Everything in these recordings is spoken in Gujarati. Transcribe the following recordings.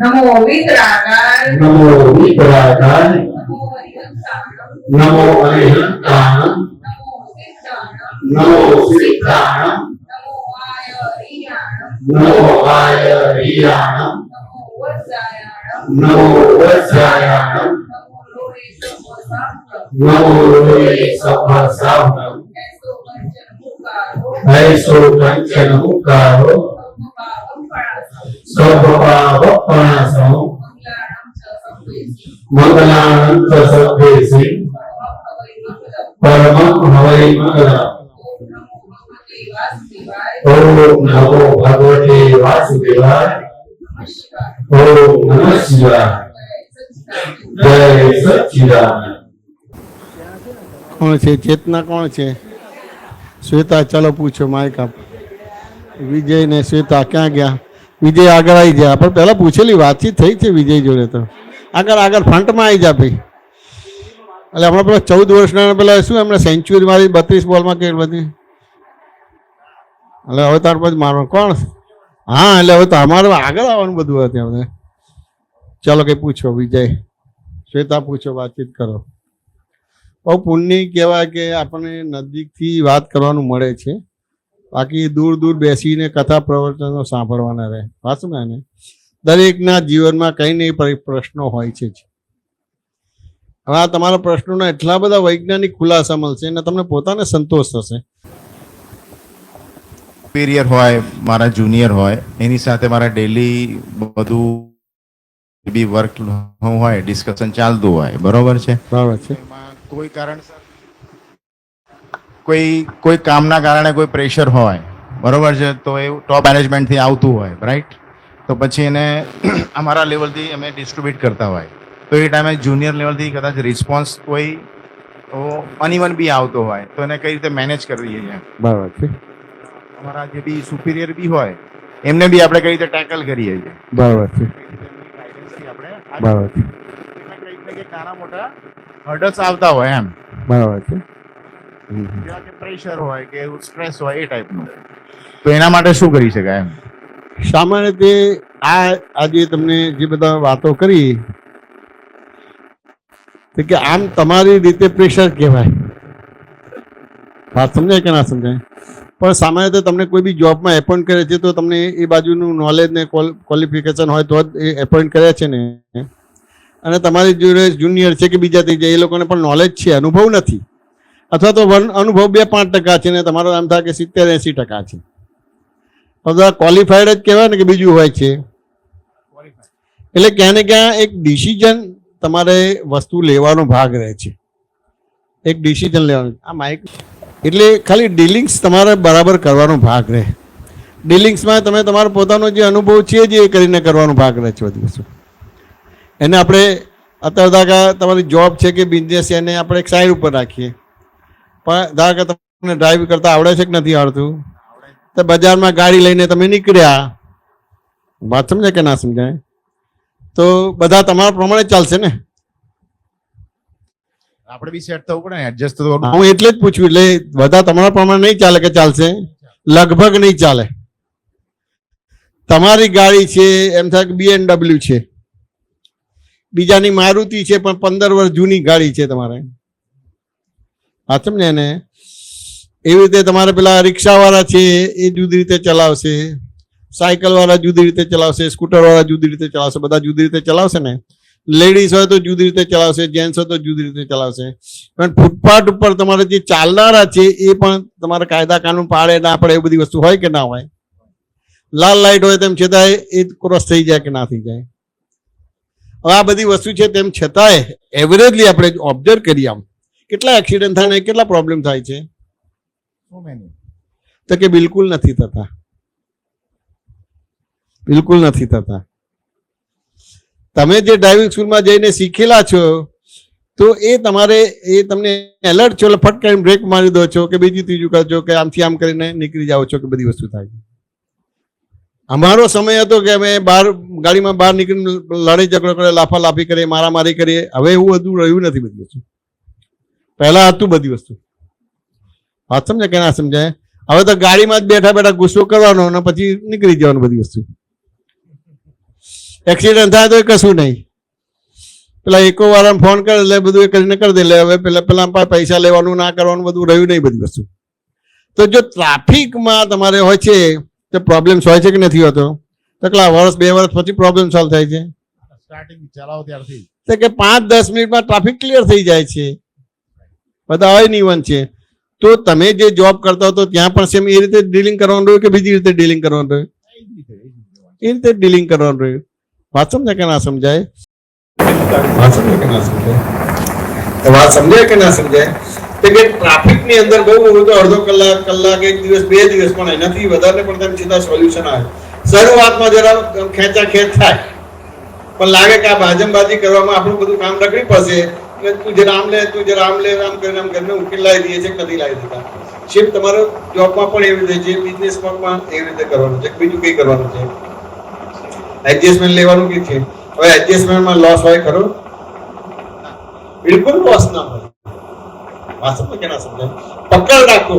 नमो वितरागाय नमो वितरागाय नमो अरिहंताणं नमो अरिहंताणं नमो सिद्धाणं नमो सिद्धाणं नमो आयरियाणं नमो आयरियाणं नमो वज्रायाणं नमो वज्रायाणं नमो लोहे सप्तसाहस्रं नमो लोहे सप्तसाहस्रं ऐसो पंचन मुखारो ऐसो पंचन मुखारो सर्वपावपणासं मंगलानं च सर्वेषु परमं हवै मंगलम् ओम नमो भगवते वासुदेवाय ओम नमः शिवाय जय सच्चिदानंद। કોણ છે? ચેતના કોણ છે? શ્વેતા, ચાલો પૂછો. માઇક આપ. વિજય ને શ્વેતા ક્યાં ગયા? વિજય આગળ આવી જાય. આપણે પહેલાં પૂછેલી વાતચીત થઈ છે વિજય જોડે. તો આગળ ફ્રન્ટમાં આવી જા ભાઈ. એટલે હમણાં પેલા 14 વર્ષના પેલા શું એમણે સેન્ચુરી મારી 32 બોલમાં કે બધી. એટલે હવે તાર પછી મારવાનું કોણ? હા, એટલે હવે તમારે આગળ આવવાનું બધું હતું હવે. ચાલો કંઈ પૂછો. વિજય, શ્વેતા પૂછો, વાતચીત કરો. બહુ પુણ્ય કહેવાય કે આપણને નજીકથી વાત કરવાનું મળે છે. બાકી દૂર દૂર બેસીને કથા પ્રવચનો સાંભળવાના રહે. વાંચું ને, દરેકના જીવનમાં કંઈ ને પ્રશ્નો હોય છે. હવે આ તમારા પ્રશ્નોના એટલા બધા વૈજ્ઞાનિક ખુલાસા મળશે અને તમને પોતાને સંતોષ થશે. સુપિરિયર હોય, મારા જુનિયર હોય, એની સાથે મારા ડેલી બધું બી વર્ક હોય, ડિસ્કશન ચાલતું હોય, બરોબર છે. બરાબર છે. કોઈ કારણસર કોઈ કામના કારણે કોઈ પ્રેશર હોય, બરોબર છે, તો એ ટોપ મેનેજમેન્ટથી આવતું હોય, રાઈટ. તો પછી એને અમારા લેવલથી અમે ડિસ્ટ્રીબ્યુટ કરતા હોય, તો એ ટાઈમે જુનિયર લેવલથી કદાચ રિસ્પોન્સ કોઈ અનઇવન બી આવતો હોય, તો એને કઈ રીતે મેનેજ કરીએ છીએ. બરાબર છે. અમારા જે બી સુપિરિયર બી હોય એમને બી આપણે કઈ રીતે ટેકલ કરીએ છીએ. બરાબર છે. બરાબર છે. નાના મોટા હર્ડલ્સ આવતા હોય એમ. બરાબર છે. જેવા કે પ્રેશર હોય કે સ્ટ્રેસ હોય એ ટાઈપનું, તો એના માટે શું કરી શકાય એમ? સામાન્ય રીતે આજે તમને જે બધા વાતો કરી કે આમ તમારી રીતે પ્રેશર કહેવાય. વાત સમજાય કે ના સમજાય? પણ સામાન્ય રીતે તમને કોઈ બી જોબમાં એપોઇન્ટ કરે છે તો તમને એ બાજુનું નોલેજ ને ક્વોલિફિકેશન હોય તો જ એ એપોઇન્ટ કર્યા છે ને. અને તમારી જોડે જુનિયર છે કે બીજા થઈ જાય, એ લોકોને પણ નોલેજ છે, અનુભવ નથી, અથવા તો અનુભવ 2-5% છે ને તમારો આમ થાય કે 70-80% છે. બધા ક્વોલિફાઈડ જ કહેવાય ને કે બીજું હોય છે. એટલે ક્યાં ને ક્યાં એક ડિસિઝન તમારે વસ્તુ લેવાનો ભાગ રહે છે. એક ડિસિઝન લેવાનું. આ માઇક એટલે ખાલી ડીલિંગ્સ તમારે બરાબર કરવાનો ભાગ રહે. ડીલિંગ્સમાં તમે તમારો પોતાનો જે અનુભવ છે જે કરીને કરવાનો ભાગ રહે છે બધી વસ્તુ. એને આપણે અત્યારે ધારો કે તમારી જોબ છે કે બિઝનેસ છે એને આપણે એક સાઈડ ઉપર રાખીએ. પણ ધારો કે તમને ડ્રાઈવ કરતા આવડે છે કે નથી આવડતું, તો બજારમાં ગાડી લઈને તમે નીકળ્યા, વાત સમજાય કે ના સમજાય? તો બધા તમારા પ્રમાણે ચાલશે ને. આપણે બી સેટ થવું પડે ને, એડજસ્ટ થવું. હું એટલે જ પૂછ્યું. એટલે બધા તમારા પ્રમાણે નહીં ચાલે કે ચાલશે? લગભગ નહીં ચાલે. તમારી ગાડી છે એમ થાય કે BMW છે, બીજાની મારુતિ છે પણ 15 વર્ષ જૂની ગાડી છે તમારે. હા સમજે ને? એવી રીતે તમારે પેલા રિક્ષાવાળા છે એ જુદી રીતે ચલાવશે, સાયકલવાળા જુદી રીતે ચલાવશે, સ્કૂટરવાળા જુદી રીતે ચલાવશે, બધા જુદી રીતે ચલાવશે ને. લેડીઝ હોય તો જુદી રીતે ચલાવશે, જેન્ટ્સ હોય તો જુદી રીતે ચલાવશે. પણ ફૂટપાથ ઉપર તમારે જે ચાલનારા છે એ પણ તમારે કાયદા કાનૂન પાડે ના પડે એ બધી વસ્તુ હોય કે ના હોય? લાલ લાઇટ હોય તેમ છતાંય એ ક્રોસ થઈ જાય કે ના થઈ જાય? હવે આ બધી વસ્તુ છે તેમ છતાંય એવરેજલી આપણે ઓબ્ઝર્વ કરીએ આમ કેટલા એક્સિડન્ટ થાય ને કેટલા પ્રોબ્લેમ થાય છે? તો કે બિલકુલ નથી થતા. બિલકુલ નથી થતા. તમે જે ડ્રાઇવિંગ સ્કૂલમાં જઈને શીખેલા છો તો એ તમારે એ તમને એલર્ટ છો એટલે ફટકાઈને બ્રેક મારી દો છો કે બીજું ત્રીજું કરજો કે આમથી આમ કરીને નીકળી જાઓ છો કે બધી વસ્તુ થાય છે. અમારો સમય હતો કે અમે ગાડીમાં બહાર નીકળીને લડાઈ ઝઘડો કરે, લાફાલાફી કરીએ, મારામારી કરીએ. હવે એવું બધું રહ્યું નથી બધી વસ્તુ. પહેલા હતું બધી વસ્તુ. વાત સમજાય કે ના સમજાય? હવે તો ગાડીમાં જ બેઠા બેઠા ગુસ્સો કરવાનો અને પછી નીકળી જવાનું બધી વસ્તુ. એક્સિડન્ટ થાય તો એ કશું નહીં, પેલા એકો વાર ફોન કરે એટલે બધું એ કરીને કરી દે, એટલે હવે પેલા પાસે પૈસા લેવાનું ના કરવાનું બધું રહ્યું નહીં બધી વસ્તુ. તો જો ટ્રાફિકમાં તમારે હોય છે તો પ્રોબ્લેમ્સ હોય છે કે નથી હોતો? તો કેટલા વર્ષ 2 વર્ષ પછી પ્રોબ્લેમ સોલ્વ થાય છે? સ્ટાર્ટિંગ ચલાવો ત્યારથી તો કે 5-10 મિનિટમાં ટ્રાફિક ક્લિયર થઈ જાય છે, બધા હોય નિવન છે. તો તમે જે જોબ કરતા હો તો ત્યાં પણ સેમ એ રીતે ડીલિંગ કરવાનું રહ્યું કે બીજી રીતે ડીલિંગ કરવાનું રહ્યું? એ રીતે ડીલિંગ કરવાનું રહ્યું. વાત સમજાય કે ના સમજાય? વાત સમજાય કે ના સમજાય? વાત સમજાય કે ના સમજાય? તો કે ટ્રાફિકની અંદર બહુ તો અડધો કલાક, 1 દિવસ, 2 દિવસ પણ એનાથી વધારે પણ તમે સીધા સોલ્યુશન આવે. શરૂઆતમાં જરા ખેંચાખેંચ થાય, પણ લાગે કે આ બાજંબાજી કરવામાં આપણું બધું કામ રખડી પડશે, એટલે તું જરા આમ લે આમ કરીને ઉકેલ લાવી દઈએ છે, નથી લાવી દેતા. સેમ તમારો જોબમાં પણ એવી રીતે છે, બિઝનેસમાં પણ એવી રીતે કરવાનું છે. બીજું કંઈ કરવાનું છે? એડજસ્ટમેન્ટ લેવાનું કે છે. હવે એડજસ્ટમેન્ટમાં લોસ હોય ખરો? બિલકુલ લોસ ના હોય. વાત સમજ કે ના સમજાય? પકડ રાખો,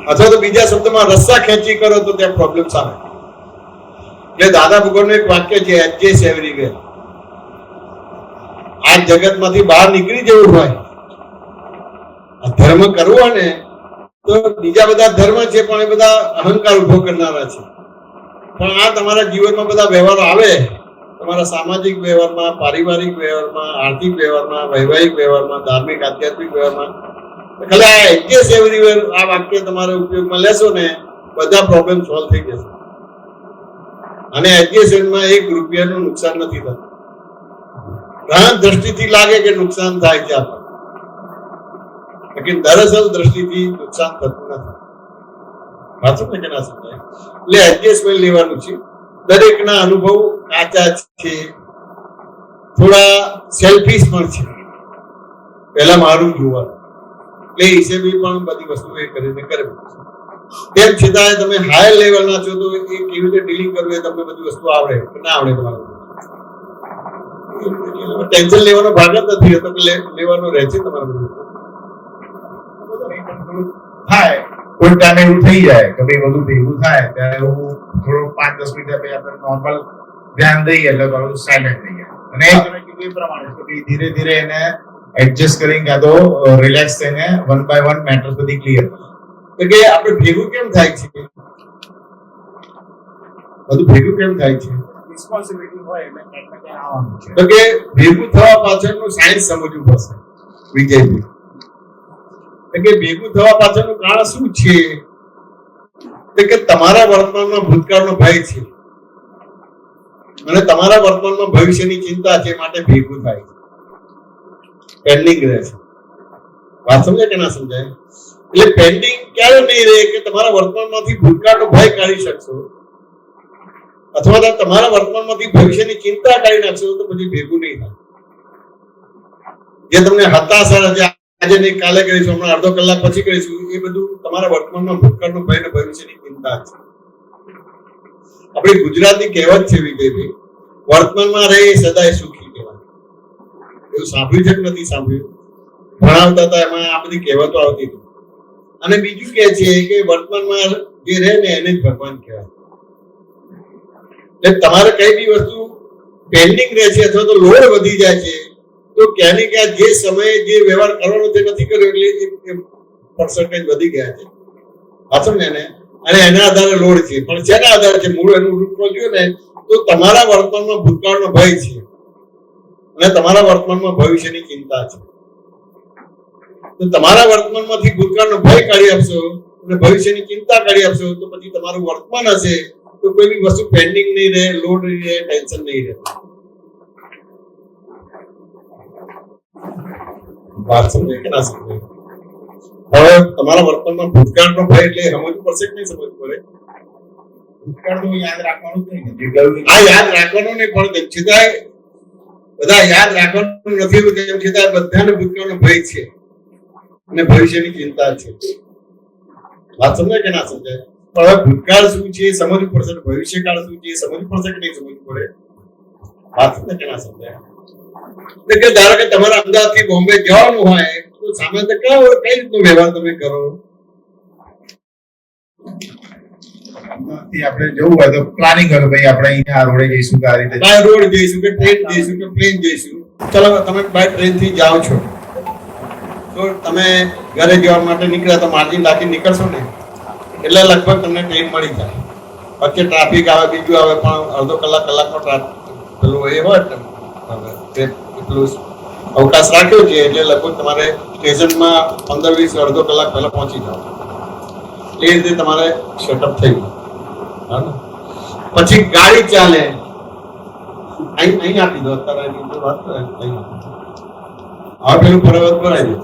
અથવા તો બીજા શબ્દમાં રસ્સા ખેંચી કરો તો ત્યાં પ્રોબ્લેમ આવે. એટલે દાદા ભગવાનનું એક વાક્ય છે, એડજસ્ટ એવરીવેર. આ જગતમાંથી બહાર નીકળી જવું હોય, ધર્મ કરવો હોય ને, તો બીજા બધા ધર્મ છે પણ એ બધા અહંકાર ઉભો કરનારા છે. પણ આ તમારા જીવનમાં બધા વ્યવહારો આવે, તમારા સામાજિક વ્યવહારમાં, પારિવારિક વ્યવહારમાં, આર્થિક વ્યવહારમાં, વૈવાહિક વ્યવહારમાં, ધાર્મિક આધ્યાત્મિક વ્યવહારમાં, ખાલી આ એડજસ્ટ એવરીવેર આ વાક્ય તમારે ઉપયોગમાં લેશો ને, બધા પ્રોબ્લેમ સોલ્વ થઈ જશે. અને એડજસ્ટમેન્ટમાં 1 રૂપિયાનું નુકસાન નથી થતું. ઘણા દ્રષ્ટિથી લાગે કે નુકસાન થાય છે આપણને, દરઅસલ દ્રષ્ટિથી નુકસાન થતું નથી. વાંચો ને કે ના સમજાય? એટલે એડજસ્ટમેન્ટ લેવાનું છે. દરેકના અનુભવ કાચા છે, થોડા સેલ્ફિશ પણ છે. પહેલા મારું જોવાનું, એટલે હિસાબે પણ બધી વસ્તુ એ કરીને કરવી. તેમ છતાં તમે હાઈ લેવલના છો તો એ કેવી રીતે ડીલિંગ કરવું એ તમને બધી વસ્તુ આવડે કે ના આવડે? તમારે ટેન્શન લેવાનો ભાગ જ નથી હોતો, લેવાનો રહે છે તમારે બધું. થાય કોઈ ટાઈમે એવું થઈ જાય કે ભાઈ બધું ભેગું થાય ત્યારે હું થોડો 5-10 મિનિટ આપણે નોર્મલ ધ્યાન દઈએ એટલે બધું સાયલેન્ટ થઈ જાય. અને તમે કીધું એ પ્રમાણે કે ભાઈ ધીરે ધીરે એને એડજસ્ટ કરીને કાં તો રિલેક્સ થઈને 1 by 1 મેટર બધી ક્લિયર થાય. તો કે આપણે ભેગું કેમ થાય છે? બધું ભેગું કેમ થાય છે? રિસ્પોન્સિબિલિટી હોય એટલે ક્યાંક આવવાનું છે. તો કે ભેગું થવા પાછળનું સાયન્સ સમજવું પડશે વિજયભાઈ. તો કે ભેગું થવા પાછળનું કારણ શું છે? તો કે તમારા વર્તમાનમાં ભૂતકાળનો ભય છે અને તમારા વર્તમાનમાં ભવિષ્યની ચિંતા છે, માટે ભેગું થાય છે, પેન્ડિંગ રહે છે. વાત સમજાય કે ના સમજાય? એટલે પેન્ડિંગ ક્યારે નહીં રહે કે તમારા વર્તમાનમાંથી ભૂતકાળનો ભય કાઢી શકશો, અથવા તો તમારા વર્તમાનમાંથી ભવિષ્યની ચિંતા કાઢી નાખશો તો પછી ભેગું નહીં થાય. જે તમને હતાશા છે, આજે નહીં કાલે કરીશું, હમણાં અડધો કલાક પછી કરીશું, એ બધું તમારા વર્તમાનમાં ભૂતકાળનો ભય અને ભવિષ્યની ચિંતા છે. આપણી ગુજરાતી કહેવત છે વિજયભાઈ, વર્તમાનમાં રહે સદાય સુખી કહેવાય. એવું સાંભળ્યું છે કે નથી સાંભળ્યું? ભણાવતા હતા એમાં આ બધી કહેવતો આવતી હતી. અને બીજું કે છે કે વર્તમાનમાં જે રહે ને એને જ ભગવાન કહેવાય. એટલે તમારે કઈ બી વસ્તુ પેન્ડિંગ રહે છે અથવા તો લોડ વધી જાય છે તો ક્યાંની ક્યાં જે સમયે જે વ્યવહાર કરવાનો તે નથી કર્યો એટલે પર્સન્ટેજ વધી ગયા છે. વાંચો ને એને, અને એના આધારે લોડ છે. પણ શેના આધારે છે? મૂળ એનું રૂપ ખોલ્યું ને તો તમારા વર્તમાનમાં ભૂતકાળનો ભય છે અને તમારા વર્તમાનમાં ભવિષ્યની ચિંતા છે. તો તમારા વર્તમાનમાંથી ભૂતકાળનો ભય કાઢી આપશો અને ભવિષ્યની ચિંતા કાઢી આપશો તો પછી તમારું વર્તમાન હશે તો કોઈ બી વસ્તુ પેન્ડિંગ નહીં રહે, લોડ નહીં રહે, ટેન્શન નહીં રહે. વાત સમજાય કે ના સમજાય? હવે તમારા વર્તમાનમાં ભૂતકાળનો ભય એટલે સમજવું પડશે કે નહીં સમજવું પડે? ભૂતકાળનું યાદ રાખવાનું જ નહીં. આ યાદ રાખવાનું નહીં, પણ છતાં બધા યાદ રાખવાનું નથી, તેમ છતાં બધાને ભૂતકાળનો ભય છે અને ભવિષ્યની ચિંતા છે. વાત સમજાય કે ના સમજાય? પણ હવે ભૂતકાળ શું છે સમજવું પડશે, ભવિષ્યકાળ શું છે સમજવું પડશે કે નહીં સમજવું પડે? વાત સમજાય કે ના સમજાય? એટલે કે ધારો કે તમારા અમદાવાદથી બોમ્બે જવાનું હોય તો સામાન્ય કઈ રીતનો વ્યવહાર તમે કરો? થી આપણે જવું હોય તો પ્લાનિંગ કરો ભાઈ આપણે અહીંયા આ રોડે જઈશું કે આ રીતે બાય રોડ જઈશું કે ટ્રેન જઈશું કે પ્લેન જઈશું. ચલો તમે બાય ટ્રેનથી જાઓ છો તો તમે ઘરે જવા માટે નીકળ્યા તો માર્જિન રાખી નીકળશો ને એટલે લગભગ તમને ટ્રેન મળી જાય. વચ્ચે ટ્રાફિક આવે બીજું આવે પણ અડધો કલાકનો પેલું એ હોય ને એટલું અવકાશ રાખ્યો છે એટલે લગભગ તમારે સ્ટેશનમાં 15-20 અડધો કલાક પહેલા પહોંચી જાઓ. એ રીતે તમારે સેટઅપ થઈ ગયું. પછી ગાડી ચાલે અહીં આપી દો અત્યારે વાત કરે હવે પેલું પર્વત ભરાઈ દો.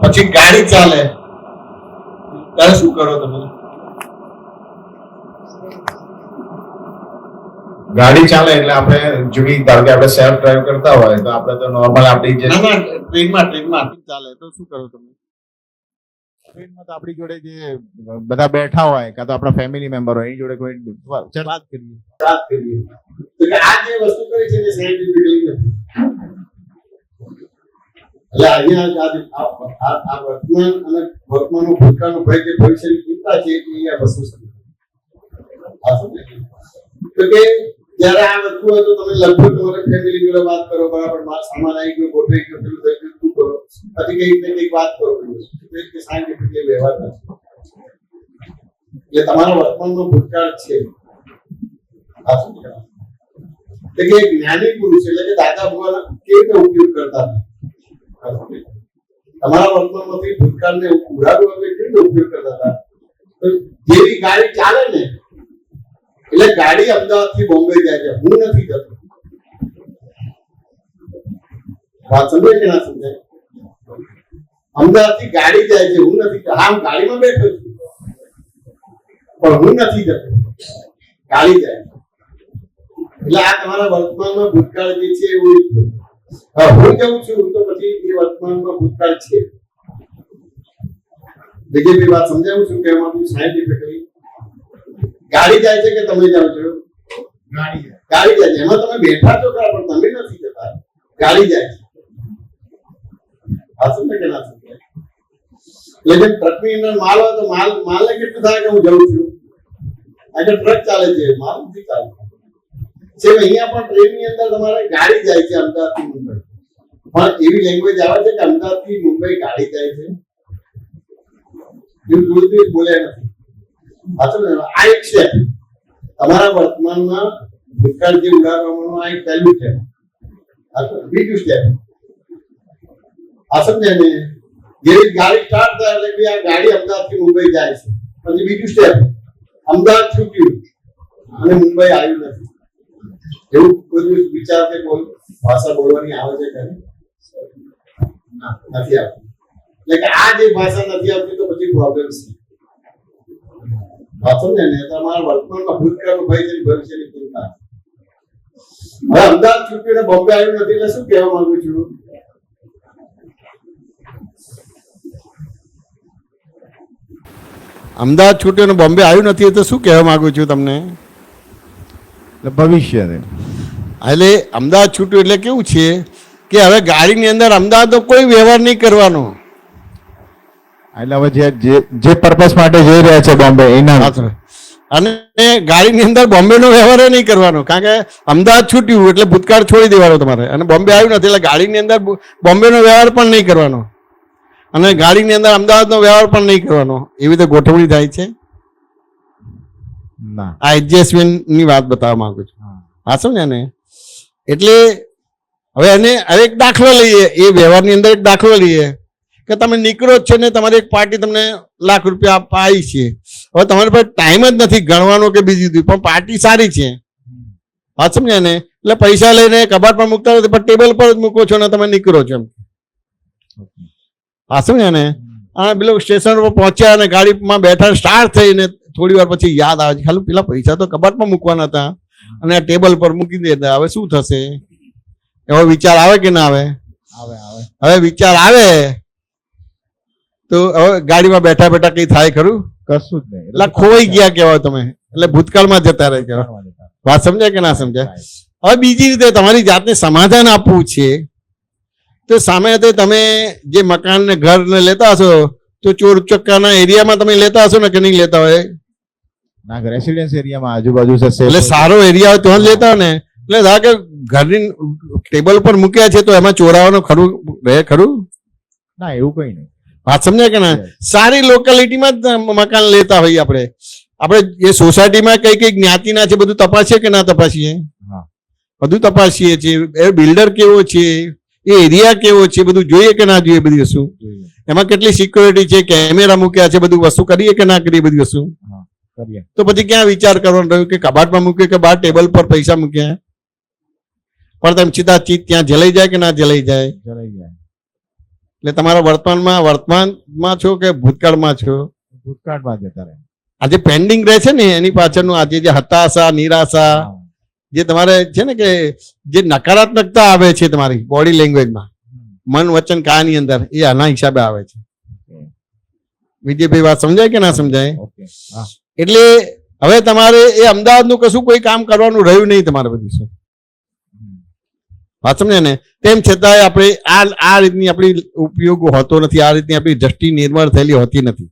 પછી ગાડી ચાલે ત્યારે શું કરો તમે? ગાડી ચાલે એટલે આપણે જોઈ ધારો કે આપણે સેલ્ફ ડ્રાઈવ કરતા હોય તો આપણે તો નોર્મલ આપણી જે ના ટ્રેનમાં ચાલે તો શું કરો તમે? ટ્રેનમાં તો આપણી જોડે જે બધા બેઠા હોય કાં તો આપણા ફેમિલી મેમ્બર હોય એની જોડે કોઈ વાત કરીએ તો કે આ જે વસ્તુ કરી છે એ સાયન્ટિફિકલી નથી. એટલે અહીંયા આ વર્તમાન અને વર્તમાનનું ભૂતકાળનું ભય કે ભવિષ્યની ચિંતા છે એ આ વસ્તુ છે. તો કે જ્યારે આ વસ્તુ હોય તો તમે લગભગ તમારા ફેમિલી જોડે વાત કરો, બરાબર સામાન આવી ગયો, ગોઠવાઈ ગયો, પેલું થઈ ગયું, શું કરો પછી કઈ રીતે કઈક વાત કરો સાયન્ટિફિકલી વ્યવહાર નથી. એટલે તમારા વર્તમાનનો ભૂતકાળ છે. એટલે કે જ્ઞાની પુરુષ એટલે કે દાદા ભગવાન કેવી રીતે ઉપયોગ કરતા તમારા વર્તમાનમાંથી ભૂતકાળને ઉડાડવા માટે કેવી રીતે ઉપયોગ કરતા હતા. તો જેવી ગાડી ચાલે ને એટલે ગાડી અમદાવાદ થી બોમ્બે જાય છે, હું નથી જતો. વાત સમજાય કે ના સમજાય? અમદાવાદ થી ગાડી જાય છે, હું નથી. હા હું ગાડીમાં બેઠો છું પણ હું નથી જતો, ગાડી જાય. એટલે આ તમારા વર્તમાનમાં ભૂતકાળ જે છે એવું હું જઉં છું તો પછી એ વર્તમાનમાં ભૂતકાળ છે. બીજી વાત સમજાવું છું કે એમાં સાયન્ટિફિકલી ગાડી જાય છે કે તમે જાઓ છો? ગાડી જાય છે. એમાં તમે બેઠા છો ખરા પણ તમે નથી જતા, ગાડી જાય છે. આ સમજે કે ના સમજે? એટલે જેમ ટ્રકની અંદર માલ હોય તો માલને કેટલું થાય કે હું જઉં છું. આગળ ટ્રક ચાલે છે, માલ નથી ચાલતો. સેમ અહીંયા પણ ટ્રેનની અંદર તમારે ગાડી જાય છે અમદાવાદ થી મુંબઈ, પણ એવી લેંગ્વેજ આવે છે કે અમદાવાદ થી મુંબઈ ગાડી જાય છે એવું દૂરથી બોલ્યા નથી. આ એક છે તમારા વર્તમાનમાં ભૂતકાળ જે ઉડાડવાનું આ એક પહેલું છે. બીજું સ્ટેપ આ સમજે ને જેવી ગાડી સ્ટાર્ટ થાય એટલે આ ગાડી અમદાવાદ થી મુંબઈ જાય છે. પછી બીજું સ્ટેપ અમદાવાદ છૂટ્યું અને મુંબઈ આવ્યું નથી. એવું કોઈ દિવસ વિચાર કે કોઈ ભાષા બોલવાની આવે છે ખરી? નથી આવતી. એટલે કે આ જે ભાષા નથી આવતી તો પછી પ્રોબ્લેમ છે. વાત સમજે ને? તમારા વર્તમાનમાં ભૂતકાળનું ભય છે, ભવિષ્યની ચિંતા. હવે અમદાવાદ છૂટ્યું ને બોમ્બે આવ્યું નથી એટલે શું કહેવા માંગુ છું? અમદાવાદ છૂટ્યું ને બોમ્બે આવ્યું નથી તો શું કહેવા માંગુ છું તમને? ભવિષ્ય એટલે અમદાવાદ છૂટ્યું એટલે કેવું છે કે હવે ગાડીની અંદર અમદાવાદનો કોઈ વ્યવહાર નહીં કરવાનો. એટલે હવે જે પર્પસ માટે જઈ રહ્યા છે બોમ્બે એના અને ગાડીની અંદર બોમ્બેનો વ્યવહાર નહીં કરવાનો, કારણ કે અમદાવાદ છૂટ્યું એટલે ભૂતકાળ છોડી દેવાનો તમારે. અને બોમ્બે આવ્યું નથી એટલે ગાડીની અંદર બોમ્બેનો વ્યવહાર પણ નહીં કરવાનો અને ગાડીની અંદર અમદાવાદનો વ્યવહાર પણ નહીં કરવાનો. એવી રીતે ગોઠવણી થાય છે. આ એડજસ્ટમેન્ટની વાત બતાવવા માંગુ છું. હા સમજ્યા ને? એટલે હવે હવે એક દાખલો લઈએ, એ વ્યવહારની અંદર એક દાખલો લઈએ કે તમે નીકળો જ છે ને તમારી એક પાર્ટી તમને લાખ રૂપિયા આપવા આવી છે. હવે તમારી પાસે ટાઈમ જ નથી ગણવાનો કે બીજું, પણ પાર્ટી સારી છે. હા સમજ્યા ને? એટલે પૈસા લઈને કબાટ પર મૂકતા નથી પણ ટેબલ પર જ મૂકો છો ને તમે નીકળો છો એમ. હા સમજ્યા ને? અને પેલો સ્ટેશન પર પહોંચ્યા અને ગાડીમાં બેઠા સ્ટાર્ટ થઈને થોડી વાર પછી યાદ આવે છે ખાલી પેલા પૈસા તો કબાટમાં મૂકવાના હતા અને આ ટેબલ પર મૂકી દેતા, હવે શું થશે? એવો વિચાર આવે કે ના આવે? હવે વિચાર આવે તો હવે ગાડીમાં બેઠા બેઠા કઈ થાય ખરું? કશું જ નહીં. એટલે ખોવાઈ ગયા કહેવાય તમે, એટલે ભૂતકાળમાં જતા રહે કહેવાય. વાત સમજાય કે ના સમજાય? હવે બીજી રીતે તમારી જાતને સમાધાન આપવું છે તો સામે તે તમે જે મકાન ને ઘર ને લેતા હશો તો ચોર ચક્કાના એરિયામાં તમે લેતા હશો ને કે નહીં લેતા હોય? ના, રેસિડેન્સ એરિયામાં આજુબાજુ છે એટલે સારો એરિયા હોય તો જ લેતા હોય ને. એટલે ધારો કે ઘરની ટેબલ પર મૂક્યા છે તો એમાં ચોરાવાનું ખરું રહે ખરું? ના, એવું કઈ નહીં. વાત સમજાય કે ના? સારી લોકેલિટીમાં જ મકાન લેતા હોઈએ આપણે. આપણે એ સોસાયટીમાં કઈ કઈ જ્ઞાતિના છે બધું તપાસીએ કે ના તપાસીએ? હા, બધું તપાસીએ છીએ. એ બિલ્ડર કેવો છે, એ એરિયા કેવો છે, બધું જોઈએ કે ના જોઈએ બધી વસ્તુ? જોઈએ. એમાં કેટલી સિક્યોરિટી છે, કેમેરા મૂક્યા છે, બધું વસ્તુ કરીએ કે ના કરીએ બધી વસ્તુ? કરીએ. તો પછી ક્યાં વિચાર કરવાનો રહ્યો કે કબાટમાં મૂક્યું કે બહાર ટેબલ પર પૈસા મૂક્યા? પણ તમે સીધા ચીજ ત્યાં જલાઈ જાય કે ના જલાઈ જાય? ચલાઈ જાય. એટલે તમારા વર્તમાનમાં છો કે ભૂતકાળમાં છો? ભૂતકાળમાં જતા રહે. આજે પેન્ડિંગ રહે છે ને એની પાછળનું આજે જે હતાશા, નિરાશા, જે તમારે છે ને કે જે નકારાત્મકતા આવે છે તમારી બોડી લેંગ્વેજમાં, મન વચન કાયાની અંદર, એ આના હિસાબે આવે છે. વિજયભાઈ વાત સમજાય કે ના સમજાય? ઓકે. હા. એટલે હવે તમારે એ અમદાવાદનું કશું કોઈ કામ કરવાનું રહ્યું નહીં તમારે બધું. શું વાત સમજે ને? તેમ છતાંય આપણે આ રીતની આપણી ઉપયોગ હોતો નથી, આ રીતની આપણી દ્રષ્ટિ નિર્મળ થયેલી હોતી નથી.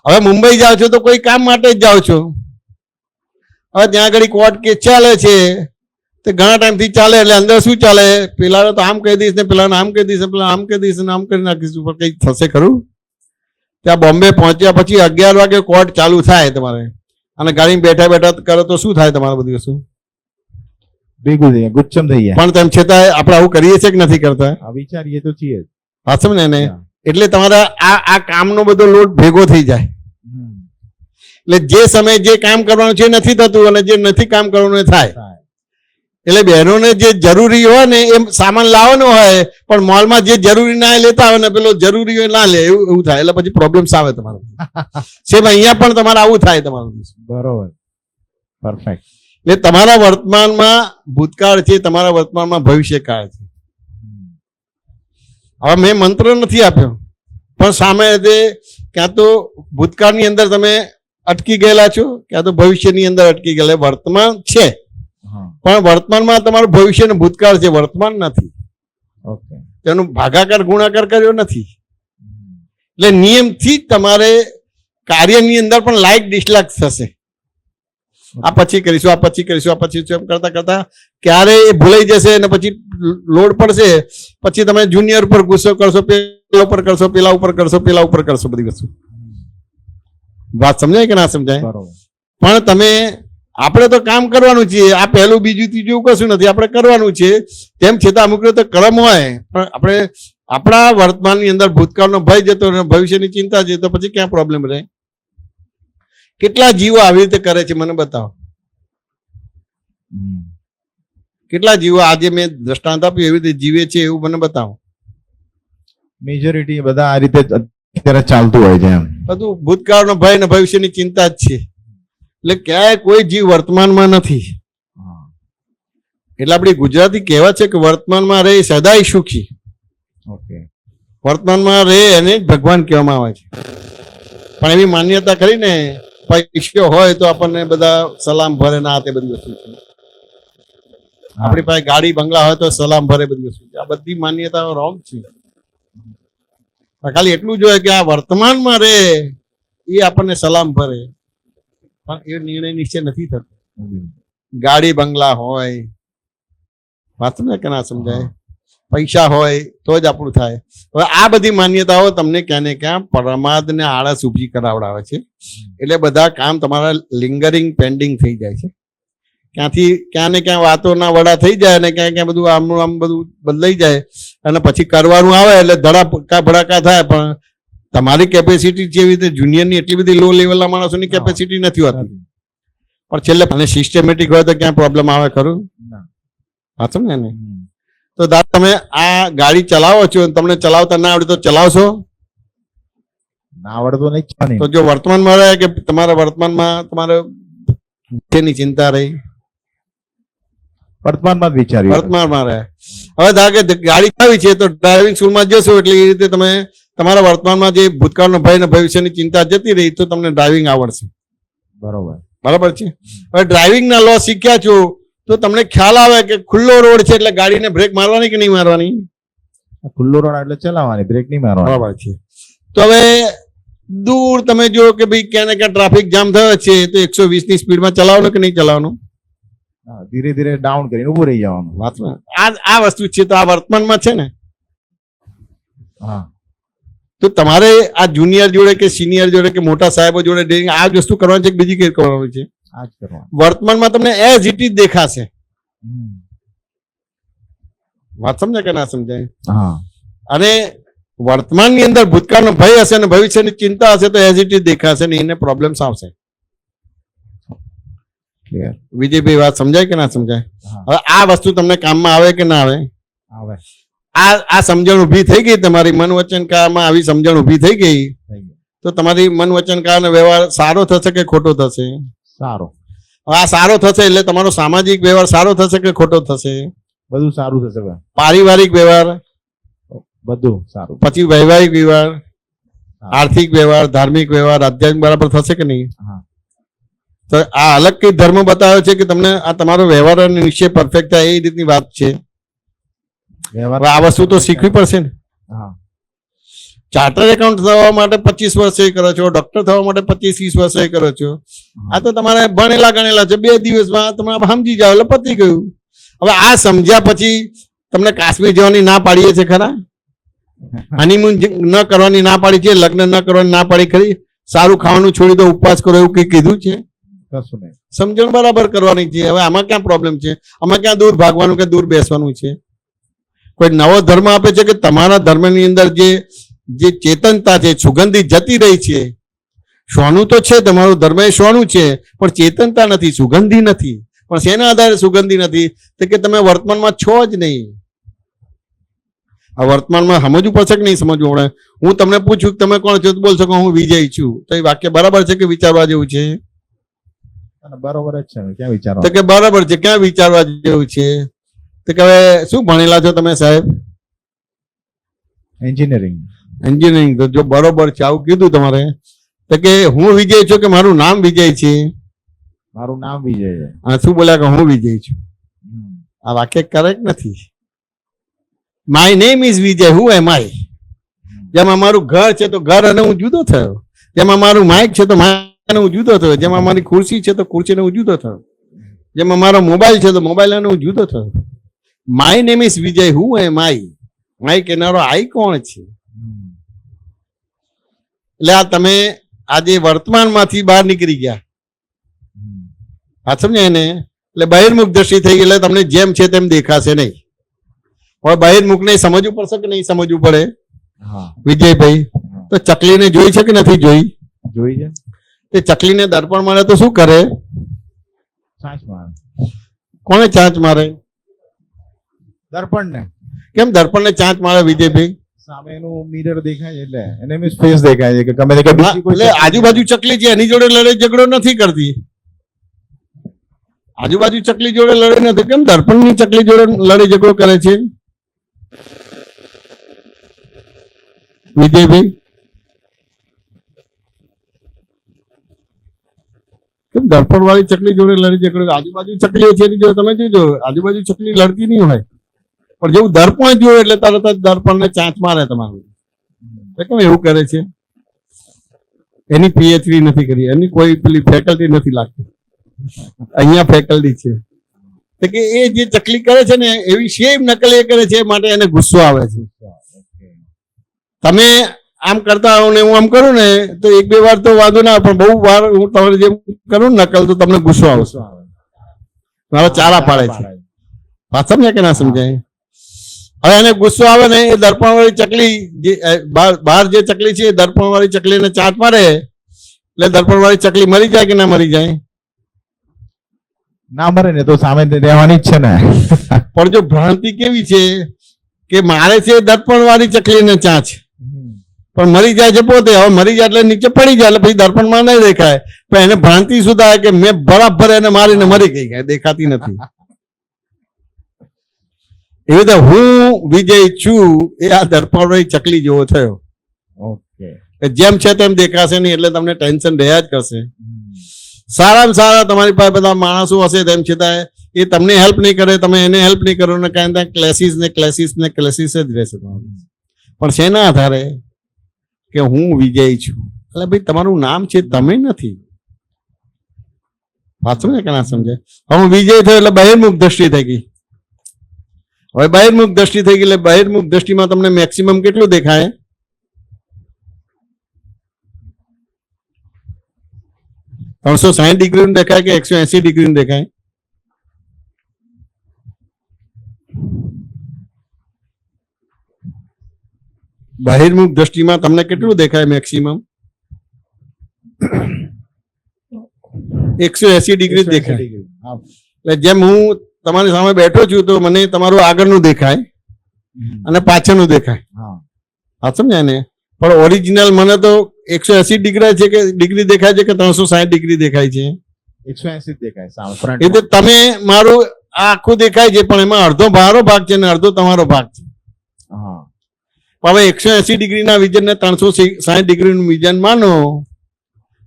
હવે મુંબઈ જાઓ છો તો કોઈ કામ માટે જ જાઓ છો. હવે ત્યાં આગળ કોર્ટ કેસ ચાલે છે તો ઘણા ટાઈમથી ચાલે, એટલે અંદર શું ચાલે? પેલા તો આમ કહી દઈશ ને પેલાને આમ કહી દઈશ ને પેલા આમ કહી દઈશ ને આમ કરી નાખીશું, પણ કંઈ થશે ખરું? ત્યાં બોમ્બે પહોંચ્યા પછી 11 વાગે કોર્ટ ચાલુ થાય તમારે, અને ગાડીમાં બેઠા બેઠા કરો તો શું થાય તમારે બધી વસ્તુ? ભેગું થઈ જાય, ગુચ્છમ થઈ જાય. પણ તેમ છતાં આપણે આવું કરીએ છીએ કે નથી કરતા? વિચારીએ તો છીએ જ. હા, સમજે ને? એટલે તમારા આ કામનો બધો લોડ ભેગો થઈ જાય. એટલે જે સમયે જે કામ કરવાનું છે નથી થતું, અને જે નથી કામ કરવાનું એ થાય. એટલે બહેનોને જે જરૂરી હોય ને એ સામાન લાવવાનો હોય, પણ મોલમાં જે જરૂરી ના એ લેતા આવે ને પેલો જરૂરી હોય ના લે, એવું થાય. એટલે પછી પ્રોબ્લેમ્સ આવે તમારે. સેમ અહીંયા પણ તમારે આવું થાય તમારું. બરોબર, પરફેક્ટ. એટલે તમારા વર્તમાનમાં ભૂતકાળ છે, તમારા વર્તમાનમાં ભવિષ્યકાળ છે. હવે મેં મંત્ર નથી આપ્યો, પણ સામે ક્યાં તો ભૂતકાળની અંદર તમે અટકી ગયેલા છો, ક્યાં તો ભવિષ્યની અંદર અટકી ગયેલા. વર્તમાન છે પણ વર્તમાનમાં તમારું ભવિષ્ય ને ભૂતકાળ છે, વર્તમાન નથી. ઓકે. તેનું ભાગાકાર ગુણાકાર કર્યો નથી. એટલે નિયમથી જ તમારે કાર્યની અંદર પણ લાઈક ડિસલાઈક થશે. આ પછી કરીશું, આ પછી કરીશું, આ પછી એમ કરતા કરતા ક્યારે એ ભૂલાઈ જશે, અને પછી લોડ પડશે, પછી તમે જુનિયર ઉપર ગુસ્સો કરશો, પેલા ઉપર કરશો, પેલા ઉપર કરશો, પેલા ઉપર કરશો, બધી વસ્તુ. વાત સમજાય કે ના સમજાય? પણ તમે આપણે તો કામ કરવાનું છે. આ પહેલું બીજું ત્રીજું કશું નથી, આપણે કરવાનું છે. તેમ છતાં અમુક તો કર્મ હોય, પણ આપણે આપણા વર્તમાનની અંદર ભૂતકાળનો ભય જતો રહે, ભવિષ્યની ચિંતા છે, તો પછી ક્યાં પ્રોબ્લેમ રહે? કેટલા જીવો આવી રીતે કરે છે મને બતાવો. કેટલા જીવો આજે મેં દ્રષ્ટાંત આપ્યું એવી રીતે જીવે છે એવું મને બતાવો. મેજોરિટી બધા આ રીતે અત્યારે ચાલતું હોય છે. એમ બધું ભૂતકાળનો ભય ને ભવિષ્યની ચિંતા જ છે. એટલે ક્યાંય કોઈ જીવ વર્તમાનમાં નથી. એટલે આપણી ગુજરાતી કહેવત છે કે વર્તમાનમાં રહે સદાય સુખી. ઓકે. વર્તમાનમાં રહે એને જ ભગવાન કહેવામાં આવે છે. પણ એવી માન્યતા ખરી ને, પૈસો હોય તો આપણને બધા સલામ ભરે ના, તે બધી વસ્તુ છે. આપણી પાસે ગાડી બંગલા હોય તો સલામ ભરે, બધી વસ્તુ છે. આ બધી માન્યતાઓ રોંગ છે. ખાલી એટલું જોઈએ કે આ વર્તમાનમાં રહે એ આપણને સલામ ભરે, પણ એ નિર્ણય નિશ્ચય નથી થતો. ગાડી બંગલા હોય, વાત સમજાય કે ના સમજાય? પૈસા હોય તો જ આપણું થાય. હવે આ બધી માન્યતાઓ તમને ક્યાં ને ક્યાં પ્રમાદ ને આળસ ઊભી કરાવડાવે છે. એટલે બધા કામ તમારા લિંગરિંગ પેન્ડિંગ થઈ જાય છે. ક્યાંથી ક્યાં ને ક્યાં વાતોના વડા થઈ જાય, અને ક્યાં ક્યાં બધું આમ બધું બદલાઈ જાય, અને પછી કરવાનું આવે એટલે ધડાકા ભડાકા થાય. પણ તમારી કેપેસિટી જેવી રીતે જુનિયરની એટલી બધી લો લેવલના માણસોની કેપેસિટી નથી હોતી. પણ છેલ્લે અને સિસ્ટમેટિક હોય તો ક્યાં પ્રોબ્લેમ આવે ખરું? હા, સમજે ને? તો તમે આ ગાડી ચલાવો છો, તમને ચલાવતા ના આવડે તો ચલાવશો? ના આવડતો નહીં. તો જો વર્તમાનમાં રહે કે તમારા વર્તમાનમાં તમારે તેની ચિંતા રહી, વર્તમાનમાં જ વિચાર્યું, વર્તમાનમાં રહે. હવે ધારો કે ગાડી ચાવી છે તો ડ્રાઇવિંગ સ્કૂલમાં જશો, એટલે એ રીતે તમે તમારા વર્તમાનમાં જે ભૂતકાળનો ભય ને ભવિષ્યની ચિંતા જતી રહી તો તમને ડ્રાઇવિંગ આવડશે. બરાબર છે. હવે ડ્રાઇવિંગના લો શીખ્યા છો તો તમને ખ્યાલ આવે કે ખુલ્લો રોડ છે એટલે ગાડીને બ્રેક મારવાની કે નહીં મારવાની? ખુલ્લો રોડ એટલે ચલાવવાની, બ્રેક નહીં મારવાની. બરાબર છે. તો હવે દૂર તમે જો કે ભાઈ ક્યાં ને ક્યાં ટ્રાફિક જામ થયો છે તો 120 ની સ્પીડમાં ચલાવવાનું કે નહીં ચલાવવાનું? હા, ધીરે ધીરે ડાઉન કરીને ઊભું રહી જવાનું. વાતમાં આ વસ્તુ છે. તો આ વર્તમાનમાં છે ને, હા, તો તમારે આ જુનિયર જોડે કે સિનિયર જોડે કે મોટા સાહેબો જોડે ડેરિંગ આ જ વસ્તુ કરવાની છે કે બીજી કઈ કરવાની છે? આ જ કરવાનું. વર્તમાનમાં તમને એઝ ઇટ ઇઝ દેખાશે. હમ. વાત સમજાય કે ના સમજાય? હા, અને વર્તમાનની અંદર ભૂતકાળનો ભય હશે અને ભવિષ્યની ચિંતા હશે તો એઝ ઇટ ઇઝ દેખાશે ને એને પ્રોબ્લેમ્સ આવશે. ક્લિયર. વિજયભાઈ વાત સમજાય કે ના સમજાય? હા, હવે આ વસ્તુ તમને કામમાં આવે કે ના આવે? આવે. આ સમજણ ઊભી થઈ ગઈ તમારી મન વચન કાળમાં, આવી સમજણ ઊભી થઈ ગઈ થઈ ગયું. તો તમારી મન વચન કાળ અને વ્યવહાર સારો થશે કે ખોટો થશે? સારો. હવે આ સારો થશે એટલે તમારો સામાજિક વ્યવહાર સારો થશે કે ખોટો થશે? બધું સારું થશે ભાઈ. પારિવારિક વ્યવહાર, બધું સારું. પછી વૈવાહિક વ્યવહાર, હા. આર્થિક વ્યવહાર, ધાર્મિક વ્યવહાર, આધ્યાત્મિક બરાબર થશે કે નહીં? હા. તો આ અલગ કઈ ધર્મ બતાવે છે કે તમને આ તમારો વ્યવહાર અને નિશ્ચય પરફેક્ટ થાય એ રીતની વાત છે. વ્યવહાર. હવે આ વસ્તુ તો શીખવી પડશે ને. હા, ચાર્ટર્ડ એકાઉન્ટ થવા માટે 25 વર્ષે કરો છો, ડોક્ટર થવા માટે 25-30 વર્ષે કરો છો. આ તો તમારે ભણેલા ગણેલા છે, 2 દિવસમાં તમે સમજી જાઓ એટલે પતી ગયું. હવે આ સમજ્યા પછી તમને કાશ્મીર જવાની ના પાડીએ છે ખરા? હનીમૂન ન કરવાની ના પાડી છે, લગ્ન ન કરવાની ના પાડી ખરી? સારું ખાવાનું છોડી દો, ઉપવાસ કરો એવું કઈ કીધું છે? કશું નહીં. સમજણ બરાબર કરવાની છે. હવે આમાં ક્યાં પ્રોબ્લેમ છે? આમાં ક્યાં દૂર ભાગવાનું કે દૂર બેસવાનું છે? કોઈ નવો ધર્મ આપે છે કે તમારા ધર્મની અંદર જે ચેતનતા છે, સુગંધી જતી રહી છે. સોનું તો છે, તમારું ધર્મ એ સોનું છે, પણ ચેતનતા નથી, સુગંધી નથી. પણ શેના આધારે સુગંધી નથી? તો કે તમે વર્તમાનમાં છો જ નહીં. આ વર્તમાનમાં સમજવું પડશે કે નહીં સમજવું પડે? હું તમને પૂછું તમે કોણ છો તો બોલશો કે હું વિજય છું, તો એ વાક્ય બરાબર છે કે વિચારવા જેવું છે? અને બરોબર જ છે. ક્યાં વિચારો? તો કે બરાબર છે, ક્યાં વિચારવા જેવું છે? તો કે હવે શું ભણેલા છો તમે સાહેબ? એન્જિનિયરિંગ. એન્જિનિયરિંગ. તો જો બરોબર છે આવું કીધું તમારે, તો કે હું વિજય છું કે મારું નામ વિજય છે? મારું નામ વિજય છે. આ શું બોલ્યા કે હું વિજય છું? હમ. આ વાક્ય કરેક્ટ નથી. My name is Vijay, who am આઈ? જેમાં મારું ઘર છે તો ઘર અને હું જુદો થયો. જેમાં મારું માઇક છે તો માઇક અને હું જુદો થયો. જેમાં મારી ખુરશી છે તો ખુરશી અને હું જુદો થયો. જેમાં મારો મોબાઈલ છે તો મોબાઈલ અને હું જુદો થયો. My name is Vijay, who am I? My કેનારો આઈ કોણ છે? એટલે આ તમે આજે વર્તમાનમાંથી બહાર નીકળી ગયા. આ સમજાય ને? એટલે બહિર્મુખ દ્રષ્ટિ થઈ ગઈ એટલે તમને જેમ છે તેમ દેખાશે નહીં. હવે બહિર્મુખ ને સમજવું પડશે કે નહીં સમજવું પડે? હા. વિજયભાઈ, તો ચકલીને જોઈ છે કે નથી જોઈ? જોઈ છે. એ ચકલીને દર્પણ મળે તો શું કરે? સાચ મારે. કોને ચાંચ મારે? દર્પણ ને. કેમ દર્પણને ચાંચ મારે વિજયભાઈ? સામેનું મિરર દેખાય છે એટલે એને એમ સ્પેસ દેખાય છે કે ગમે તે બીજી કોઈ એટલે આજુબાજુ ચકલી છે એની જોડે લડાઈ ઝઘડો નથી કરતી. આજુબાજુ ચકલી જોડે લડાઈ નથી, કેમ દર્પણની ચકલી જોડે લડાઈ ઝઘડો કરે છે વિજયભાઈ? કેમ દર્પણ વાળી ચકલી જોડે લડી ઝઘડો? આજુબાજુ ચકલીઓ છે એની જોડે તમે જોજો, આજુબાજુ ચકલી લડતી નહીં હોય, પણ જેવું દર્પણ જોયું એટલે તરત જ દર્પણને ચાંચ મારે તમારું. કેમ એવું કરે છે? એની પીએચડી નથી કરી, એની કોઈ પેલી ફેકલ્ટી નથી લાગતી. અહીંયા ફેકલ્ટી છે. તો કે એ જે ચકલી કરે છે ને એવી સેમ નકલ એ કરે છે, માટે એને ગુસ્સો આવે છે. તમે આમ કરતા હો ને હું આમ કરું ને તો 1-2 વાર તો વાંધો ના, પણ બહુ વાર હું તમારે જેમ કરું નકલ તો તમને ગુસ્સો આવશે. મારા ચારા પાડે છે. વાત સમજાય કે ના સમજાય? હવે એને ગુસ્સો આવે ને એ દર્પણ વાળી ચકલી જે બહાર જે ચકલી છે એ દર્પણ વાળી ચકલીને ચાંચ મારે એટલે દર્પણ વાળી ચકલી મરી જાય કે ના મરી જાય? ના મરે ને તો સામે રહેવાની જ છે ને. પણ જો ભ્રાંતિ કેવી છે કે મારે છે દર્પણ વાળી ચકલીને ચાંચ, પણ મરી જાય છે પોતે. હવે મરી જાય એટલે નીચે પડી જાય એટલે પછી દર્પણમાં નહીં દેખાય, પણ એને ભ્રાંતિ શું થાય કે મેં બરાબર એને મારીને મરી ગઈ, દેખાતી નથી. એવી રીતે હું વિજય છું એ આ દર્પણ વાળી ચકલી જેવો થયો. ઓકે. જેમ છે તેમ દેખાશે નહીં એટલે તમને ટેન્શન રહ્યા જ કરશે. સારામાં સારા તમારી પાસે બધા માણસો હશે તેમ છતાં એ તમને હેલ્પ નહીં કરે, તમે એને હેલ્પ નહીં કરો ને કાંઈ ત્યાં ક્લેસીસ જ રહેશે તમારું. પણ શેના આધારે કે હું વિજય છું? એટલે ભાઈ તમારું નામ છે, તમે નથી. વાત સમજે કે ના સમજે? હું વિજય થયો એટલે બહિર્મુખ દ્રષ્ટિ થઈ ગઈ. હવે બહિર્મુખ દ્રષ્ટિ થઈ ગઈ એટલે બહિર્મુખ દ્રષ્ટિમાં તમને મેક્સિમમ કેટલું દેખાય? 360 ડિગ્રીનું દેખાય કે 180 ડિગ્રીનું દેખાય? બહિર્મુખ દ્રષ્ટિમાં તમને કેટલું દેખાય મેક્સિમમ? 180 ડિગ્રી જ દેખાય. એટલે જેમ હું તમારી સામે બેઠો છું તો મને તમારું આગળનું દેખાય અને પાછળનું દેખાય. હા સમજાય ને? પણ ઓરિજિનલ મને તો 180 ડિગ્રી દેખાય છે કે 360 ડિગ્રી દેખાય છે? 180 દેખાય સામે front એટલે તમે મારું આ આખું દેખાય છે પણ એમાં અડધો મારો ભાગ છે ને અડધો તમારો ભાગ છે. હા. હવે 180 ડિગ્રીના વિઝનને 360 ડિગ્રીનું વિઝન માનો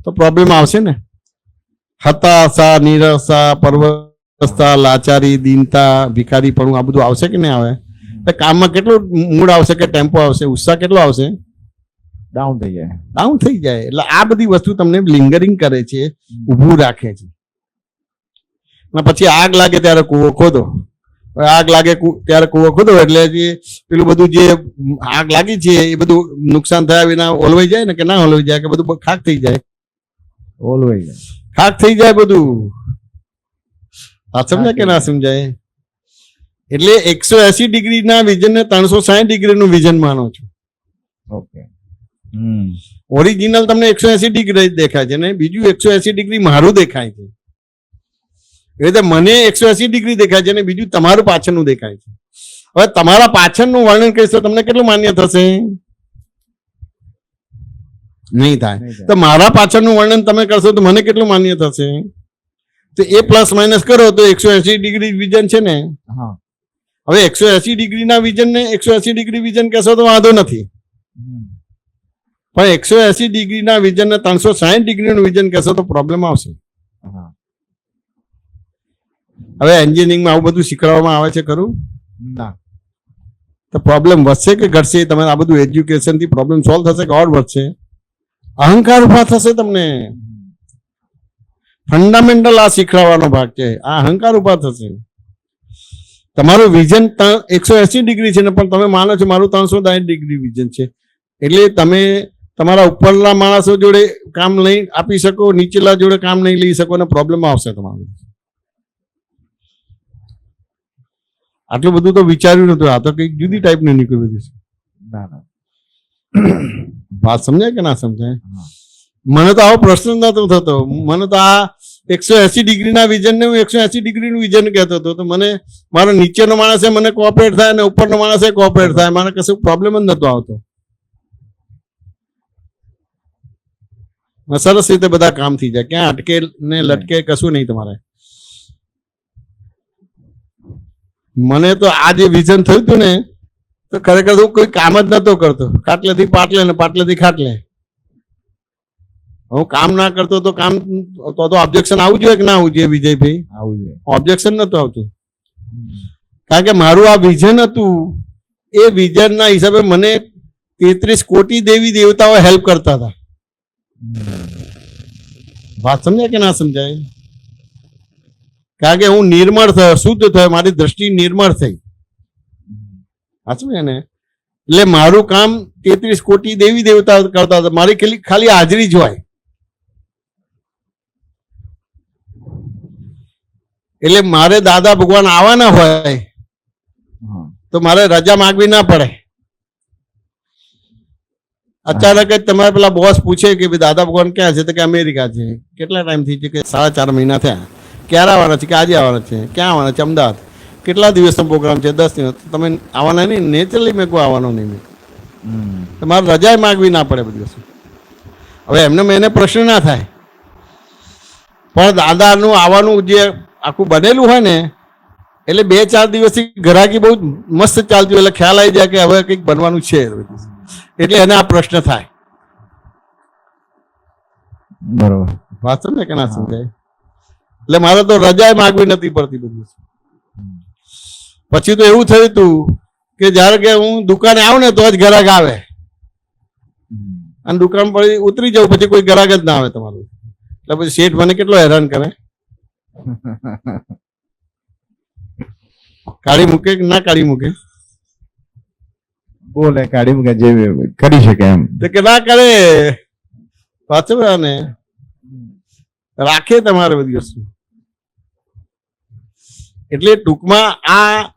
તો પ્રોબ્લેમ આવશે ને. હતાશા, નિરાશા, પરવશતા, લાચારી, દીનતા, ભિખારીપણું આ બધું આવશે કે નહીં આવે? એટલે કામમાં કેટલો મૂડ આવશે કે ટેમ્પો આવશે, ઉત્સાહ કેટલો આવશે? ડાઉન થઈ જાય. ડાઉન થઈ જાય. એટલે આ બધી વસ્તુ તમને લિંગરિંગ કરે છે, ઊભું રાખે છે. અને પછી આગ લાગે ત્યારે કૂવો ખોદો. આગ લાગે ત્યારે કૂવો ખોદો એટલે જે પેલું બધું જે આગ લાગી છે એ બધું નુકસાન થયા વિના ઓલવાઈ જાય ને કે ના ઓલવાઈ જાય? કે બધું ખાક થઈ જાય? ઓલવાઈ જાય. ખાક થઈ જાય બધું. આ સમજાય કે ના સમજાય? એટલે 180 ડિગ્રીના વિઝનને 360 ડિગ્રીનું વિઝન માનો છો. ઓકે. ઓરિજિનલ તમને 180 ડિગ્રી દેખાય છે ને બીજું 180 ડિગ્રી મારું દેખાય છે. એ રીતે મને 180 ડિગ્રી દેખાય છે ને બીજું તમારું પાછળનું દેખાય છે. હવે તમારા પાછળનું વર્ણન કહીશ તો તમને કેટલું માન્ય થશે? નહીં થાય. તો મારા પાછળનું વર્ણન તમે કરશો તો મને કેટલું માન્ય થશે? તો એ પ્લસ માઇનસ કરો તો 180 ડિગ્રી વિઝન છે ને. હવે 180 ડિગ્રીના વિઝનને 180 ડિગ્રી વિઝન કહેશો તો વાંધો નથી, પણ 180 ડિગ્રીના વિઝનને 360 ડિગ્રીનું વિઝન કહેશો તો પ્રોબ્લેમ આવશે. હવે એન્જિનિયરિંગમાં આવું બધું શીખવાડવામાં આવે છે ખરું? ના. તો પ્રોબ્લેમ વધશે કે ઘટશે? તમે આ બધું એજ્યુકેશનથી પ્રોબ્લેમ સોલ્વ થશે કે ઓર વધશે? અહંકાર ઉભા થશે તમને. ફંડામેન્ટલ આ શીખવાડવાનો ભાગ છે. આ અહંકાર ઉભા થશે. તમારું વિઝન 180 ડિગ્રી છે ને પણ તમે માનો છો મારું 360 ડિગ્રી વિઝન છે. એટલે તમે તમારા ઉપરના માણસો જોડે કામ લઈ આપી શકો, નીચેલા જોડે કામ નહીં લઈ શકો અને પ્રોબ્લેમ આવશે તમારું. આટલું બધું તો વિચાર્યું નતું. આ તો કંઈક જુદી ટાઈપનું નીકળ્યું બધું છે. વાત સમજાય કે ના સમજાય? મને તો આવો પ્રશ્ન નતો થતો. મને તો આ 180 ડિગ્રીના વિઝનને હું 180 ડિગ્રીનું વિઝન કહેતો હતો. તો મને મારો નીચેનો માણસે મને કોઓપરેટ થાય અને ઉપરનો માણસે કોઓપરેટ થાય, મને કશું પ્રોબ્લેમ જ નતો આવતો. સરસ રીતે બધા કામ થઈ જાય. ક્યાં અટકે ને લટકે કશું નહીં તમારે. મને તો આ જે વિઝન થયું હતું ને તો ખરેખર હું કોઈ કામ જ નતો કરતો. ખાટલેથી પાટલે ને પાટલેથી ખાટલે. હું કામ ના કરતો તો કામ તો ઓબ્જેક્શન આવવું જોઈએ કે ના આવવું જોઈએ વિજયભાઈ? આવું જોઈએ. ઓબ્જેક્શન નતું આવતું કારણ કે મારું આ વિઝન હતું. એ વિઝનના હિસાબે મને 33 કોટી દેવી દેવતાઓ હેલ્પ કરતા હતા. વાત સમજાય કે ના સમજાય? કારણ કે હું નિર્મળ થયો, શુદ્ધ થયો, મારી દ્રષ્ટિ નિર્મળ થઈ. હા સમજાય ને? એટલે મારું કામ 33 કોટી દેવી દેવતા કરતા હતા. મારી ખાલી હાજરી જ હોય. એટલે મારે દાદા ભગવાન આવવાના હોય તો મારે રજા માંગવી ના પડે. અચાનક જ તમારે પેલા બોસ પૂછે કે ભાઈ દાદા ભગવાન ક્યાં છે? તો કે અમેરિકા છે. કેટલા ટાઈમથી છે? કે 4.5 મહિના થયા. ક્યારે આવવાના છે? કે આજે આવવાના છે. ક્યાં આવવાના છે? અમદાવાદ. કેટલા દિવસનો પ્રોગ્રામ છે? 10 દિવસ. તમે આવવાના નહીં? નેચરલી મેં કોઈ આવવાનો નહીં. તમારે રજા માંગવી ના પડે બધી વસ્તુ. હવે એમને એને પ્રશ્ન ના થાય. પણ દાદાનું આવવાનું જે આખું બનેલું હોય ને એટલે 2-4 દિવસથી ગ્રાહકી બહુ મસ્ત ચાલતી હોય એટલે ખ્યાલ આવી જાય કે હવે કંઈક બનવાનું છે. એટલે એને આ પ્રશ્ન થાય. બરોબર. વાત સમજે કે ના સમજાય? એટલે મારે તો રજા માગવી નથી પડતી બધી. પછી તો એવું થયું હતું કે જ્યારે કે હું દુકાને આવું ને તો જ ગ્રાહક આવે, અને દુકાન પર ઉતરી જાઉં પછી કોઈ ગ્રાહક જ ના આવે તમારું. એટલે પછી શેઠ મને કેટલો હેરાન કરે, કાઢી મૂકે કે ના કાઢી મૂકે, બોલે કાઢી મૂકે જે કરી શકે એમ. તો કે ના કરે પાછું ને રાખે તમારે બધી વસ્તુ. એટલે ટૂંકમાં આ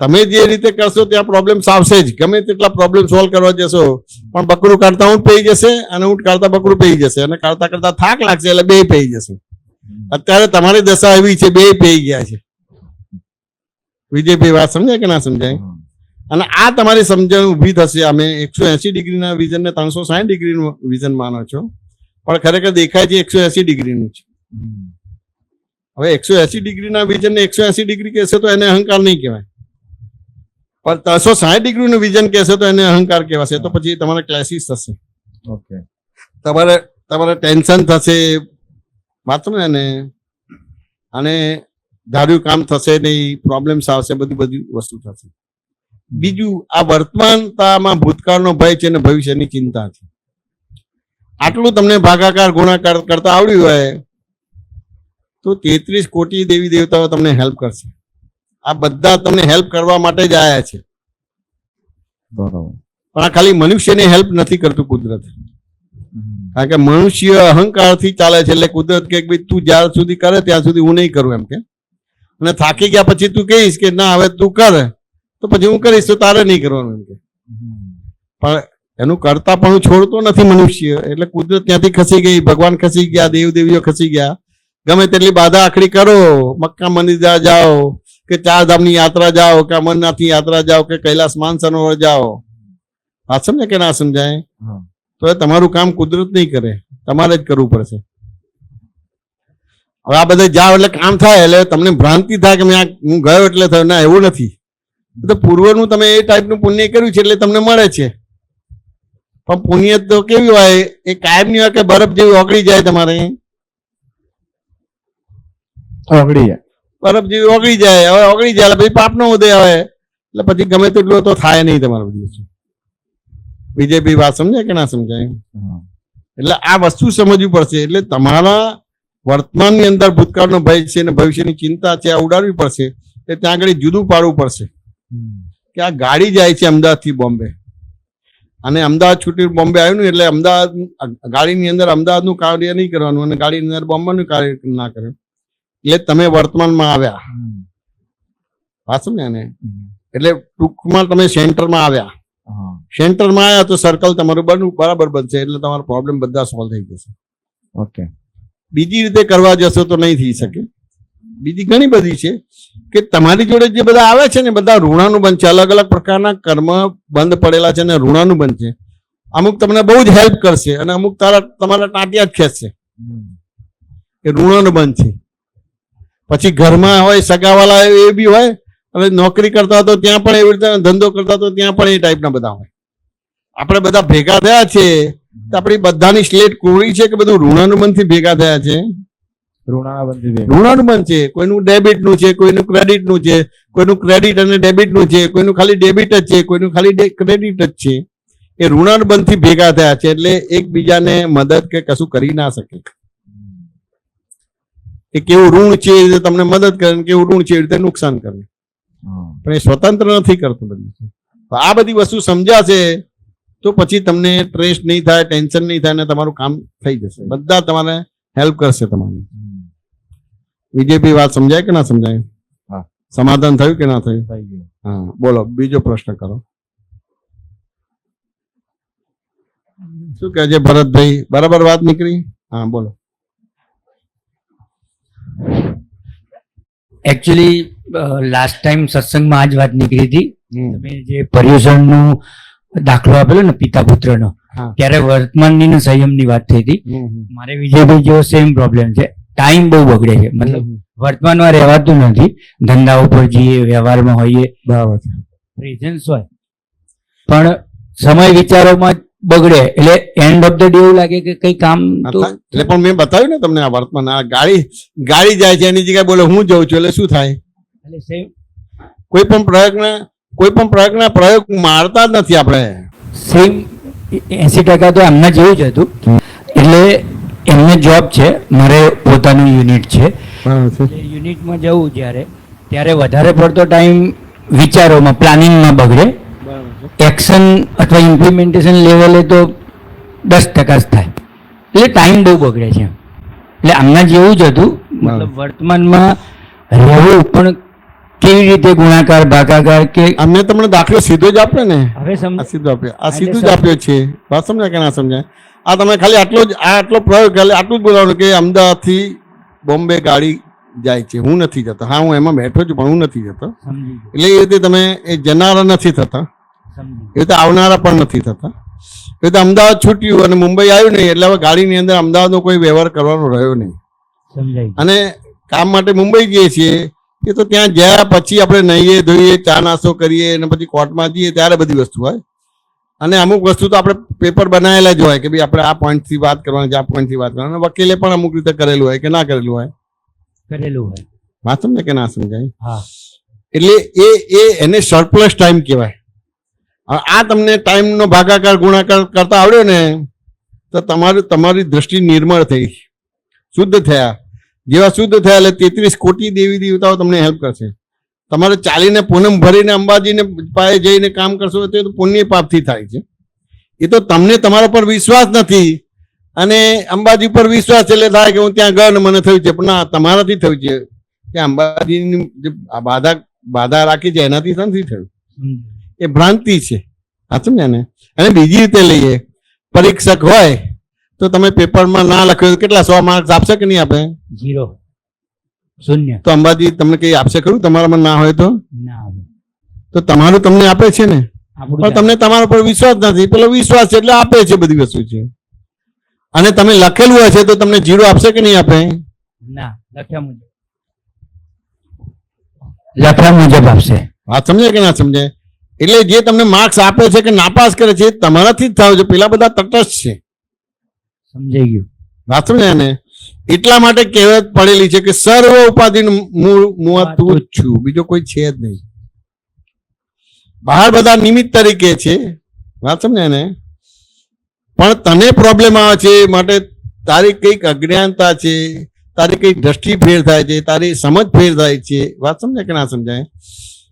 તમે જે રીતે કરશો ત્યાં પ્રોબ્લેમ્સ આવશે જ. ગમે તેટલા પ્રોબ્લેમ સોલ્વ કરવા જશો પણ બકરું કાઢતા ઊંટ પેઈ જશે અને ઊંટ કાઢતા બકરું પેઈ જશે, અને કાઢતા કરતા થાક લાગશે એટલે બે પેઈ જશે. અત્યારે તમારી દશા એવી છે, બે પેઈ ગયા છે. વિજયભાઈ વાત સમજાય કે ના સમજાય? અને આ તમારી સમજણ ઊભી થશે. અમે 180 ડિગ્રીના વિઝનને 360 ડિગ્રીનું વિઝન માનો છો, પણ ખરેખર દેખાય છે 180 ડિગ્રીનું છે. હવે 180 ડિગ્રીના વિઝનને 180 ડિગ્રી કહેશે તો એને અહંકાર નહીં કહેવાય, પણ 360 ડિગ્રીનું વિઝન કહેશે તો એને અહંકાર કહેવાશે. તો પછી તમારે ક્લેસીસ થશે, ઓકે, તમારે ટેન્શન થશે, વાત સમજે ને, અને ધાર્યું કામ થશે નહીં, પ્રોબ્લેમ્સ આવશે, બધી વસ્તુ થશે. બીજું, આ વર્તમાનતામાં ભૂતકાળનો ભય છે અને ભવિષ્યની ચિંતા છે. આટલું તમને ભાગાકાર ગુણાકાર કરતા આવડ્યું હોય તો 33 કોટી દેવી દેવતાઓ તમને હેલ્પ કરશે. આ બધા તમને હેલ્પ કરવા માટે જ આવ્યા છે. બરોબર. પણ આ ખાલી મનુષ્યને હેલ્પ નથી કરતું કુદરત, કારણ કે મનુષ્ય અહંકારથી ચાલે છે. એટલે કુદરત કે ભાઈ તું જ્યાં સુધી કરે ત્યાં સુધી હું નહીં કરું એમ કે, અને થાકી ગયા પછી તું કહીશ કે ના હવે તું કર તો પછી હું કરીશ તો તારે નહીં કરવાનું એમ કે. પણ એનું કરતા પણ છોડતો નથી મનુષ્ય. એટલે કુદરત ત્યાંથી ખસી ગઈ, ભગવાન ખસી ગયા, દેવ દેવીઓ ખસી ગયા. ગમે તેટલી બાધા આખડી કરો, મક્કા મંદિર જાઓ કે 4 ધામની યાત્રા જાઓ કે અમરનાથની યાત્રા જાઓ કે કૈલાસ માન સરોવર જાઓ, વાત સમજે કે ના સમજાય? તો એ તમારું કામ કુદરત નહીં કરે, તમારે જ કરવું પડશે. હવે આ બધા જાઓ એટલે કામ થાય, એટલે તમને ભ્રાંતિ થાય કે હું ગયો એટલે થયો. ના, એવું નથી. તો પૂર્વનું તમે એ ટાઈપનું પુણ્ય કર્યું છે એટલે તમને મળે છે. પણ પુણ્ય તો કેવી હોય, એ કાયમ ની હોય કે બરફ જેવી ઓગળી જાય. તમારે ઓગળી જાય, બરફ જેવી ઓગળી જાય. હવે ઓગળી જાય એટલે પછી પાપનો ઉદય આવે, એટલે પછી ગમે તેટલું તો થાય નહીં તમારું બધું. બીજેપી વાત સમજાય કે ના સમજાય? એટલે આ વસ્તુ સમજવી પડશે. એટલે તમારા વર્તમાનની અંદર ભૂતકાળનો ભય છે અને ભવિષ્યની ચિંતા છે, આ ઉડાડવી પડશે. એટલે ત્યાં આગળ જુદું પાડવું પડશે કે આ ગાડી જાય છે અમદાવાદથી બોમ્બે, અને અમદાવાદ છૂટી બોમ્બે આવ્યું ને એટલે અમદાવાદ ગાડીની અંદર અમદાવાદનું કાર્ય નહીં કરવાનું અને ગાડીની અંદર બોમ્બેનું કાર્ય ના કરે. એટલે તમે વર્તમાનમાં આવ્યા, વાત સમજ્યા ને? એટલે ટૂંકમાં તમે સેન્ટરમાં આવ્યા. સેન્ટરમાં આવ્યા તો સર્કલ તમારું બરાબર બનશે, એટલે તમારો પ્રોબ્લેમ બધા સોલ્વ થઈ જશે. ઓકે. બીજી રીતે કરવા જશો તો નહીં થઈ શકે. બીજી ઘણી બધી છે કે તમારી જોડે જે બધા આવે છે ને બધા ઋણાનુબંધ છે. અલગ અલગ પ્રકારના કર્મ બંધ પડેલા છે અને ઋણાનુબંધ છે. અમુક તમને બહુ જ હેલ્પ કરશે અને અમુક તમારા ટાંટિયા જ ખેંચશે, એ ઋણાનુબંધ છે. પછી ઘરમાં હોય, સગાવાલા એ બી હોય, અને નોકરી કરતા તો ત્યાં પણ એવી રીતે, ધંધો કરતા તો ત્યાં પણ એ ટાઈપના બધા હોય. આપણે બધા ભેગા થયા છે તો આપણી બધાની સ્લેટ કોરી છે કે બધું ઋણાનુબંધથી ભેગા થયા છે. ઋણાનુબંધ છે. કોઈનું ડેબિટનું છે, કોઈનું ક્રેડિટનું છે, કોઈનું ક્રેડિટ અને ડેબિટનું છે, કોઈનું ખાલી ડેબિટ જ છે, કોઈનું ખાલી ક્રેડિટ જ છે. એ ઋણાનુબંધથી ભેગા થયા છે. એટલે એકબીજાને મદદ કે કશું કરી ના શકે. એ કેવું ઋણ છે એ રીતે તમને મદદ કરે, કેવું ઋણ છે એ રીતે નુકસાન કરે, પણ એ સ્વતંત્ર નથી કરતું. બધું આ બધી વસ્તુ સમજાશે તો પછી તમને સ્ટ્રેસ નહીં થાય, ટેન્શન નહીં થાય, અને તમારું કામ થઈ જશે. બધા તમારે હેલ્પ કરશે તમારી. બીજેપી વાત સમજાય કે ના સમજાય? સમાધાન થયું કે ના થયું? હા, બોલો બીજો પ્રશ્ન કરો. શું કહે છે ભરતભાઈ? બરાબર વાત નીકળી? હા, બોલો. એકચ્યુઅલી લાસ્ટ ટાઈમ સત્સંગમાં આ જ વાત નીકળી હતી. તમે જે પર્યુષણનો દાખલો આપેલો ને પિતા પુત્રનો, ત્યારે વર્તમાનની સંયમની વાત થઈ હતી. મારે વિજયભાઈ જેવો સેમ પ્રોબ્લેમ છે. ટાઈમ બહુ બગડે છે, મતલબ વર્તમાનમાં રહેવાતું નથી. ધંધા ઉપર જઈએ, વ્યવહારમાં હોઈએ, બરાબર, પ્રેઝન્સ હોય, પણ સમય વિચારોમાં બગડે એટલે એન્ડ ઓફ ધ ડે એવું લાગે કે કઈ કામ તો એટલે પણ મેં બતાવ્યું ને તમને આ વર્તમાન આ ગાડી જાય છે એની જગ્યાએ બોલે હું જઉં છું એટલે શું થાય? એટલે same કોઈ પણ પ્રયોગના પ્રયોગ મારતા જ નથી આપણે. 80% તો એમના જેવું જ હતું. એટલે એમને જોબ છે, મારે પોતાનું યુનિટ છે. યુનિટમાં જવું ત્યારે વધારે પડતો ટાઈમ વિચારોમાં પ્લાનિંગમાં બગડે. એક્શન અથવા ઇમ્પ્લિમેન્ટેશન લેવલે તો 10% જ થાય. એટલે ટાઈમ બહુ બગડે છે. એટલે આમના જેવું જ હતું. મતલબ વર્તમાનમાં રહેવું પણ કેવી રીતે ગુણાકાર ભાગાકાર કે અમને તમને દાખલો સીધો જ આપ્યો ને. હવે આ સીધો આપ્યો, આ સીધું જ આપ્યો છે. વાત સમજાય કે ના સમજાય? આ તમે ખાલી આટલો પ્રયોગ ખાલી આટલું જ બોલાવવાનું કે અમદાવાદથી બોમ્બે ગાડી જાય છે, હું નથી જતો. હા, હું એમાં બેઠો છું પણ હું નથી જતો. એટલે એ રીતે તમે એ જનારા નથી થતા, એ રીતે આવનારા પણ નથી થતા. એ રીતે અમદાવાદ છૂટ્યું અને મુંબઈ આવ્યું નહીં એટલે હવે ગાડીની અંદર અમદાવાદનો કોઈ વ્યવહાર કરવાનો રહ્યો નહીં. અને કામ માટે મુંબઈ જઈએ છીએ એ તો ત્યાં ગયા પછી આપણે નહીએ ધોઈએ, ચા નાસ્તો કરીએ અને પછી કોર્ટમાં જઈએ ત્યારે બધી વસ્તુ હોય. અને અમુક વસ્તુ તો આપણે પેપર બનાવેલા જ હોય કે ભાઈ આપણે આ પોઈન્ટથી વાત કરવાની છે, આ પોઈન્ટથી વાત કરવાની. વકીલે પણ અમુક રીતે કરેલું હોય કે ના કરેલું હોય. વાત સમજે કે ના સમજાય? એટલે એને સરપ્લસ ટાઈમ કહેવાય. આ તમને ટાઈમનો ભાગાકાર ગુણાકાર કરતા આવડ્યો ને તો તમારી દ્રષ્ટિ નિર્મળ થઈ, શુદ્ધ થયા. જેવા શુદ્ધ થયા એટલે 33 કોટી દેવી દેવતાઓ તમને હેલ્પ કરશે. તમારે ચાલીને પૂનમ ભરીને અંબાજીને પાસે જઈને કામ કરશો તો પુણ્ય પાપથી થાય છે. એ તો તમને તમારા પર વિશ્વાસ નથી અને અંબાજી પર વિશ્વાસ એટલે થાય કે હું ત્યાં ગયો ને મને થયું છે, પણ ના, તમારાથી થયું છે. કે અંબાજીની જે બાધા રાખી છે એનાથી નથી થયું. એ ભ્રાંતિ છે. આ સમજ્યા ને? અને બીજી રીતે લઈએ, પરીક્ષક હોય તો તમે પેપરમાં ના લખ્યું કેટલા 100 માર્ક્સ આપશે કે નહીં આપે? 0 શૂન્ય. તો અંબાજી તમને કઈ આપશે ખરું? તમારામાં ના હોય તો તમારું તમને આપે છે ને, પણ તમને તમારા પર વિશ્વાસ નથી. પેલો વિશ્વાસ છે એટલે આપે છે, બધી વસ્તુ છે. અને તમે લખેલું હશે તો તમને 0 આપશે કે નહીં આપે? ના, લખ્યા મુજબ આપશે. વાત સમજાય કે ના સમજાય? એટલે જે તમને માર્ક્સ આપે છે કે નાપાસ કરે છે તમારાથી જ થાવ છે. પેલા બધા તટસ્થ છે. સમજાઈ ગયું? વાત સમજાય ને? એટલા માટે કહેવત પડેલી છે કે સર્વ ઉપાધિનું મૂળ તું જ છું, બીજો કોઈ છે જ નહીં. બહાર બધા નિમિત્ત તરીકે છે. વાત સમજાય ને? પણ તને પ્રોબ્લેમ આવે છે માટે તારી કંઈક અજ્ઞાનતા છે, તારી કંઈક દ્રષ્ટિ ફેર થાય છે, તારી સમજ ફેર થાય છે. વાત સમજાય કે ના સમજાય?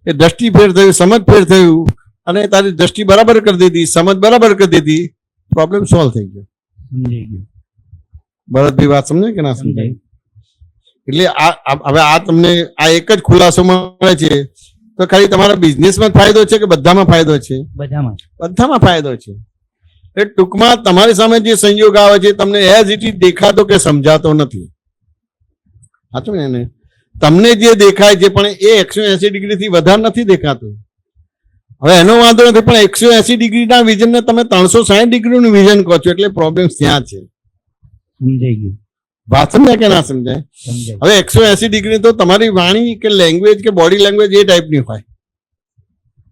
એ દ્રષ્ટિ ફેર થયું, સમજ ફેર થયું અને તારી દ્રષ્ટિ બરાબર કરી દીધી, સમજ બરાબર કરી દીધી, પ્રોબ્લેમ સોલ્વ થઈ ગયો. સમજાઈ ગયું? ભરતભાઈ વાત સમજાય કે ના સમજાય? એટલે હવે આ તમને આ એક જ ખુલાસો મળે છે તો ખાલી તમારા બિઝનેસમાં ફાયદો છે કે બધામાં ફાયદો છે? બધામાં ફાયદો છે. એ ટૂંકમાં તમારી સામે જે સંયોગ આવે છે તમને એઝ ઇટ ઇઝ દેખાતો કે સમજાતો નથી. સાચું ને? તમને જે દેખાય છે પણ એ 180 ડિગ્રીથી વધારે નથી દેખાતું. હવે એનો વાંધો નથી, પણ 180 ડિગ્રીના વિઝનને તમે 360 ડિગ્રીનું વિઝન કહો છો એટલે પ્રોબ્લેમ ત્યાં છે. સમજાઈ ગયું? વાત સમજાય કે ના સમજાય? હવે 180 ડિગ્રી તો તમારી વાણી કે લેંગ્વેજ કે બોડી લેંગ્વેજ એ ટાઈપની હોય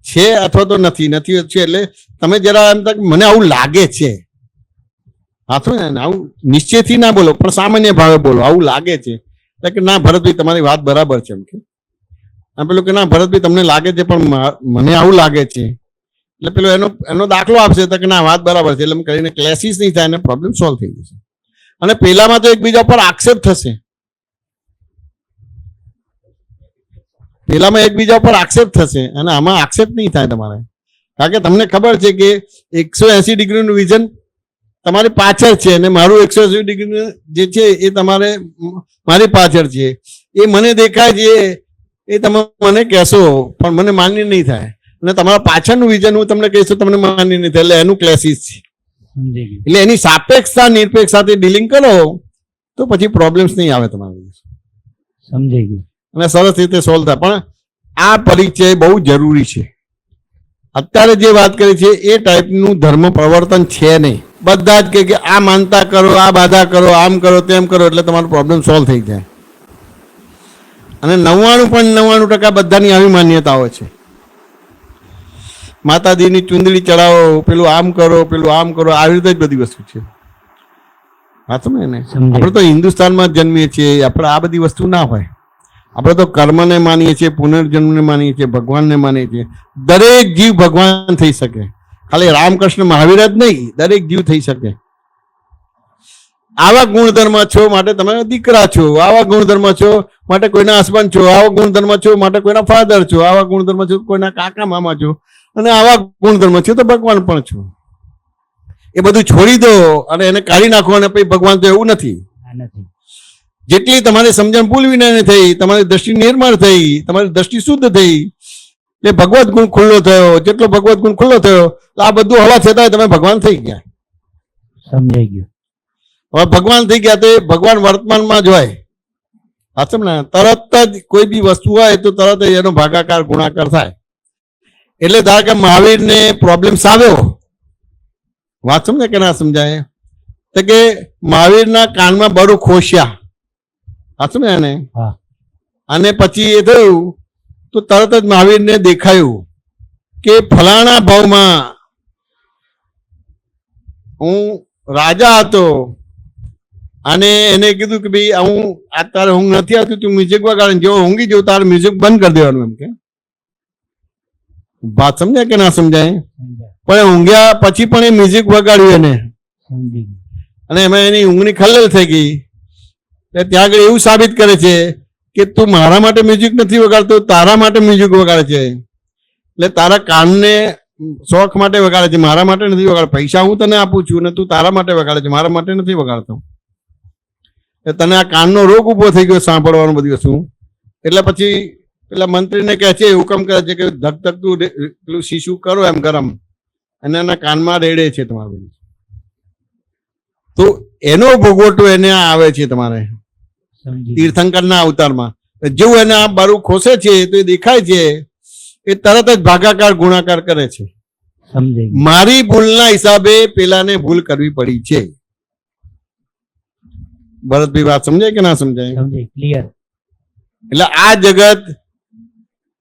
છે અથવા તો નથી છે. એટલે તમે જરા એમ તક મને આવું લાગે છે, હાથો ને આવું નિશ્ચયથી ના બોલો પણ સામાન્ય ભાવે બોલો, આવું લાગે છે. એટલે કે ના ભરતભાઈ તમારી વાત બરાબર છે એમ કે. પેલું કે ના ભરતભાઈ તમને લાગે છે પણ મને આવું લાગે છે. એટલે પેલો એનો દાખલો આપશે તો કે ના વાત બરાબર છે. એટલે એમ કરીને ક્લેસીસ નહીં થાય અને પ્રોબ્લેમ સોલ્વ થઈ જશે. અને પેલામાં તો એકબીજા પર આક્ષેપ થશે, પેલામાં એકબીજા પર આક્ષેપ થશે અને આમાં આક્ષેપ નહીં થાય તમારે. કારણ કે તમને ખબર છે કે 180 ડિગ્રીનું વિઝન તમારી પાછળ છે અને મારું 180 ડિગ્રી જે છે એ તમારે મારી પાછળ છે. એ મને દેખાય છે એ તમે મને કહેશો પણ મને માન્ય નહીં થાય, અને તમારા પાછળનું વિઝન હું તમને કહીશ તમને માન્ય નહીં થાય. એટલે એનું ક્લેસીસ છે. એટલે એની સાપેક્ષતા નિરપેક્ષ સાથે ડીલિંગ કરો તો પછી પ્રોબ્લેમ્સ નહીં આવે તમારે. સમજાઈ ગયું? અને સરસ રીતે સોલ્વ થાય. પણ આ પરિચય બહુ જરૂરી છે. અત્યારે જે વાત કરી છે એ ટાઈપનું ધર્મ પ્રવર્તન છે નહીં. બધા જ કે આ માનતા કરો, આ બાધા કરો, આમ કરો, તેમ કરો એટલે તમારો પ્રોબ્લેમ સોલ્વ થઈ જાય. અને 99.99% બધાની આવી માન્યતાઓ છે. માતાજીની ચુંદડી ચડાવો, પેલું આમ કરો, પેલું આમ કરો, આવી રીતે જ બધી વસ્તુ છે. હા તમે ને સમજાય. આપણે તો હિન્દુસ્તાનમાં જ જન્મીએ છીએ, આપણે આ બધી વસ્તુ ના હોય. આપણે તો કર્મને માનીએ છીએ, પુનર્જન્મને માનીએ છીએ, ભગવાનને માનીએ છીએ. દરેક જીવ ભગવાન થઈ શકે, ખાલી રામકૃષ્ણ મહાવીર જ નહીં, દરેક જીવ થઈ શકે. આવા ગુણધર્મ છો માટે તમે દીકરા છો, આવા ગુણધર્મ છો માટે કોઈના હસબન્ડ છો, આવા ગુણધર્મ છો માટે કોઈના ફાધર છો, આવા ગુણધર્મ છો કોઈના કાકા મામા છો, અને આવા ગુણધર્મ છો તો ભગવાન પણ છો. એ બધું છોડી દો અને એને કાઢી નાખો અને પછી ભગવાન તો એવું નથી. આ નથી. જેટલી તમારી સમજણ ભૂલ વિનાની થઈ, તમારી દ્રષ્ટિ નિર્મળ થઈ, તમારી દ્રષ્ટિ શુદ્ધ થઈ, એટલે ભગવત ગુણ ખુલ્લો થયો. જેટલો ભગવત ગુણ ખુલ્લો થયો તો આ બધું હવા છતાંય તમે ભગવાન થઈ ગયા. સમજાઈ ગયું. હવે ભગવાન થઈ ગયા તો એ ભગવાન વર્તમાનમાં જ હોય. સાચું ને? તરત જ કોઈ બી વસ્તુ હોય તો તરત જ એનો ભાગાકાર ગુણાકાર થાય. એટલે ધારો કે મહાવીરને પ્રોબ્લેમ્સ આવ્યો, વાત સમજે કે ના સમજાય? તો કે મહાવીરના કાનમાં બરું ખોશ્યા, સાચું ને એને? હા. અને પછી એ થયું તો તરત જ મહાવીરને દેખાયું કે ફલાણા ભાવમાં હું રાજા હતો, અને એને કીધું કે ભાઈ હું આ તારે ઊંઘ નથી આવતી, તું મ્યુઝિક વગાડે, જેવો ઊંઘી જવું તારે મ્યુઝિક બંધ કરી દેવાનું. એમ કે વાત સમજાય કે ના સમજાય? સમજાય. પણ ઊંઘ્યા પછી પણ એ મ્યુઝિક વગાડ્યું એને, સમજી ગયું. અને એમાં એની ઊંઘની ખલેલ થઈ ગઈ. એટલે ત્યાં આગળ એવું સાબિત કરે છે કે તું મારા માટે મ્યુઝિક નથી વગાડતો, તારા માટે મ્યુઝિક વગાડે છે. એટલે તારા કાનને શોખ માટે વગાડે છે, મારા માટે નથી વગાડતો. પૈસા હું તને આપું છું અને તું તારા માટે વગાડે છે, મારા માટે નથી વગાડતો. એટલે તને આ કાનનો રોગ ઉભો થઈ ગયો સાંભળવાનું બધી વસ્તુ. એટલે પછી પેલા મંત્રીને કહે છે, હુકમ કરે છે કે ધક ધકતું પેલું શીશુ કરો એમ ગરમ, અને એના કાનમાં રેડે છે તમારું. તો એનો ભોગવટો એને આવે છે તમારે સમજી ગયું. તીર્થંકરના અવતારમાં. જેવું એને આ બારું ખોસે છે તો એ દેખાય છે, એ તરત જ ભાગાકાર ગુણાકાર કરે છે. સમજાઈ ગયું. મારી ભૂલના હિસાબે પેલાને ભૂલ કરવી પડી છે. ભરતભાઈ વાત સમજાય કે ના સમજાય? સમજાઈ ક્લિયર. એટલે આ જગત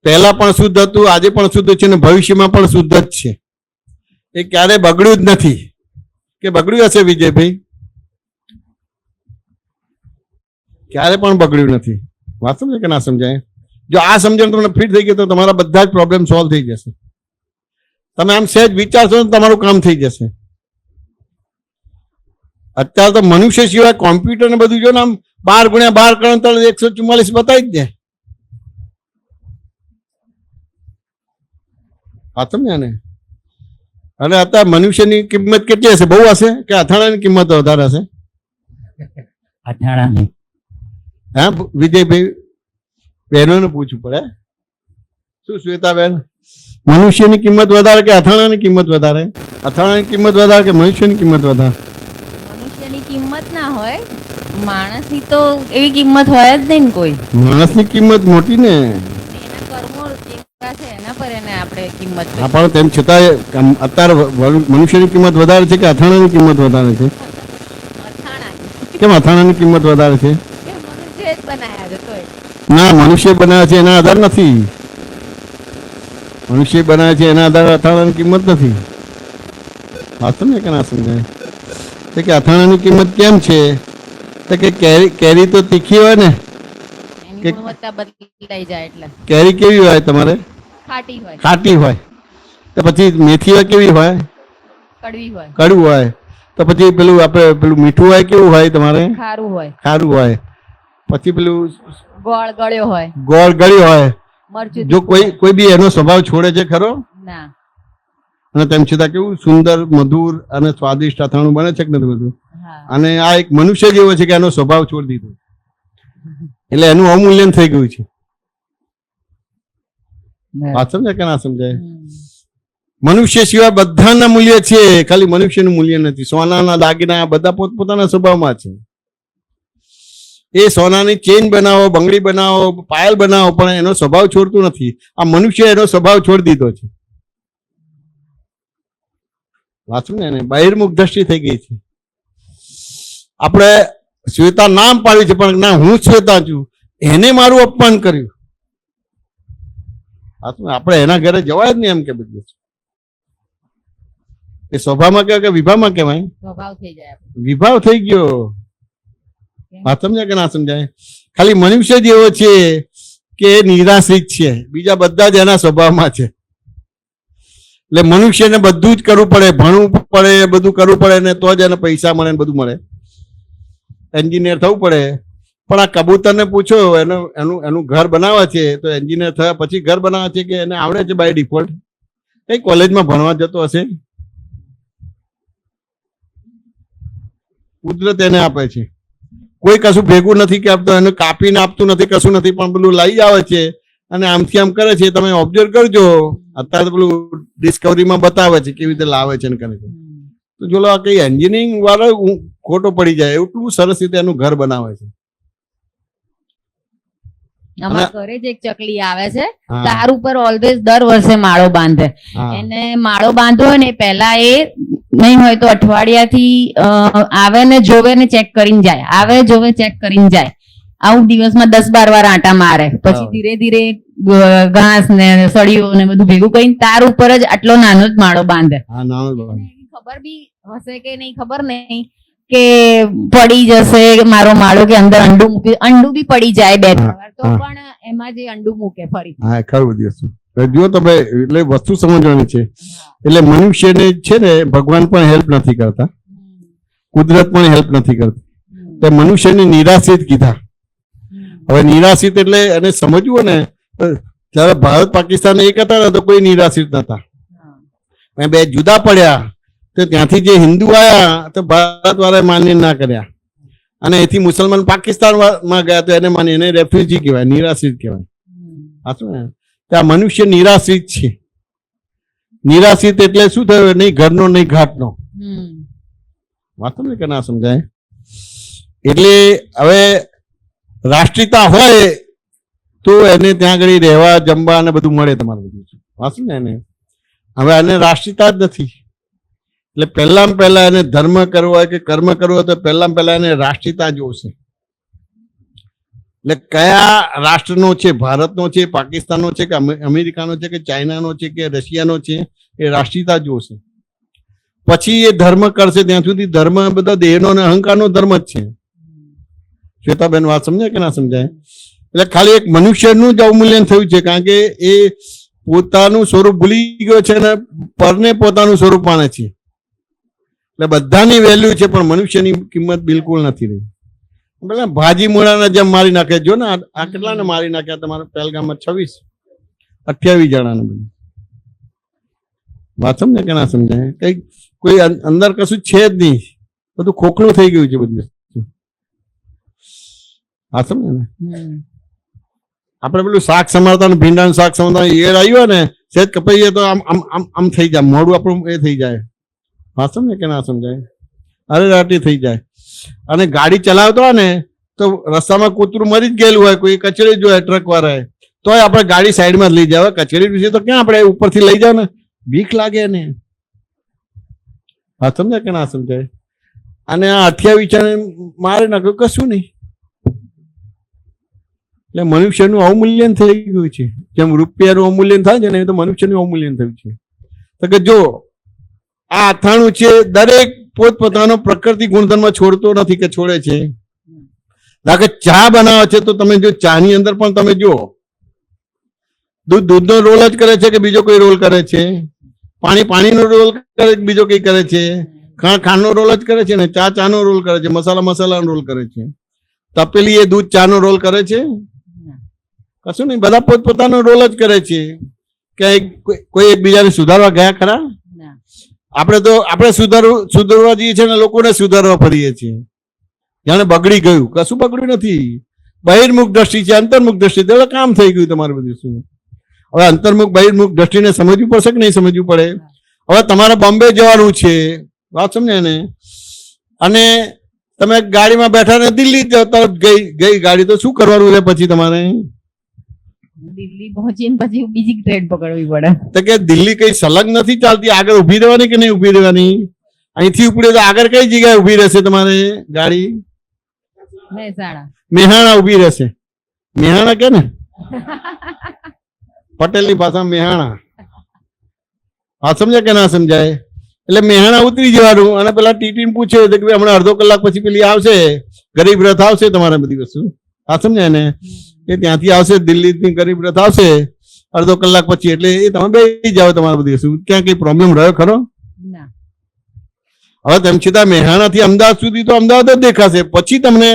પહેલા પણ શુદ્ધ હતું, આજે પણ શુદ્ધ છે, અને ભવિષ્યમાં પણ શુદ્ધ જ છે. એ ક્યારે બગડ્યું જ નથી. કે બગડ્યું હશે વિજયભાઈ? ક્યારે પણ બગડ્યું નથી. વાત સમજાય કે ના સમજાય? જો આ સમજણ તમને ફિટ થઈ ગઈ તો તમારા બધા જ પ્રોબ્લેમ સોલ્વ થઈ જશે. તમે આમ સહેજ વિચારશો તો તમારું કામ થઈ જશે. અત્યારે તો મનુષ્ય સિવાય કોમ્પ્યુટર ને બધું જો ને આમ 12 × 12 કરો તો 144 બતાવી જ દે. હા સમજ્યા ને? અને અત્યારે મનુષ્યની કિંમત કેટલી હશે? બહુ હશે કે અથાણાની કિંમત વધારે હશે? અથાણાની. હા વિજયભાઈ, બહેનોને પૂછવું પડે. શું શ્વેતાબેન, મનુષ્યની કિંમત વધારે કે અથાણાની કિંમત વધારે? અથાણાની કિંમત વધારે કે મનુષ્યની કિંમત વધારે? મનુષ્યની કિંમત ના હોય, માણસની તો એવી કિંમત હોય જ નહીં ને કોઈ. માણસની કિંમત મોટી ને. એના કર્મો જેવા છે એના પર એને આપણે કિંમત હા પણ તેમ છતાં અત્યારે મનુષ્યની કિંમત વધારે છે કે અથાણાની કિંમત વધારે છે? અથાણાની. કેમ અથાણાની કિંમત વધારે છે? કે મનુષ્ય જ બનાયા છે તોય. ના, મનુષ્ય બનાવે છે એના આધાર નથી. મનુષ્ય બનાવે છે એના આધારે અથાણાની કિંમત નથી. વાત સમજે કે ના સમજાય? તો કે અથાણાની કિંમત કેમ છે? તો કે કેરી તો તીખી હોય ને. એની ગુણવત્તા બદલાઈ જાય એટલે. કેરી કેવી હોય તમારે? ખાટી હોય, ખાટી હોય. તો પછી મેથી હોય કેવી હોય? કડવી હોય, કડવું હોય. તો પછી પેલું આપણે પેલું મીઠું હોય કેવું હોય તમારે? ખારું હોય, ખારું હોય. પછી પેલું ગોળ ગળ્યો હોય, ગોળ ગળ્યું હોય. મરચું જો તીખું કોઈ બી એનો સ્વભાવ છોડે છે ખરો? હોય. ના. અને તેમ છતાં કેવું સુંદર, મધુર અને સ્વાદિષ્ટ અથાણું બને છે કે નથી બધું? હા. અને આ એક મનુષ્ય જેવો છે કે એનો સ્વભાવ છોડી દીધો, એટલે એનું અવમૂલ્યન થઈ ગયું છે. વાત સમજાય કે ના સમજાય? મનુષ્ય સિવાય બધાના મૂલ્ય છે, ખાલી મનુષ્યનું મૂલ્ય નથી. સોનાના દાગીના બધા પોતપોતાના સ્વભાવમાં છે. એ સોનાની ચેન બનાવો, બંગડી બનાવો, પાયલ બનાવો, પણ એનો સ્વભાવ છોડતું નથી. આ મનુષ્ય એનો સ્વભાવ છોડી દીધો છે. વાંચું ને, બહિર્મુખ દ્રષ્ટિ થઈ ગઈ છે. આપણે શ્વેતા નામ પાડ્યું છે, પણ ના, હું શ્વેતા છું, એને મારું અપમાન કર્યું. આપણે એના ઘરે જવાય જ નહીં એમ કે બધું. એ સ્વભાવમાં કહેવાય કે વિભાવમાં કહેવાય? સ્વભાવ થઈ જાય આપણો. વિભાવ થઈ ગયો. વાત સમજાય કે ના સમજાય? ખાલી મનુષ્ય જ એવો છે કે એ નિરાશ્રિત છે, બીજા બધા જ એના સ્વભાવમાં છે. એટલે મનુષ્યને બધું જ કરવું પડે, ભણવું પડે, બધું કરવું પડે ને તો જ એને પૈસા મળે ને બધું મળે. એન્જિનિયર થવું પડે. પણ આ કબૂતરને પૂછો એનું ઘર બનાવે છે તો એન્જિનિયર થયા પછી ઘર બનાવે છે કે એને આવડે છે બાય ડિફોલ્ટ? કઈ કોલેજમાં ભણવા જતો હશે? કુદરત એને આપે છે. કોઈ કશું ભેગું નથી કે આપતો, એને કાપીને આપતું નથી, કશું નથી, પણ પેલું લઈ આવે છે અને આમથી આમ કરે છે. તમે ઓબ્ઝર્વ કરજો, અત્યારે તો પેલું ડિસ્કવરીમાં બતાવે છે કેવી રીતે લાવે છે ને કરે છે. તો જો આ કઈ એન્જિનિયરિંગ વાળો ખોટો પડી જાય, એટલું સરસ રીતે એનું ઘર બનાવે છે. અમારા ઘરે જ એક ચકલી આવે છે, હા. તાર ઉપર ઓલવેઝ દર વર્ષે માળો બાંધે. હા. એને માળો બાંધવો હોય ને પહેલા એ નહીં હોય તો અઠવાડિયાથી આવે ને જોવે ને ચેક કરીને જાય, આવે જોવે ચેક કરીને જાય. આવું દિવસમાં 10-12 વાર આંટા મારે. પછી હા. ધીરે ધીરે ઘાસ ને સળીઓ ને બધું ભેગું કરીને તાર ઉપર જ આટલો નાનો જ માળો બાંધે. હા, નાનો જ એને એવી ખબર બી હશે કે નહીં ખબર નહીં કે પડી જશે મારો માળો, કે અંદર અંડું બી પડી જાય 2-3 વાર તો હા. પણ એમાં જે અંડું મૂકે ફરી. હા, ખરું દિવસ. જો તમે એટલે વસ્તુ સમજવાની છે. એટલે મનુષ્યને છે ને ભગવાન પણ હેલ્પ નથી કરતા, કુદરત પણ હેલ્પ નથી કરતી. તો મનુષ્યને નિરાશ્રિત કીધા. હવે નિરાશ્રિત એટલે એને સમજવું ને, જ્યારે ભારત પાકિસ્તાન એક હતા ને તો કોઈ નિરાશ્રિત નતા. અને બે જુદા પડ્યા તો ત્યાંથી જે હિન્દુ આવ્યા તો ભારત વાળાએ માન્ય ના કર્યા, અને એથી મુસલમાન પાકિસ્તાન માં ગયા તો એને માની, એને રેફ્યુજી કહેવાય, નિરાશ્રિત કહેવાય. સાચું ને? ત્યાં મનુષ્ય નિરાશ્રિત છે. નિરાશ્રિત એટલે શું થયું? નહીં ઘરનો નહીં ઘાટનો. વાતો ને કે ના સમજાય? એટલે હવે રાષ્ટ્રીયતા હોય તો એને ત્યાં આગળ રહેવા જમવા અને બધું મળે તમારે બધું. વાંચું ને એને હવે એને રાષ્ટ્રીયતા જ નથી. એટલે પહેલા એને ધર્મ કરવો હોય કે કર્મ કરવો હોય તો પહેલા એને રાષ્ટ્રીયતા જોશે. એટલે કયા રાષ્ટ્રનો છે? ભારતનો છે, પાકિસ્તાનનો છે કે અમેરિકાનો છે કે ચાઇનાનો છે કે રશિયાનો છે? એ રાષ્ટ્રીયતા જોશે. પછી એ ધર્મ કરશે. ત્યાં સુધી ધર્મ બધા દેહનો અને અહંકારનો ધર્મ જ છે. શ્વેતાબેન વાત સમજાય કે ના સમજાય? એટલે ખાલી એક મનુષ્યનું જ અવમૂલ્યન થયું છે, કારણ કે એ પોતાનું સ્વરૂપ ભૂલી ગયો છે અને પરને પોતાનું સ્વરૂપ માને છે. એટલે બધાની વેલ્યુ છે પણ મનુષ્યની કિંમત બિલકુલ નથી રહી. પેલા ભાજી મૂળાના જેમ મારી નાખે. જો ને આ કેટલાને મારી નાખ્યા તમારા પહેલગામમાં? 26-28 જણાને બધું. વાત સમજે કે ના સમજાય? કઈ કોઈ અંદર કશું છે જ નહીં, બધું ખોખલું થઈ ગયું છે બધું. હા, સમજે ને? આપણે પેલું શાક સમારતા, ભીંડાનું શાક સમારતા એર આવ્યો ને સેજ કપાઈએ તો આમ આમ આમ આમ થઈ જાય, મોઢું આપણું એ થઈ જાય. હા, સમજે કે ના સમજાય? અરે રાટી થઈ જાય. અને ગાડી ચલાવતો હોય ને તો રસ્તામાં કૂતરું મરી જ ગયેલું હોય, કોઈ કચેરી જોયે ટ્રક વાળાએ, તોય આપણે ગાડી સાઈડમાં જ લઈ જાવ. કચેરી વિશે તો ક્યાં આપણે ઉપરથી લઈ જાવ ને, બીક લાગે ને. હા, સમજાય કે ના સમજાય? અને આ 28 મારી નાખ્યું, કશું નહીં. એટલે મનુષ્યનું અવમૂલ્યન થઈ ગયું છે. જેમ રૂપિયાનું અવમૂલ્યન થાય છે ને, એ તો મનુષ્યનું અવમૂલ્યન થયું છે. તો કે જો આ અથાણું છે, દરેક પોતપોતાનો પ્રકૃતિ ગુણધર્મ છોડતો નથી કે છોડે છે. કે ચા બનાવે છે તો તમે જો ચાની અંદર પણ તમે જુઓ, દૂધનો રોલ જ કરે છે કે બીજો કોઈ રોલ કરે છે? પાણીનો રોલ કરે કે બીજો કઈ કરે છે? ખાંડનો રોલ જ કરે છે ને? ચાનો રોલ કરે છે, મસાલાનો રોલ કરે છે. તપેલી એ દૂધ ચાનો રોલ કરે છે? કશું નહીં. બધા પોતપોતાનો રોલ જ કરે છે. કે કોઈ એકબીજાને સુધારવા ગયા ખરા? આપણે સુધારવા જઈએ છીએ ને લોકોને સુધારવા ફરીએ છીએ. જાણે બગડી ગયું. કશું બગડ્યું નથી. બહિર્મુખ દ્રષ્ટિ છે, અંતર્મુખ દ્રષ્ટિ, એટલે કામ થઈ ગયું તમારું બધું. શું હવે અંતર્મુખ બહિર્મુખ દ્રષ્ટિને સમજવું પડશે કે નહીં સમજવું પડે? હવે તમારે બોમ્બે જવાનું છે, વાત સમજે ને, અને તમે ગાડીમાં બેઠા ને દિલ્હી તરફ ગઈ ગાડી, તો શું કરવાનું છે પછી તમારે? દિલ્હી પહોંચીને પછી બીજી ટ્રેન પકડવી પડે. તો કે દિલ્હી કઈ સલગ નથી ચાલતી, આગળ ઉભી રહેવાની કે નહીં ઉભી રહેવાની? અહીંથી ઉપડે તો આગળ કઈ જગ્યાએ ઉભી રહેશે તમારે ગાડી? મેહાણા ઉભી રહેશે. મેહાણા કે ને, પટેલની ભાષામાં મેહાણા. હા, સમજાય કે ના સમજાય? એટલે મેહાણા ઉતરી જવાનું અને પેલા ટીટીને પૂછે કે ભાઈ હમણાં અડધો કલાક પછી પેલી આવશે, ગરીબ રથ આવશે, તમારે બધી વસ્તુ આ સમજાય ને, એ ત્યાંથી આવશે, દિલ્હીથી ગરીબ રથ આવશે અડધો કલાક પછી, એટલે એ તમે બેસી જાઓ તમારે બધી વસ્તુ. ક્યાં કઈ પ્રોબ્લેમ રહ્યો ખરો? ના. હવે તેમ છતાં મેહાણાથી અમદાવાદ સુધી તો અમદાવાદ જ દેખાશે, પછી તમને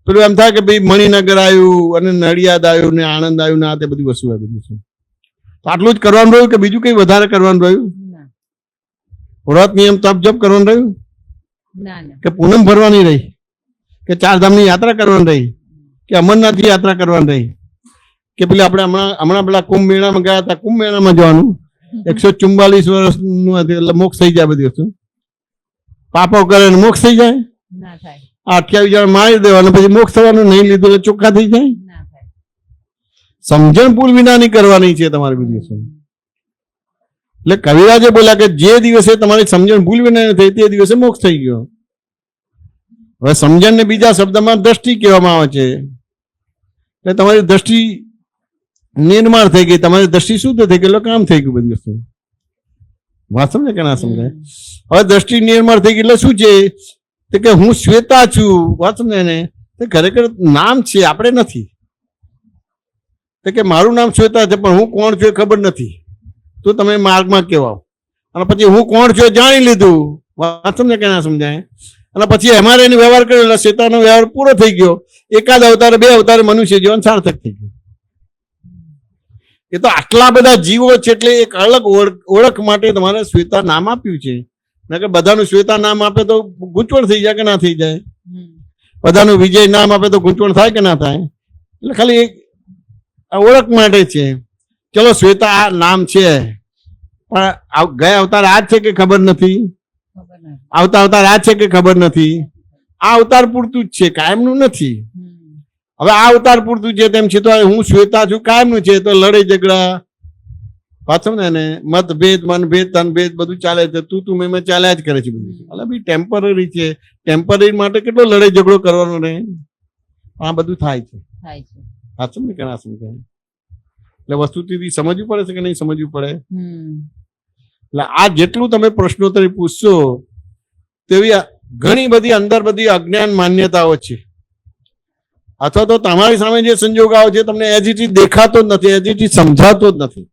પેલું એમ થાય કે ભાઈ મણિનગર આવ્યું અને નડિયાદ આવ્યું ને આણંદ આવ્યું ને આ તે બધી વસ્તુ આવી બધી. તો આટલું જ કરવાનું રહ્યું કે બીજું કઈ વધારે કરવાનું રહ્યું? ના. વ્રત નિયમ તપ જપ કરવાનું રહ્યું ના. ના. કે પૂનમ ભરવાની રહી કે ચારધામની યાત્રા કરવાની રહી કે અમરનાથની યાત્રા કરવાની રહી કે પેલી આપણે હમણાં પેલા કુંભ મેળામાં ગયા હતા, કુંભ મેળામાં જવાનું 144 વર્ષનું હતું એટલે મોક્ષ થઈ જાય બધી વસ્તુ. પાપો કરે ને મોક્ષ થઈ જાય. ના થાય. આ 28 જણ મારી દેવાનું પછી મોક્ષ થવાનું, નહીં લીધું એટલે ચોખ્ખા થઈ જાય. ના થાય. સમજણ ભૂલ વિનાની કરવાની છે તમારી બધી વસ્તુ. એટલે કવિરાજે બોલ્યા કે જે દિવસે તમારી સમજણ ભૂલ વિનાની થઈ તે દિવસે મોક્ષ થઈ ગયો. હવે સમજણને બીજા શબ્દમાં દ્રષ્ટિ કહેવામાં આવે છે. એટલે તમારી દ્રષ્ટિ નિર્માણ થઈ ગઈ, તમારી દ્રષ્ટિ શુદ્ધ થઈ ગઈ એટલે કામ થઈ ગયું બધી વસ્તુ. વાત સમજે કે ના સમજાય? હવે દ્રષ્ટિ નિર્માણ થઈ ગઈ એટલે શું છે કે હું શ્વેતા છું. વાત સમજે ને? તે ખરેખર નામ છે, આપણે નથી. તો કે મારું નામ શ્વેતા છે પણ હું કોણ છું એ ખબર નથી, તો તમે માર્ગમાં કહેવાઓ. અને પછી હું કોણ છું એ જાણી લીધું. વાત સમજે કે ના સમજાય? અને પછી અમારે એનો વ્યવહાર કર્યો એટલે શ્વેતાનો વ્યવહાર પૂરો થઈ ગયો. એકાદ અવતારે 2 અવતારે મનુષ્ય જીવન સાર્થક થઈ ગયું. એ તો આટલા બધા જીવો છે એટલે એક અલગ ઓળખ માટે તમારે શ્વેતા નામ આપ્યું છે. કે બધાનું શ્વેતા નામ આપે તો ગૂંચવણ થઈ જાય કે ના થઈ જાય? બધાનું વિજય નામ આપે તો ગૂંચવણ થાય કે ના થાય? એટલે ખાલી એક ઓળખ માટે છે. ચલો શ્વેતા આ નામ છે પણ ગયા અવતાર આ જ છે કે ખબર નથી? આવતા અવતાર આ છે કે ખબર નથી? આ અવતાર પૂરતું જ છે, કાયમનું નથી. હવે આ અવતાર પૂરતું છે તેમ છે તો હું શ્વેતા છું કાયમનું છે, તો લડાઈ ઝઘડા પાછળ ને મતભેદ મનભેદ તનભેદ બધું ચાલે છે, તું મેં ચાલ્યા જ કરે છે બધું. એટલે ભાઈ ટેમ્પરરી છે, ટેમ્પરરી માટે કેટલો લડાઈ ઝઘડો કરવાનો રહે? આ બધું થાય છે. સાચું ને કે ના સમજાય? એટલે વસ્તુથી સમજવું પડે છે કે નહીં સમજવું પડે? એટલે આ જેટલું તમે પ્રશ્નોત્તરી પૂછશો તેવી ઘણી બધી અંદર બધી અજ્ઞાન માન્યતાઓ છે, અથવા તો તમારી સામે જે સંજોગ આવે છે તમને એઝ ઇટ ઇઝ દેખાતો જ નથી, એઝ ઇટ ઇઝ સમજાતો જ નથી.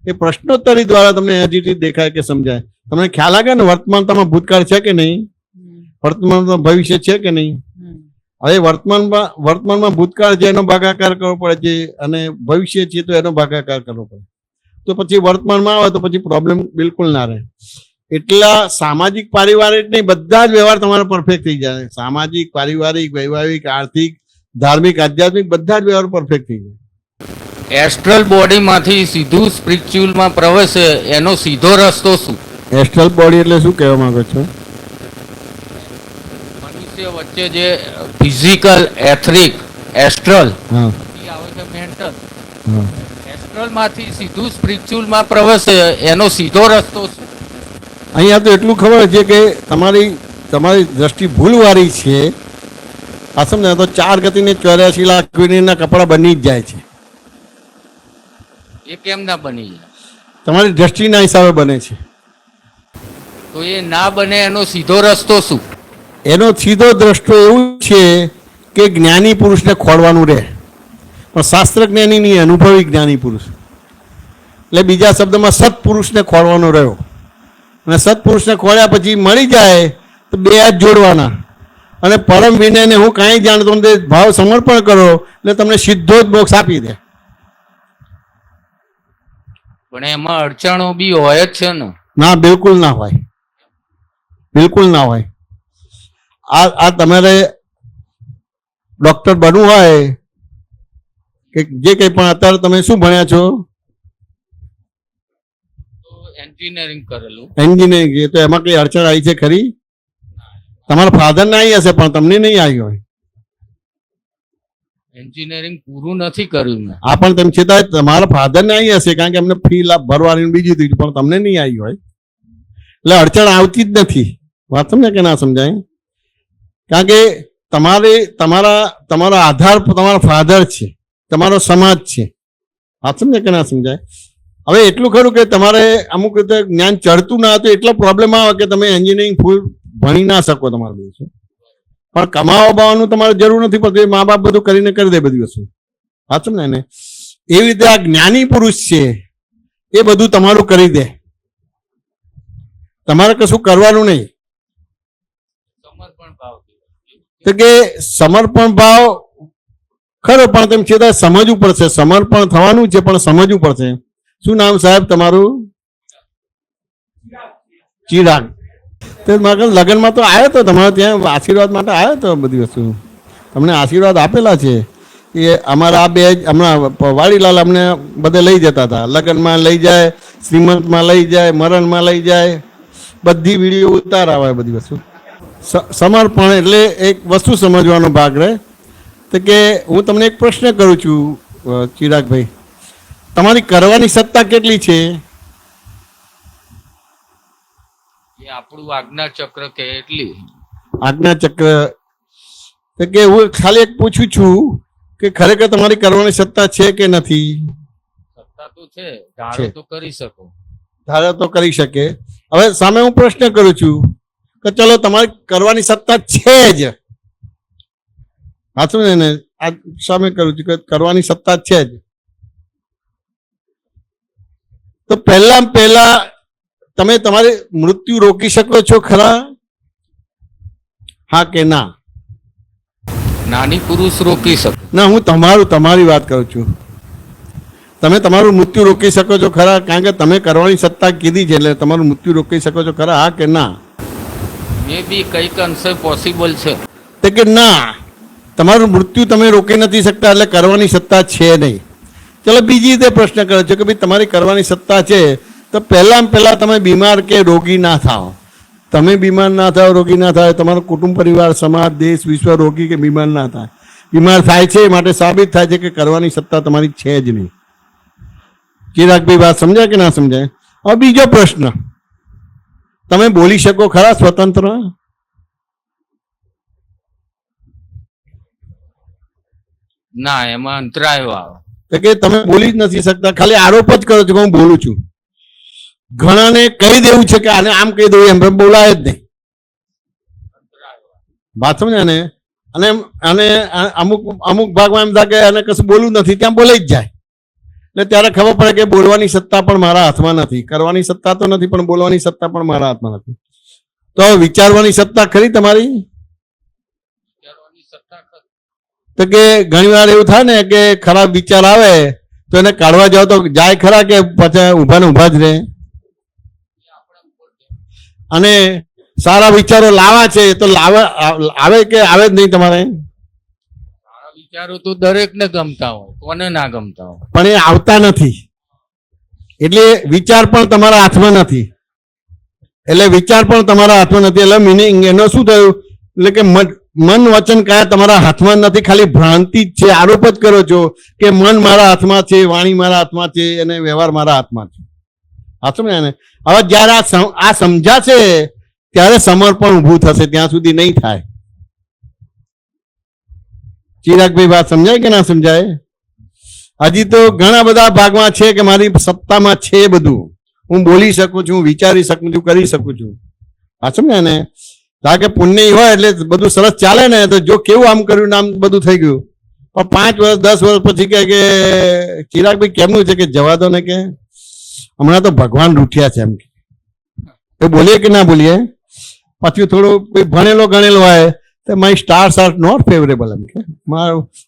એ પ્રશ્નોત્તરી દ્વારા તમને એઝ ઇટ ઇઝ દેખાય કે સમજાય. તમને ખ્યાલ આવે ને વર્તમાનમાં ભૂતકાળ છે કે નહીં, વર્તમાનમાં ભવિષ્ય છે કે નહીં? હવે વર્તમાનમાં ભૂતકાળ છે એનો ભાગાકાર કરવો પડે છે અને ભવિષ્ય છે તો એનો ભાગાકાર કરવો પડે, તો પછી વર્તમાનમાં આવે તો પછી પ્રોબ્લેમ બિલકુલ ના રહે. એટલા સામાજિક પારિવારિક નહીં, બધા જ વ્યવહાર તમારા પરફેક્ટ થઈ જાય. સામાજિક પારિવારિક વૈવાહિક આર્થિક ધાર્મિક આધ્યાત્મિક બધા જ વ્યવહાર પરફેક્ટ થઈ જાય. એસ્ટ્રલ બોડીમાંથી સીધું સ્પિરિચ્યુઅલમાં પ્રવેશે એનો સીધો રસ્તો શું? એસ્ટ્રલ બોડી એટલે શું કહેવા માંગો છો? મનુષ્ય વચ્ચે જે ફિઝિકલ એથરિક એસ્ટ્રલ હા આવે છે મેન્ટલ, એસ્ટ્રલમાંથી સીધું સ્પિરિચ્યુઅલમાં પ્રવેશે એનો સીધો રસ્તો શું? અહીંયા તો એટલું ખબર છે કે તમારી દ્રષ્ટિ ભૂલવાળી છે. આ સમજે તો 4 ગતિને 84 લાખ ના કપડા બની જ જાય છે. એ કેમ ના બની જાય? તમારી દ્રષ્ટિના હિસાબે બને છે. તો એ ના બને એનો સીધો રસ્તો શું? એનો સીધો દ્રષ્ટો એવું છે કે જ્ઞાની પુરુષને ખોળવાનું રહે, પણ શાસ્ત્ર જ્ઞાની નહીં, અનુભવી જ્ઞાની પુરુષ. એટલે બીજા શબ્દમાં સત્પુરુષને ખોળવાનો રહ્યો. અને સત્પુરુષને ખોળ્યા પછી મળી જાય તો 2 હાથ જોડવાના અને પરમ વિનયને હું કાંઈ જાણતો નથી ભાવ સમર્પણ કરો એટલે તમને સીધો જ મોક્ષ આપી દે. પણ એમાં અડચણો બી હોય જ છે ને? ના, બિલકુલ ના હોય, બિલકુલ ના હોય. આ તમારે ડોક્ટર બનવું હોય કે જે કંઈ પણ અત્યારે તમે શું ભણ્યા છો? એન્જિનિયરિંગ કરેલું. એન્જિનિયરિંગ. તો એમાં કઈ અડચણ આવી છે ખરી? તમારા ફાધરને આવી હશે પણ તમને નહીં આવી હોય. એન્જિનિયરિંગ પૂરું નથી કર્યું મેં. આ પણ તેમ છતાં તમારા ફાધરને આવી હશે કારણ કે એમને ફી ભરવાની બીજી ત્રીજી, પણ તમને નહીં આવી હોય. એટલે અડચણ આવતી જ નથી. વાત સમજે કે ના સમજાય? કારણ કે તમારો આધાર તમારા ફાધર છે, તમારો સમાજ છે. વાત સમજે કે ના સમજાય? હવે એટલું ખરું કે તમારે અમુક રીતે જ્ઞાન ચડતું ના હતું એટલો પ્રોબ્લેમ આવે કે તમે એન્જિનિયરિંગ ફૂલ ભણી ના શકો તમારા દિવસે, પણ કમાવા બાવાનું તમારે જરૂર નથી પડતી, મા બાપ બધું કરીને કરી દે બધી વસ્તુ. સાચું ને? એવી રીતે આ જ્ઞાની પુરુષ છે એ બધું તમારું કરી દે, તમારે કશું કરવાનું નહીં. સમર્પણ ભાવ. તો કે સમર્પણ ભાવ ખરો, પણ તેમ છતાં સમજવું પડશે. સમર્પણ થવાનું છે પણ સમજવું પડશે. શું નામ સાહેબ તમારું? ચિરાગ. તો મારા લગ્નમાં તો આવ્યો હતો, તમારે ત્યાં આશીર્વાદ માટે આવ્યો હતો. બધી વસ્તુ તમને આશીર્વાદ આપેલા છે. એ અમારા આ બે હમણાં વાડીલાલ અમને બધે લઈ જતા હતા. લગ્નમાં લઈ જાય, શ્રીમંતમાં લઈ જાય, મરણમાં લઈ જાય, બધી વિડીયો ઉતારાવાય બધી વસ્તુ. સમર્પણ એટલે એક વસ્તુ સમજવાનો ભાગ રહે. તો કે હું તમને એક પ્રશ્ન કરું છું ચિરાગભાઈ, તમારી કરવાની સત્તા કેટલી છે? એ આપણું આજ્ઞા ચક્ર કે એટલી. આજ્ઞા ચક્ર. તો કે હું ખાલી એક પૂછું છું કે ખરેખર તમારી કરવાની સત્તા છે કે નથી? સત્તા તો છે, ધારો તો કરી શકો. ધારે તો કરી શકે. હવે સામે હું પ્રશ્ન કરું છું કે ચલો તમારી કરવાની સત્તા છે જ, સાચું ને? આ સામે કરું છું કે કરવાની સત્તા છે જ, તો પહેલા તમે તમારી મૃત્યુ રોકી શકો છો ખરા? હા કે ના? નાની પુરુષ રોકી શકે. ના, હું તમારી વાત કરું છું. તમે તમારું મૃત્યુ રોકી શકો છો ખરા? કારણ કે તમે કરવાની સત્તા કીધી છે એટલે તમારું મૃત્યુ રોકી શકો છો ખરા? હા કે ના? મે બી કઈક અંશે પોસિબલ છે. તો કે ના, તમારું મૃત્યુ તમે રોકી નથી શકતા એટલે કરવાની સત્તા છે નહીં. ચલો બીજી રીતે પ્રશ્ન કરો છો કે ભાઈ તમારી કરવાની સત્તા છે, તો પહેલાં તમે બીમાર કે રોગી ના થાઓ. તમે બીમાર ના થાઓ, રોગી ના થાય, તમારું કુટુંબ પરિવાર સમાજ દેશ વિશ્વ રોગી કે બીમાર ના થાય. બીમાર થાય છે માટે સાબિત થાય છે કે કરવાની સત્તા તમારી છે જ નહીં. ચિરાગભાઈ વાત સમજાય કે ના સમજાય? હવે બીજો પ્રશ્ન, તમે બોલી શકો ખરા સ્વતંત્ર? ના, એમાં અંતરાયો આવે. તો કે તમે બોલી જ નથી શકતા, ખાલી આરોપ જ કરો છો કે હું બોલું છું. ઘણાને કહી દેવું છે કે આને આમ કહી દઉં, એમ બોલાય જ નહીં. વાત સમજ્યા ને? અને અમુક ભાગમાં એમ થાય કે આને કશું બોલવું નથી, ત્યાં બોલાઈ જ જાય. એટલે ત્યારે ખબર પડે કે બોલવાની સત્તા પણ મારા હાથમાં નથી, કરવાની સત્તા તો નથી પણ બોલવાની સત્તા પણ મારા હાથમાં નથી. તો વિચારવાની સત્તા ખરી તમારી? તો કે ઘણી વાર એવું થાય ને કે ખરાબ વિચાર આવે તો એને કાઢવા જાવ તો જાય ખરા કે પછી ઊભા ને ઊભા જ રહે? અને સારા વિચારો લાવવા છે તો આવે કે આવે જ નહીં તમારે? સારા વિચારો તો દરેકને ગમતા હોય, કોને ના ગમતા હોય, પણ એ આવતા નથી. એટલે વિચાર પણ તમારા હાથમાં નથી. એટલે મિનિંગ એનો શું થયું? એટલે કે મન વચન કાયા તમારા હાથમાં નથી, ખાલી ભ્રાંતિ જ છે. આરોપ જ કરો છો કે મન મારા હાથમાં છે, વાણી મારા હાથમાં છે અને વ્યવહાર મારા હાથમાં છે. સાચું ને? હવે જયારે આ સમજાશે ત્યારે સમર્પણ ઊભું થશે, ત્યાં સુધી નહીં થાય. ચિરાગભાઈ વાત સમજાય કે ના સમજાય? હજી તો ઘણા બધા ભાગમાં છે કે મારી સત્તામાં છે બધું, હું બોલી શકું છું, વિચારી શકું છું, કરી શકું છું. સાચું ને? કારણ કે પુણ્ય હોય એટલે બધું સરસ ચાલે ને. તો જો કેવું આમ કર્યું ને આમ બધું થઈ ગયું, પણ 5 વર્ષ 10 વર્ષ પછી કે ચિરાગભાઈ કેમનું છે કે જવા દો ને, કે હમણાં તો ભગવાન રૂઠ્યા છે એમ. એ બોલીએ કે ના બોલીએ? પછી થોડું કોઈ ભણેલો ગણેલો હોય તો મારી સ્ટાર્સ આર નોટ ફેવરેબલ એમ કે,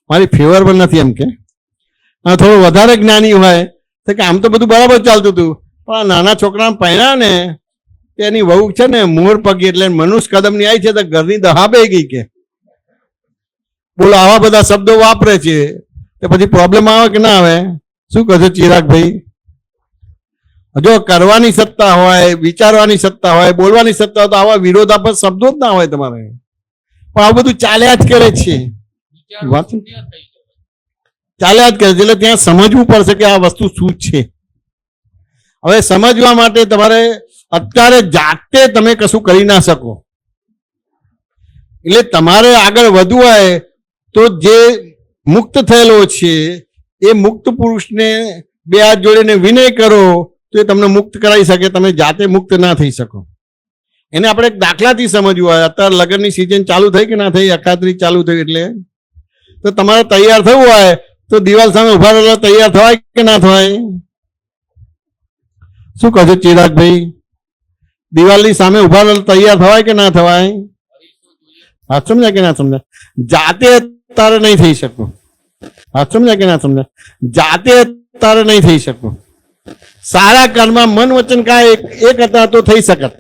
મારી ફેવરેબલ નથી એમ કે. અને થોડું વધારે જ્ઞાની હોય તો કે આમ તો બધું બરાબર ચાલતું હતું, પણ આ નાના છોકરાને પહેર્યા ને એની વહુ છે ને મોર પગી એટલે મનુષ્ય કદમની આવી છે તો ઘરની દહાબે ગઈ કે. બોલો, આવા બધા શબ્દો વાપરે છે તો પછી પ્રોબ્લેમ આવે કે ના આવે? શું કહો છો ચિરાગભાઈ? જો કરવાની સત્તા હોય, વિચારવાની સત્તા હોય, બોલવાની સત્તા હોય તો આવા વિરોધાભાસ શબ્દો જ ના હોય તમારે. પણ આ બધું ચાલ્યા જ કરે છે, વાત ચાલ્યા જ કરે છે. એટલે ત્યાં સમજવું પડશે કે આ વસ્તુ શું છે. હવે સમજવા માટે તમારે અત્યારે જાતે તમે કશું કરી ના શકો. એટલે તમારે આગળ વધવું હોય તો જે મુક્ત થયેલો છે એ મુક્ત પુરુષને બે હાથ જોડીને વિનય કરો તો એ તમને મુક્ત કરાવી શકે, તમે જાતે મુક્ત ના થઈ શકો. એને આપણે એક દાખલાથી સમજવું હોય. અત્યારે લગ્નની સિઝન ચાલુ થઈ કે ના થઈ, અખાત્રી ચાલુ થઈ, એટલે તો તમારે તૈયાર થવું હોય તો દિવાલ સામે ઉભા રહેલા તૈયાર થવાય કે ના થવાય? શું કહો છો ચિરાગભાઈ? દિવાલની સામે ઉભા રહેલા તૈયાર થવાય કે ના થવાય? વાત સમજાય કે ના સમજાય? જાતે તારે નહીં થઈ શકતું. વાત સમજાય કે ના સમજાય? જાતે તારે નહીં થઈ શકતું. સારા કર્મમાં મન વચન કાય એક હતા તો થઈ શકત.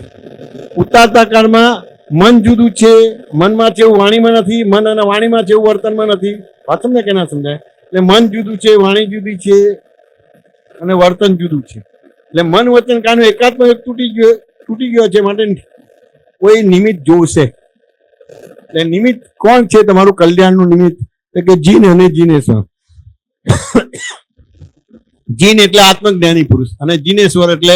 ઉતારતા કર્મમાં મન જુદું છે, મનમાં છે એવું વાણીમાં નથી, મન અને વાણીમાં છે એવું વર્તનમાં નથી. વાત સમજાય કે ના સમજાય? એટલે મન જુદું છે, વાણી જુદી છે અને વર્તન જુદું છે. એટલે મન વચન કાયનો એકાત્મ એક તૂટી ગયો છે, માટે કોઈ નિમિત્ત જોશે. એટલે નિમિત્ત કોણ છે તમારું કલ્યાણનું નિમિત્ત? કે જીન અને જીનેશ્વર. જીન એટલે આત્મજ્ઞાની પુરુષ અને જીનેશ્વર એટલે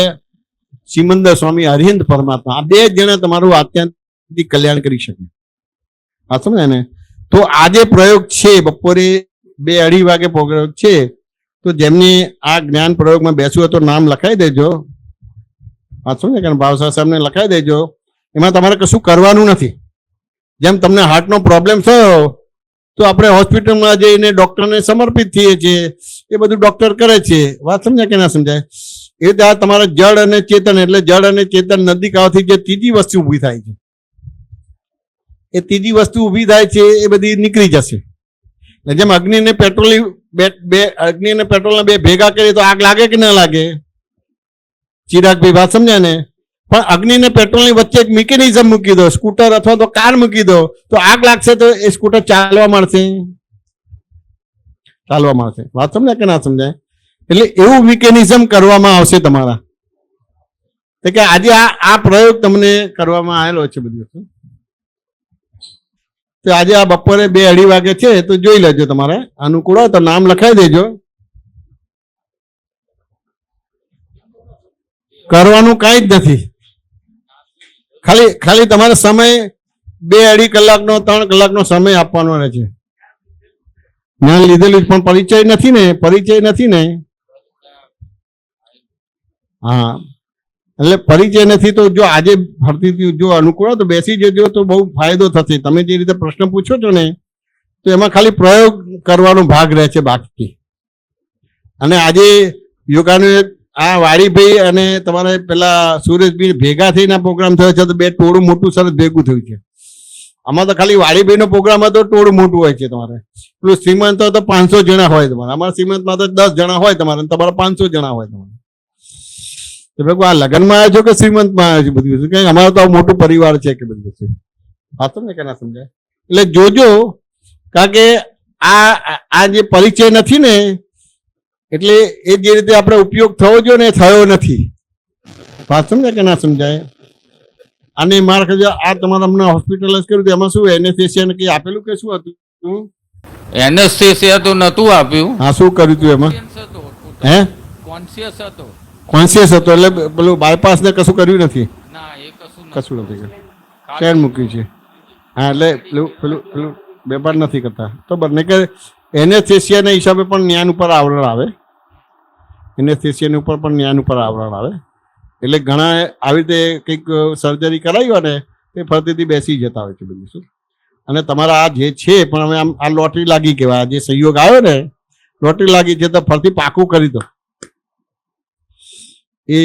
સિમંદર સ્વામી હરિહંત પરમાત્મા. આ બે જણા તમારું આત્યંતિક કલ્યાણ કરી શકે. આ સમજાય ને? તો આજે પ્રયોગ છે બપોરે 2-2:30 વાગે પ્રયોગ છે. તો જેમને આ જ્ઞાન પ્રયોગમાં બેસવું હોય તો નામ લખાઈ દેજો. આ સમજાય કે ભાવસા સાહેબને લખાઈ દેજો. એમાં તમારે કશું કરવાનું નથી. જેમ તમને હાર્ટનો પ્રોબ્લેમ થયો તો આપણે હોસ્પિટલમાં જઈને ડોક્ટરને સમર્પિત થઈએ છીએ, એ બધું ડોક્ટર કરે છે. વાત સમજાય કે ના સમજાય? એ રીતે આ તમારા જળ અને ચેતન, એટલે જળ અને ચેતન નજીક આવવાથી જે ત્રીજી વસ્તુ ઊભી થાય છે, એ ત્રીજી વસ્તુ ઊભી થાય છે એ બધી નીકળી જશે. જેમ અગ્નિ અને પેટ્રોલના બે ભેગા કરીએ તો આગ લાગે કે ના લાગે? ચિરાગભાઈ વાત સમજાય ને? પણ અગ્નિ અને પેટ્રોલની વચ્ચે એક મિકેનિઝમ મૂકી દો, સ્કૂટર અથવા તો કાર મૂકી દો, તો આગ લાગશે તો એ સ્કૂટર ચાલવા માંડશે? ચાલવા માંડશે. વાત સમજાય કે ના સમજાય? એટલે એવું મિકેનિઝમ કરવામાં આવશે તમારા. કે આજે આ પ્રયોગ તમને કરવામાં આવેલો છે બધી વસ્તુ. તો આજે આ બપોરે 2-2:30 વાગે છે તો જોઈ લેજો. તમારે અનુકૂળ હોય તો નામ લખાઈ દેજો. કરવાનું કાંઈ જ નથી. ખાલી તમારે સમય 2-2.5 કલાકનો 3 કલાકનો સમય આપવાનો રહે છે. જ્ઞાન લીધેલું પણ પરિચય નથી ને. હા, એટલે પરિચય નથી તો જો આજે ફરતી જો અનુકૂળ હોય તો બેસી જજો તો બહુ ફાયદો થશે. તમે જે રીતે પ્રશ્ન પૂછો છો ને તો એમાં ખાલી પ્રયોગ કરવાનો ભાગ રહે છે બાકી. અને આજે યોગાનું આ વાડીભાઈ અને તમારે પેલા સુરેશભાઈ ભેગા થઈને પ્રોગ્રામ થયો છે તો બે ટોળું મોટું સરસ ભેગું થયું છે. આમાં તો ખાલી વાડીભાઈ નો પ્રોગ્રામ હતો, ટોળું મોટું હોય છે તમારે. પેલું શ્રીમંત તો 500 જણા હોય તમારે. અમારા શ્રીમંતમાં તો 10 જણા હોય તમારે, તમારા 500 જણા હોય તમારે. આ લગ્નમાં આવ્યો છો કે શ્રીમંતમાં આવ્યો છો? બધી વસ્તુ કઈ અમારો તો મોટું પરિવાર છે કે બધી વસ્તુ. હા તો ને કે ના સમજાય? એટલે જોજો, કારણ કે આ જે પરિચય નથી ને, એટલે એ જે રીતે આપણે ઉપયોગ થવો જોઈએ ને થયો નથી. વાત સમજાય કે ના સમજાય? અને મારા ખ્યાલ આ તમારે હમણાં હોસ્પિટલાઇઝ કર્યું તો એમાં શું એનેસ્થેસિયા કઈ આપેલું કે શું હતું? એનેસ્થેસિયા તો નતું આપ્યું. હા, શું કર્યું હતું એમાં? હે, કોન્શિયસ હતો એટલે પેલું બાયપાસ ને કશું કર્યું નથી? ના, એ કશું નથી કર્યું. ચેન મૂક્યું છે. હા, એટલે પેલું વેપાર નથી કરતા તો બને કે એનેસ્થેસિયાના હિસાબે પણ જ્ઞાન ઉપર આવરણ આવે. એનેસ્થેસિયાની ઉપર પણ જ્ઞાન ઉપર આવરણ આવે. એટલે ઘણા આવી રીતે કંઈક સર્જરી કરાવી હોય ને તે ફરતીથી બેસી જતા હોય છે બધું શું. અને તમારા આ જે છે પણ હવે આમ આ લોટરી લાગી કહેવાય. જે સંયોગ આવ્યો ને, લોટરી લાગી છે તો ફરતી પાકું કરી દો. એ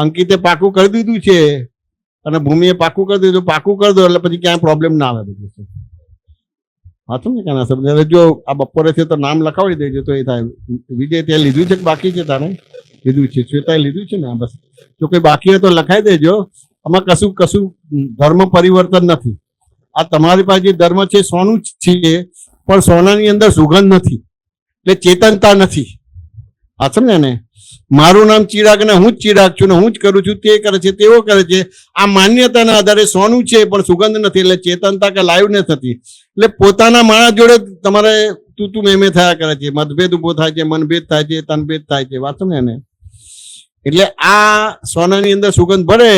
અંકિતે પાકું કરી દીધું છે અને ભૂમિએ પાકું કરી દીધું. પાકું કરી દો એટલે પછી ક્યાંય પ્રોબ્લેમ ના આવે બધું. વાંચો ને ક્યાં ના સમજાય? જો આ બપોરે છે તો નામ લખાવી દેજો તો એ થાય. વિજય ત્યાં લીધું છે કે બાકી છે? તારે લીધું છે? શ્વેતાએ લીધું છે ને? બસ જો કોઈ બાકી હોય તો લખાઈ દેજો. આમાં કશું ધર્મ પરિવર્તન નથી. આ તમારી પાસે જે ધર્મ છે સોનું છે, પણ સોનાની અંદર સુગંધ નથી, એટલે ચેતનતા નથી. આ સમજે ને? મારું નામ ચિરાગ ને હું જ ચિરાગ છું ને હું જ કરું છું, તે કરે છે તેવો કરે છે. આ માન્યતાના આધારે સોનું છે પણ સુગંધ નથી, એટલે ચેતનતા કે લાઈવનેસ નથી. એટલે પોતાના માણસ જોડે તમારે તું મેમે થયા કરે છે, મતભેદ ઉભો થાય છે, મનભેદ થાય છે, તનભેદ થાય છે. વાત સમજે ને? એટલે આ સોનાની અંદર સુગંધ ભરે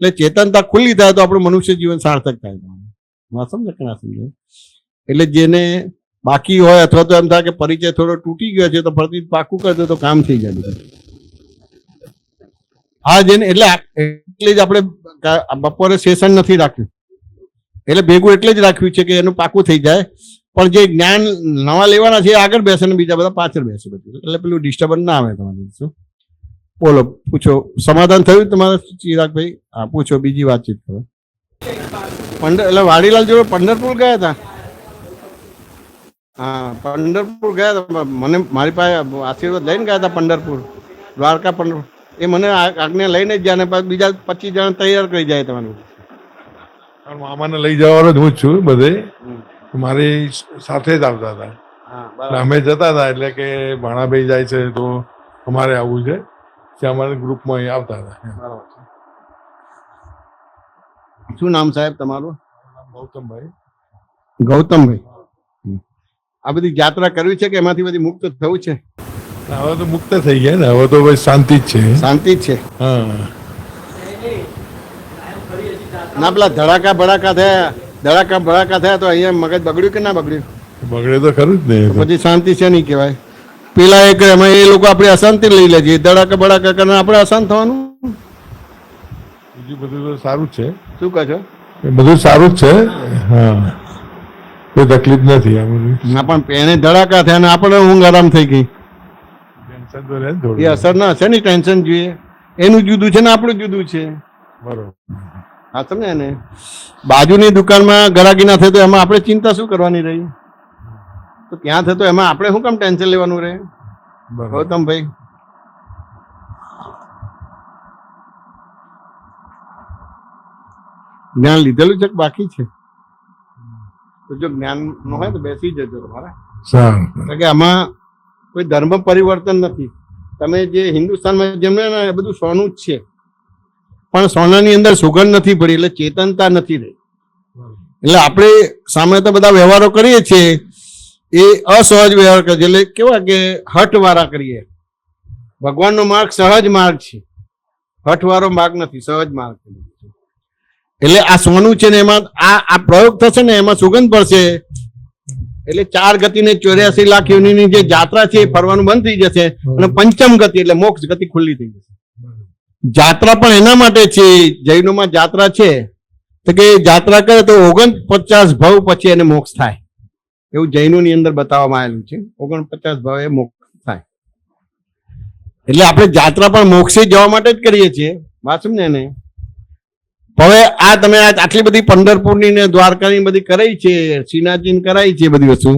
એટલે ચેતનતા ખુલ્લી થાય તો આપણું મનુષ્ય જીવન સાર્થક થાય. વાત સમજે કે ના સમજે? એટલે જેને બાકી હોય અથવા તો એમ થાય કે પરિચય થોડો તૂટી ગયો છે તો ફરીથી પાકું કરી દો તો કામ થઈ જાય બધું. હા જેને એટલે જ આપણે બપોરે સેશન નથી રાખ્યું, એટલે ભેગું એટલે જ રાખ્યું છે કે એનું પાકું થઈ જાય. પણ જે જ્ઞાન નવા લેવાના છે એ આગળ બેસે ને બીજા બધા પાછળ બેસે બધું, એટલે પેલું ડિસ્ટર્બન્સ ના આવે તમારે. શું બોલો, પૂછો. સમાધાન થયું તમારે ચિરાગભાઈ? હા પૂછો, બીજી વાતચીત કરો. એટલે વાડીલાલ જોડે પંઢરપુર ગયા હતા? હા પંઢરપુર ગયા હતા. મને મારી પાસે આશીર્વાદ લઈને ગયા હતા પંઢરપુર, દ્વારકા પંઢરપુર. એ મને આજ્ઞા લઈને જ જાય ને બીજા 25 જણા તૈયાર કરી જાય તમારું. મામાને લઈ જવાનો જ હું જ છું બધે, મારી સાથે જ આવતા હતા. એટલે અમે જતા હતા, એટલે કે ભાણાભાઈ જાય છે તો અમારે આવવું છે, ત્યાં અમારે ગ્રુપમાં આવતા હતા. શું નામ સાહેબ તમારું? ગૌતમભાઈ. ગૌતમભાઈ, આ બધી યાત્રા કરવી છે કે એમાંથી બધી મુક્ત થવું છે? હવે તો મુક્ત થઈ ગયા ને, હવે તો ભાઈ શાંતિ જ છે. શાંતિ જ છે. હા ના પેલા ધડાકા ભડાકા થયા તો અહીંયા મગજ બગડ્યું કે ના બગડ્યું? બગડે તો ખરું જ ને. પછી શાંતિ છે નહીં કહેવાય. પેલા એક એમાં એ લોકો આપણી અશાંતિ લઈ લે છે, ધડાકા ભડાકા કરીને આપણે અશાંત થવાનું. બીજું બધું તો સારું જ છે. શું કહો છો? બધું સારું જ છે. હા કોઈ તકલીફ નથી. આ બધું ના પણ એને ધડાકા થયા ને આપણે ઊંઘ આરામ થઈ ગઈ. ટેન્શન તો રહે ને થોડું. એ અસર ના હશે ને, ટેન્શન જોઈએ. એનું જુદું છે ને આપણું જુદું છે. બરોબર. હા સમજ્યા ને? બાજુની દુકાનમાં ગરાગી ના થાય તો એમાં આપણે ચિંતા શું કરવાની રહી? તો ત્યાં થતો એમાં આપણે શું કામ ટેન્શન લેવાનું રહે? ગૌતમભાઈ જ્ઞાન લીધેલું છે કે બાકી છે? તો જો જ્ઞાન નો હોય તો બેસી જજો તમારે. સારું. કે આમાં કોઈ ધર્મ પરિવર્તન નથી. તમે જે હિન્દુસ્તાનમાં જેમને એ બધું સોનું જ છે, પણ સોનાની અંદર સુગંધ નથી પડી, એટલે ચેતનતા નથી રહી. એટલે આપણે સામે તો બધા વ્યવહારો કરીએ છીએ એ અસહજ વ્યવહાર કરીએ, એટલે કેવા કે હઠવાળા કરીએ. ભગવાનનો માર્ગ સહજ માર્ગ છે, હઠવાળો માર્ગ નથી, સહજ માર્ગ છે. એટલે આ સોનું છે ને એમાં આ પ્રયોગ થશે ને એમાં સુગંધ પડશે, એટલે 4 ગતિ ને 84 લાખ યોનિની જે જાત્રા છે એ ફરવાનું બંધ થઈ જશે, અને પંચમ ગતિ એટલે મોક્ષ ગતિ ખુલ્લી થઈ જશે. જાત્રા પણ એના માટે છે, જૈનોમાં જાત્રા છે તો કે જાત્રા કરે તો 49 ભવ પછી એને મોક્ષ થાય, એવું જૈનોની અંદર બતાવવામાં આવેલું છે. 49 ભવ એ મોક્ષ થાય. એટલે આપણે જાત્રા પણ મોક્ષે જવા માટે જ કરીએ છીએ. વાત સમજે ને? હવે આ તમે આટલી બધી પંઢરપુરની ને દ્વારકાની બધી કરાઈ છે, શ્રીનાથજીને કરાઈ છે બધી વસ્તુ,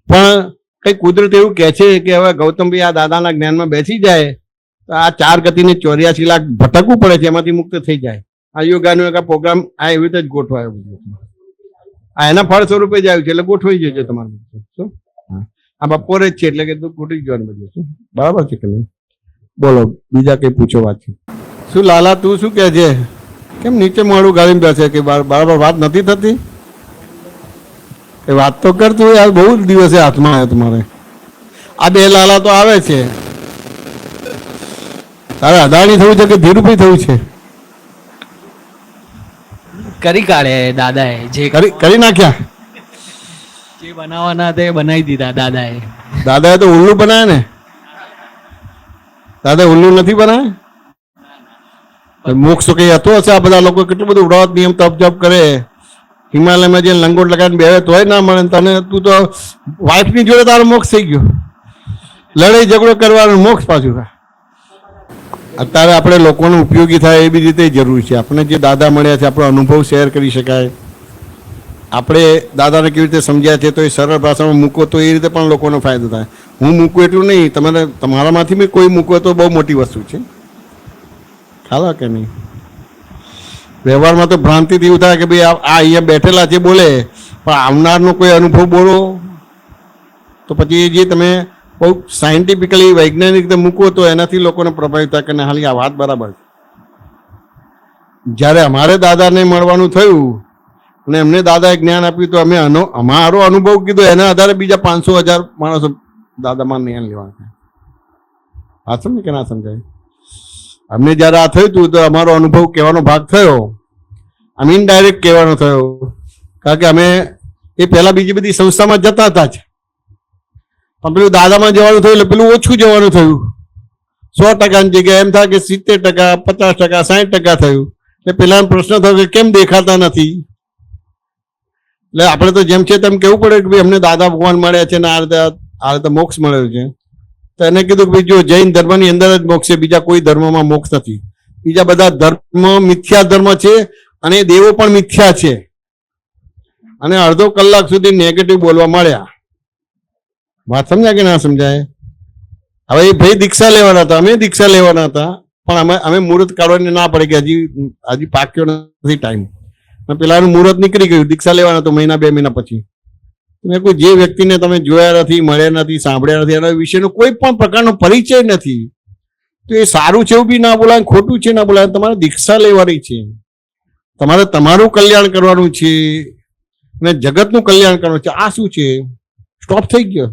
પણ કઈ કુદરત એવું કહે છે કે હવે ગૌતમભાઈ આ દાદાના જ્ઞાનમાં બેસી જાય તો આ 4 ગતિને 84 લાખ ભટકવું પડે છે, એમાંથી મુક્ત થઈ જાય. આ યોગાનો એક પ્રોગ્રામ આ એવી રીતે જ ગોઠવાયો બધું. આ એના ફળ સ્વરૂપે જ આવ્યું છે, એટલે ગોઠવાઈ જજો તમારું. શું આ બપોરે જ છે એટલે કે ગોઠવી જવાનું બધું. શું બરાબર છે કે નહીં? બોલો બીજા કઈ પૂછો વાત છે. શું લાલા તું શું કહે છે? કેમ નીચે મોડું ગાળીને બેસે કે બરાબર વાત નથી થતી? એ વાત તો કરતું યાર, બહુ જ દિવસે હાથમાં આવ્યો તમારે. આ 2 લાલા તો આવે છે. તારે અદાણી થવું છે કે ધીરુભાઈ થવું છે? કરી કાઢે દાદાએ, જે કરી નાખ્યા. જે બનાવવાના તે બનાવી દીધા દાદાએ. દાદાએ તો ઉલ્લુ બનાવે ને? દાદા ઉલ્લુ નથી બનાવે? મોક્ષ તો કઈ હતો હશે? આ બધા લોકો કેટલું બધું વ્રત નિયમ તપ જપ કરે, હિમાલયમાં જે લંગોટ લગાવીને બેહે તોય ના મળે. તને તું તો વાઈફની જોડે તારો મોક્ષ થઈ ગયો, લડાઈ ઝઘડો કરવાનો મોક્ષ પાછું. અત્યારે આપણે લોકોને ઉપયોગી થાય એ બી રીતે જરૂરી છે. આપણે જે દાદા મળ્યા છે આપણો અનુભવ શેર કરી શકાય. આપણે દાદાને કેવી રીતે સમજ્યા છે તો એ સરળ ભાષામાં મૂકો તો એ રીતે પણ લોકોને ફાયદો થાય. હું મૂકું એટલું નહીં, તમારામાંથી બી કોઈ મૂકવો તો બહુ મોટી વસ્તુ છે. ખ્યાલ કે નહીં? વ્યવહારમાં તો ભ્રાંતિથી એવું થાય કે ભાઈ આ અહીંયા બેઠેલા છે બોલે, પણ આવનારનો કોઈ અનુભવ બોલો તો પછી જે તમે બહુ સાયન્ટિફિકલી વૈજ્ઞાનિક રીતે મૂકો તો એનાથી લોકોને પ્રભાવિત થાય કે હાલી આ વાત બરાબર છે. જ્યારે અમારે દાદાને મળવાનું થયું અને એમને દાદાએ જ્ઞાન આપ્યું તો અમે અમારો અનુભવ કીધો, એના આધારે બીજા 500,000 માણસો દાદામાં જ્ઞાન લેવાના. વાત સમજે કે ના સમજાય? અમને જ્યારે આ થયું હતું તો અમારો અનુભવ કહેવાનો ભાગ થયો, આમ ઇનડાયરેક્ટ કહેવાનો થયો, કારણ કે અમે એ પહેલા બીજી બધી સંસ્થામાં જતા હતા જ, પણ પેલું દાદામાં જવાનું થયું એટલે પેલું ઓછું જવાનું થયું. 100%ની જગ્યાએ એમ થાય કે 70%, 50%, 60% થયું. એટલે પેલાનો પ્રશ્ન થયો કે કેમ દેખાતા નથી. એટલે આપણે તો જેમ છે તેમ કેવું પડે કે ભાઈ અમને દાદા ભગવાન મળ્યા છે ને આ રીતે મોક્ષ મળ્યો છે. તો એને કીધું કે ભાઈ જો જૈન ધર્મની અંદર જ મોક્ષ છે, બીજા કોઈ ધર્મમાં મોક્ષ નથી. બીજા બધા ધર્મ મિથ્યા ધર્મ છે અને દેવો પણ મિથ્યા છે. અને અડધો કલાક સુધી નેગેટિવ બોલવા મળ્યા. વાત સમજાય કે ના સમજાય? હવે એ ભાઈ દીક્ષા લેવાના હતા, અમે દીક્ષા લેવાના હતા, પણ અમે મુહૂર્ત કાઢવાની ના પડે કે હજી પાક્યો નથી ટાઈમ. પેલાનું મુહૂર્ત નીકળી ગયું, દીક્ષા લેવાના તો 1-2 મહિના પછી. તમે કોઈ જે વ્યક્તિને તમે જોયા નથી, મળ્યા નથી, સાંભળ્યા નથી, એના વિશેનો કોઈ પણ પ્રકારનો પરિચય નથી, તો એ સારું છે એવું બી ના બોલાય, ખોટું છે ના બોલાય. તમારે દીક્ષા લેવાની છે, તમારે તમારું કલ્યાણ કરવાનું છે અને જગતનું કલ્યાણ કરવાનું છે. આ શું છે? સ્ટોપ થઈ ગયો.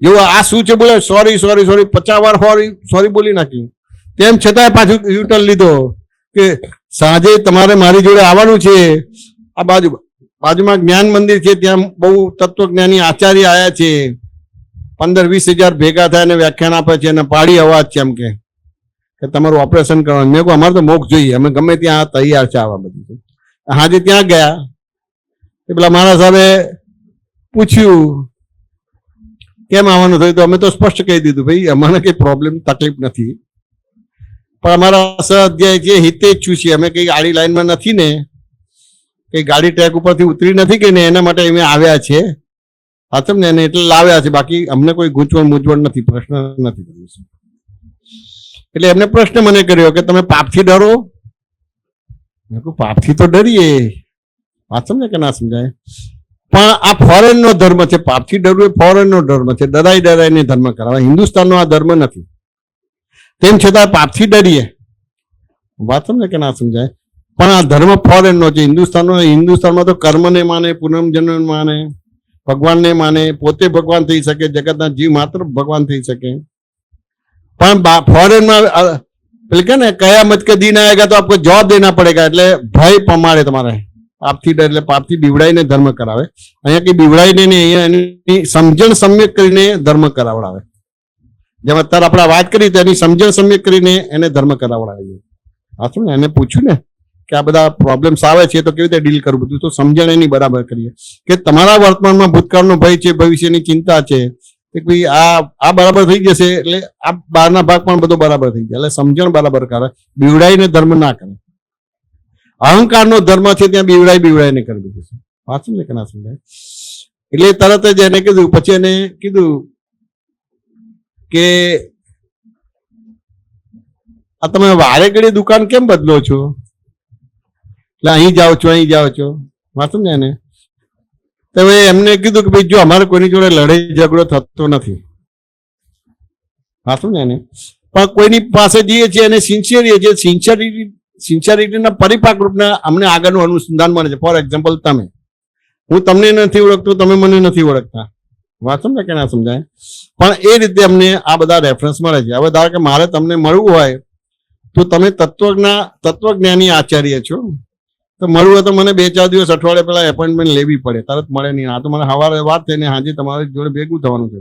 જેવું આ શું છે બોલે સોરી 50 વાર સોરી બોલી નાખ્યું. તેમ છતાંય પાછું યુટર્ન લીધો કે સાંજે તમારે મારી જોડે આવવાનું છે. આ બાજુમાં જ્ઞાન મંદિર છે, ત્યાં બહુ તત્વજ્ઞાની આચાર્ય આવ્યા છે, 15-20 હજાર ભેગા થાય અને વ્યાખ્યાન આપે છે અને પાડી અવાજ છે એમ કે તમારું ઓપરેશન કરવાનું. મેં કહું અમારે તો મોક્ષ જોઈએ, અમે ગમે ત્યાં તૈયાર છે આવવા બધું. હાજે ત્યાં ગયા એ પેલા મારા સાહેબે પૂછ્યું કેમ આવવાનું થયું, તો અમે તો સ્પષ્ટ કહી દીધું ભાઈ અમારે કઈ પ્રોબ્લેમ તકલીફ નથી, પણ અમારા સહઅધ્યાય છે હિતેચ્છુ છીએ, અમે કઈ ગાડી લાઈનમાં નથી ને, કઈ ગાડી ટ્રેક ઉપરથી ઉતરી નથી કે ને, એના માટે અમે આવ્યા છે. હાથમ ને એટલે લાવ્યા છે, બાકી અમને કોઈ મૂંઝવણ નથી, પ્રશ્ન નથી. એટલે એમને પ્રશ્ન મને કર્યો કે તમે પાપથી ડરો? મેં કહ્યું પાપથી તો ડરીએ. વાત સમજે કે ના સમજાય? પણ આ ફોરેન નો ધર્મ છે, પાપથી ડરવું એ ફોરેન નો ધર્મ છે, ડરાઈને ધર્મ કરાવે. હિન્દુસ્તાનનો આ ધર્મ નથી. તેમ છતાં પાપથી ડરીએ. વાત સમજે કે ના સમજાય? પણ આ ધર્મ ફોરેન નો છે. હિન્દુસ્તાનમાં તો કર્મને માને, પુનર્જન્મ માને, ભગવાનને માને, પોતે ભગવાન થઈ શકે, જગતના જીવ માત્ર ભગવાન થઈ શકે. પણ ફોરેનમાં પેલે કે ને કયામત કે દિન આયેગા તો આપકો જવાબ દેના પડેગા. એટલે ભય પમાડે તમારે, પાપથી ડર એટલે પાપથી બીવડાઈને ધર્મ કરાવે. અહીંયા કઈ બીવડાઈને નહીં, અહીંયા એની સમજણ સમ્યક કરીને ધર્મ કરાવડાવે. જેમ અત્યારે આપણે વાત કરી તો એની સમજણ સમ્યક કરીને એને ધર્મ કરાવડાવીએ. હા શું ને, એને પૂછ્યું ને કે આ બધા પ્રોબ્લેમ્સ આવે છે તો કેવી રીતે ડીલ કરવું, બધું તો સમજણ એની બરાબર કરીએ કે તમારા વર્તમાનમાં ભૂતકાળનો ભય છે, ભવિષ્યની ચિંતા છે, કે ભાઈ આ બરાબર થઈ જશે એટલે આ બહારના ભાગ પણ બધો બરાબર થઈ જાય. એટલે સમજણ બરાબર કરે, બીવડાઈને ધર્મ ના કરે. અહંકારનો ધર્મ છે ત્યાં બીવડાઈને કરી દીધું છે. વાત સમજે કે ના સમજાય? એટલે તરત જ એને કીધું, પછી એને કીધું કે આ તમે વારે ઘડી દુકાન કેમ બદલો છો? એટલે અહીં જાઓ છો, અહીં જાઓ છો. વાત સમજે ને? તો એમને કીધું કે ભાઈ જો અમારે કોઈની જોડે લડાઈ ઝઘડો થતો નથી. વાત સમજે ને? પણ કોઈની પાસે જઈએ છીએ અને સિન્સિયરિટીના પરિપાક રૂપના અમને આગળનું અનુસંધાન મળે છે. ફોર એક્ઝામ્પલ તમે, હું તમને નથી ઓળખતો, તમે મને નથી ઓળખતા. વાત સમજાય કે ના સમજાય? પણ એ રીતે અમને આ બધા રેફરન્સ મળે છે. હવે ધારો કે મારે તમને મળવું હોય તો તમે તત્વજ્ઞાની આચાર્ય છો, તો મળવું હોય તો મને 2-4 દિવસ અઠવાડિયા પહેલા એપોઇન્ટમેન્ટ લેવી પડે, તરત મળે નહીં. આ તો મને સવારે વાત થઈને હાજી તમારી જોડે ભેગું થવાનું છે.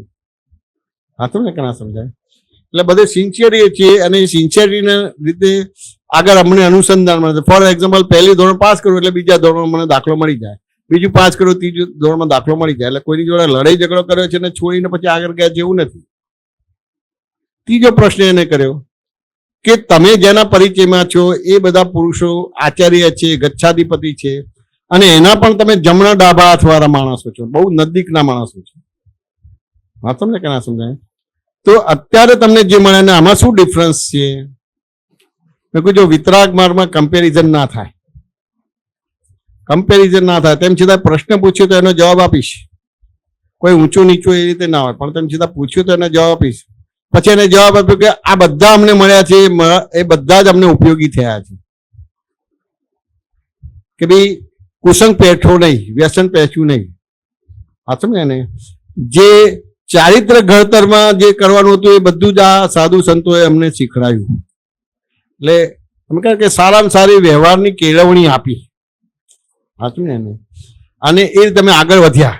હા સમજે કે ના સમજાય? એટલે બધે સિન્સિયરી છે અને સિન્સિયરીના રીતે આગળ અમને અનુસંધાન મળે છે. ફોર એક્ઝામ્પલ પહેલી ધોરણ પાસ કરું એટલે બીજા ધોરણમાં મને દાખલો મળી જાય, બીજું પાસ કરું ત્રીજું ધોરણમાં દાખલો મળી જાય. એટલે કોઈની જોડે લડાઈ ઝઘડો કર્યો છે ને છોડીને પછી આગળ ગયા છે એવું નથી. ત્રીજો પ્રશ્ન એને કર્યો કે તમે જેના પરિચયમાં છો એ બધા પુરુષો આચાર્ય છે, ગચ્છાધિપતિ છે, અને એના પણ તમે જમણા ડાબા હાથવાળા માણસો છો, બહુ નજીકના માણસો છો. હા તમને કે ના સમજાય? તો અત્યારે તમને જે મળે ને આમાં શું ડિફરન્સ છે? મેં કહ્યું જો વિતરાગ માર્ગમાં કમ્પેરિઝન ના થાય, તેમ છતાં પ્રશ્ન પૂછ્યો તો એનો જવાબ આપીશ. કોઈ ઊંચું નીચું એ રીતે ના હોય, પણ તેમ છતાં પૂછ્યું તો એનો જવાબ આપીશ. પછી એને જવાબ આપ્યો કે આ બધા અમને મળ્યા છે, એ બધા જ અમને ઉપયોગી થયા છે. કે ભાઈ કુસંગ પેઠો નહીં, વ્યસન પેઠ્યું નહીં. હા સમજે ને? જે ચારિત્ર ઘડતરમાં જે કરવાનું હતું એ બધું જ આ સાધુ સંતોએ અમને શીખડાયું. એટલે એમ કહે કે સારામાં સારી વ્યવહારની કેળવણી આપી. હા સમજે ને? અને એ તમે આગળ વધ્યા.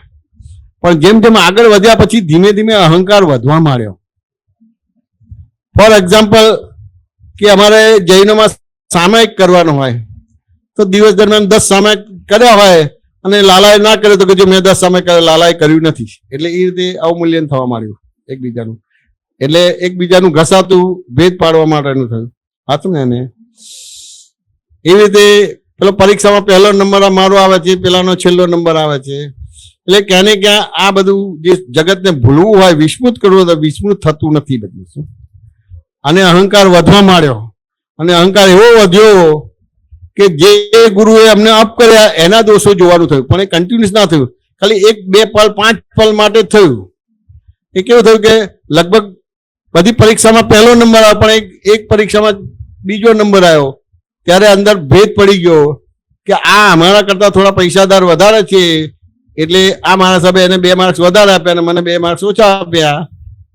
પણ જેમ જેમ આગળ વધ્યા પછી ધીમે ધીમે અહંકાર વધવા માંડ્યો. ફોર એક્ઝામ્પલ કે અમારે જૈનોમાં સામાયિક કરવાનો હોય તો દિવસ દરમિયાન 10 સામાયિક કર્યા હોય અને લાલાએ ના કર્યો તો કે જો મેં 10 સામાયિક કર્યા, લાલાએ કર્યું નથી. એટલે એ રીતે અવમૂલ્યન થવા માંડ્યું એકબીજાનું. એટલે એકબીજાનું ઘસાતું ભેદ પાડવા માટેનું થયું. હાથું ને એને એવી રીતે પેલો પરીક્ષામાં પહેલો નંબર મારો આવે છે, પેલાનો છેલ્લો નંબર આવે છે. એટલે ક્યાં ને ક્યાં આ બધું જે જગતને ભૂલવું હોય, વિસ્મૃત કરવું હોય, વિસ્મૃત થતું નથી બધું શું. અને અહંકાર વધવા માંડ્યો અને અહંકાર એવો વધ્યો કે જે ગુરુએ અમને અપ કર્યા એના દોષો જોવાનું થયું. પણ એ કન્ટિન્યુઅસ ના થયું, ખાલી 1, 2 પલ 5 પલ માટે જ થયું. એ કેવું થયું કે લગભગ બધી પરીક્ષામાં પહેલો નંબર આવ્યો પણ એક પરીક્ષામાં બીજો નંબર આવ્યો. ત્યારે અંદર ભેદ પડી ગયો કે આ અમારા કરતા થોડા પૈસાદાર વધારે છે એટલે આ મારા સાહેબે એને 2 માર્ક્સ વધારે આપ્યા અને મને 2 માર્ક્સ ઓછા આપ્યા.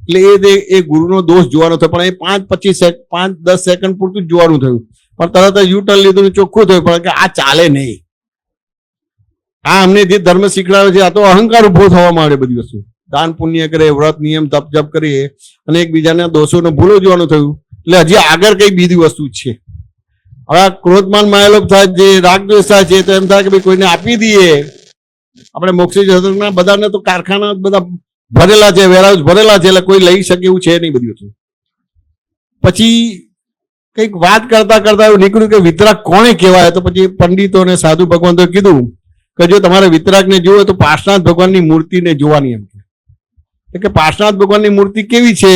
એટલે એ ગુરુનો દોષ જોવાનો થયો. પણ એ 5-10 સેકન્ડ પૂરતું જ જોવાનું થયું. પણ તરત જ યુટર્ન લીધું ચોખ્ખું થયું પણ કે આ ચાલે નહીં. આ અમને જે ધર્મ શીખડાવે છે આ તો અહંકાર ઉભો થવા માંડે. બધી વસ્તુ દાન પુણ્ય કરે, વ્રત નિયમ તપ જપ કરીએ અને એકબીજાના દોષોને ભૂલો જોવાનું થયું. એટલે હજી આગળ કઈ બીજી વસ્તુ છે. હવે ક્રોધમાન માયાલોભ થાય, જે રાગ દ્વેષ થાય છે તો એમ થાય કે ભાઈ કોઈને આપી દઈએ. આપણે મોક્ષી જગતના બધાને તો કારખાના બધા ભરેલા છે, વેરહાઉસ ભરેલા છે, એટલે કોઈ લઈ શકે એવું છે નહીં બધી વસ્તુ. પછી કંઈક વાત કરતા કરતા એવું નીકળ્યું કે વિતરાગ કોને કહેવાય. તો પછી પંડિતો અને સાધુ ભગવંતોએ કીધું કે જો તમારે વિતરાગને જોવે તો પાર્શનાથ ભગવાનની મૂર્તિને જોવાની. એમ કે પાર્શનાથ ભગવાનની મૂર્તિ કેવી છે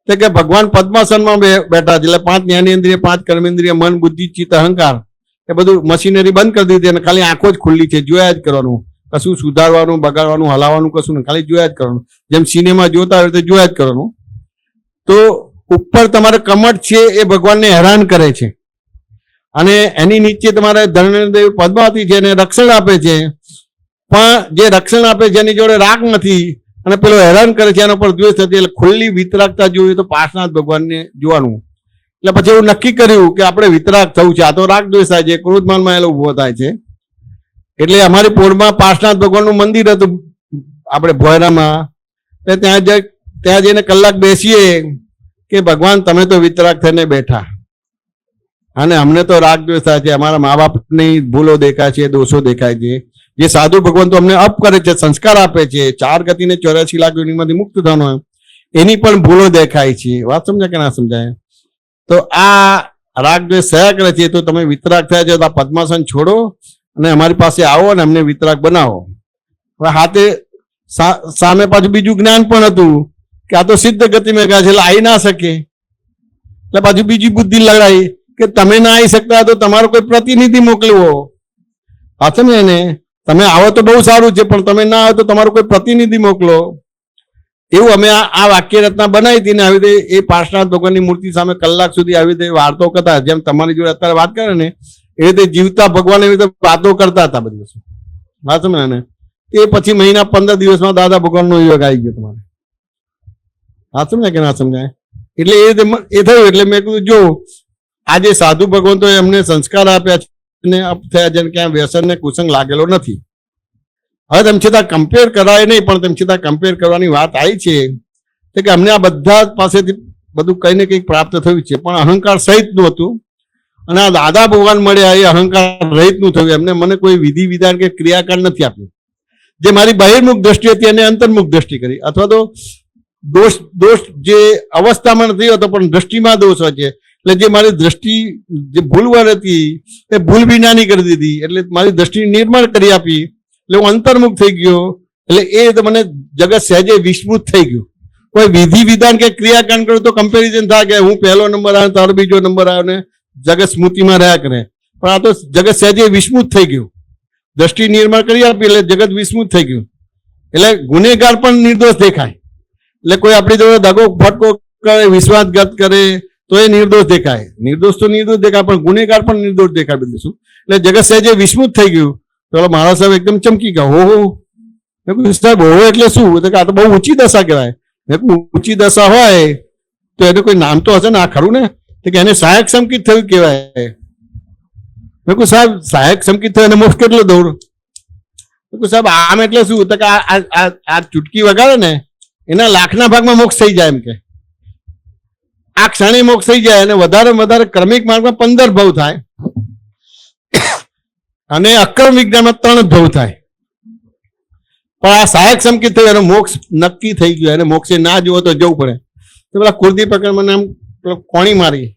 તો કે ભગવાન પદ્માસનમાં બેઠા છે. એટલે 5 જ્ઞાનેન્દ્રિય, 5 કર્મેન્દ્રિય, મન, બુદ્ધિ, ચિત્ત, અહંકાર એ બધું મશીનરી બંધ કરી દીધી અને ખાલી આંખો જ ખુલ્લી છે. જોયા જ કરવાનું, કશું સુધારવાનું, બગાડવાનું, હલાવવાનું કશું નહીં, ખાલી જોયા જ કરવાનું. જેમ સિનેમા જોતા હોય તો જોયા જ કરવાનું. તો ઉપર તમારે કમટ છે એ ભગવાનને હેરાન કરે છે અને એની નીચે તમારે ધર્મેન્દ્ર પદ્માવતી છે એને રક્ષણ આપે છે. પણ જે રક્ષણ આપે છે એની જોડે રાગ નથી અને પેલો હેરાન કરે છે એના પર દ્વેષ નથી. એટલે ખુલ્લી વિતરાગતા જોઈએ તો પાર્શનાથ ભગવાનને જોવાનું. એટલે પછી એવું નક્કી કર્યું કે આપણે વિતરાગ થવું છે. આ તો રાગ દ્વેષ થાય છે, ક્રોધમાનમાં એલો ઉભો થાય છે. એટલે અમારી પોળમાં પાર્શનાથ ભગવાનનું મંદિર હતું આપણે ભોયરામાં. ત્યાં જઈને કલાક બેસીએ કે ભગવાન તમે તો વિતરાગ થઈને બેઠા અને અમને તો રાગ દ્વેષ થાય છે, અમારા મા બાપની ભૂલો દેખાય છે, દોષો દેખાય છે. જે સાધુ ભગવાન તો અમને અપ કરે છે, સંસ્કાર આપે છે, 4 ગતિને 84 લાખ યોનિમાંથી મુક્ત થવાનો એની પણ ભૂલો દેખાય છે. વાત સમજાય કે ના સમજાય? તો આ રાગ દ્વેષ થયા કરે છે. તો તમે વિતરાગ થયા છો તો આ પદ્માસન છોડો અને અમારી પાસે આવો અને અમને વિતરાગ બનાવો. હવે હાથે સામે પાછું બીજું જ્ઞાન પણ હતું કે આ તો સિદ્ધ ગતિમાં ગયા છે એટલે આવી ના શકે. એટલે પાછું બીજી બુદ્ધિ લડાઈ કે તમે ના આવી શકતા તો તમારો કોઈ પ્રતિનિધિ મોકલવો. પાછળ એને તમે આવો તો બહુ સારું છે પણ તમે ના આવો તો તમારો કોઈ પ્રતિનિધિ મોકલો. એવું અમે આ વાક્ય રચના બનાવી હતી ને આવી રીતે એ પાર્શનાથ ભગવાનની મૂર્તિ સામે કલાક સુધી આવી રીતે વાર્તો કરતા. જેમ તમારી જોડે અત્યારે વાત કરે ને એ રીતે જીવતા ભગવાન એવી રીતે વાતો કરતા હતા બધી વસ્તુ. વાત સમજે ને? એ પછી મહિના 15 દિવસમાં દાદા ભગવાનનો યોગ આવી ગયો તમારે. હા સમજાય કે ના સમજાય? એટલે એ રીતે એ થયું. એટલે મેં કીધું જો આજે સાધુ ભગવંતો એમને સંસ્કાર આપ્યા છે ને અપ થયા જેને ક્યાં વ્યસન ને કુસંગ લાગેલો નથી. હવે તેમ છતાં કમ્પેર કરાય નહીં પણ તેમ છતાં કમ્પેર કરવાની વાત આવી છે કે અમને આ બધા પાસેથી બધું કંઈ ને કંઈક પ્રાપ્ત થયું છે પણ અહંકાર સહિતનું હતું. અને આ દાદા ભગવાન મળ્યા એ અહંકાર રહિતનું થયું. એમને મને કોઈ વિધિ વિધાન કે ક્રિયાકાંડ નથી આપ્યું. જે મારી બહિર્મુખ દ્રષ્ટિ હતી એને અંતર્મુખ દ્રષ્ટિ કરી. અથવા તો દોષ જે અવસ્થામાં નથી હોતો પણ દ્રષ્ટિમાં દોષ હોય છે. એટલે જે મારી દ્રષ્ટિ જે ભૂલવાર હતી એ ભૂલ વિનાની કરી દીધી. એટલે મારી દ્રષ્ટિ નિર્માણ કરી આપી. એટલે હું અંતર્મુખ થઈ ગયો. એટલે એ તો મને જગત સહેજે વિસ્મૃત થઈ ગયું. કોઈ વિધિ વિધાન કે ક્રિયાકાંડ કરું તો કમ્પેરિઝન થાય કે હું પહેલો નંબર આવ્યો તારો બીજો નંબર આવ્યો ને જગત સ્મૃતિમાં રહ્યા કરે. પણ આ તો જગત સહેજે વિસ્મૃત થઈ ગયું. દ્રષ્ટિ નિર્માણ કરી આપી એટલે જગત વિસ્મૃત થઈ ગયું. એટલે ગુનેગાર પણ નિર્દોષ દેખાય. એટલે કોઈ આપણી જોડે દગો ફટકો કરે, વિશ્વાસઘાત કરે તો એ નિર્દોષ દેખાય. નિર્દોષ તો નિર્દોષ દેખાય પણ ગુનેગાર પણ નિર્દોષ દેખાય. બધું શું એટલે જગત સહેજે વિસ્મૃત થઈ ગયું. તો મારા સાહેબ એકદમ ચમકી ગયા. હો સાહેબ હો એટલે શું? આ તો બહુ ઊંચી દશા કહેવાય. ઊંચી દશા હોય તો એનું કોઈ નામ તો હશે ને. આ ખરું ને કે એને સહાયક સંકિત થયું કહેવાય. મેં કહું સાહેબ સહાયક સંકિત થયું એને મોક્ષ કેટલો દોર? તો સાહેબ આમ એટલે શું? તો કે આ ચૂટકી વગાડે ને એના લાખના ભાગમાં મોક્ષ થઈ જાય એમ કે આ ક્ષણે મોક્ષ થઈ જાય, અને વધારે ક્રમિક માર્ગમાં 15 ભવ થાય અને અક્રમ વિજ્ઞાનમાં 3 ભવ થાય. પણ આ સહાયક સંકેત થયું, એનો મોક્ષ નક્કી થઈ ગયો, એને મોક્ષે ના જુઓ તો જવું પડે. તો પેલા કુળદીપ પકડ મને આમ કોણી મારી,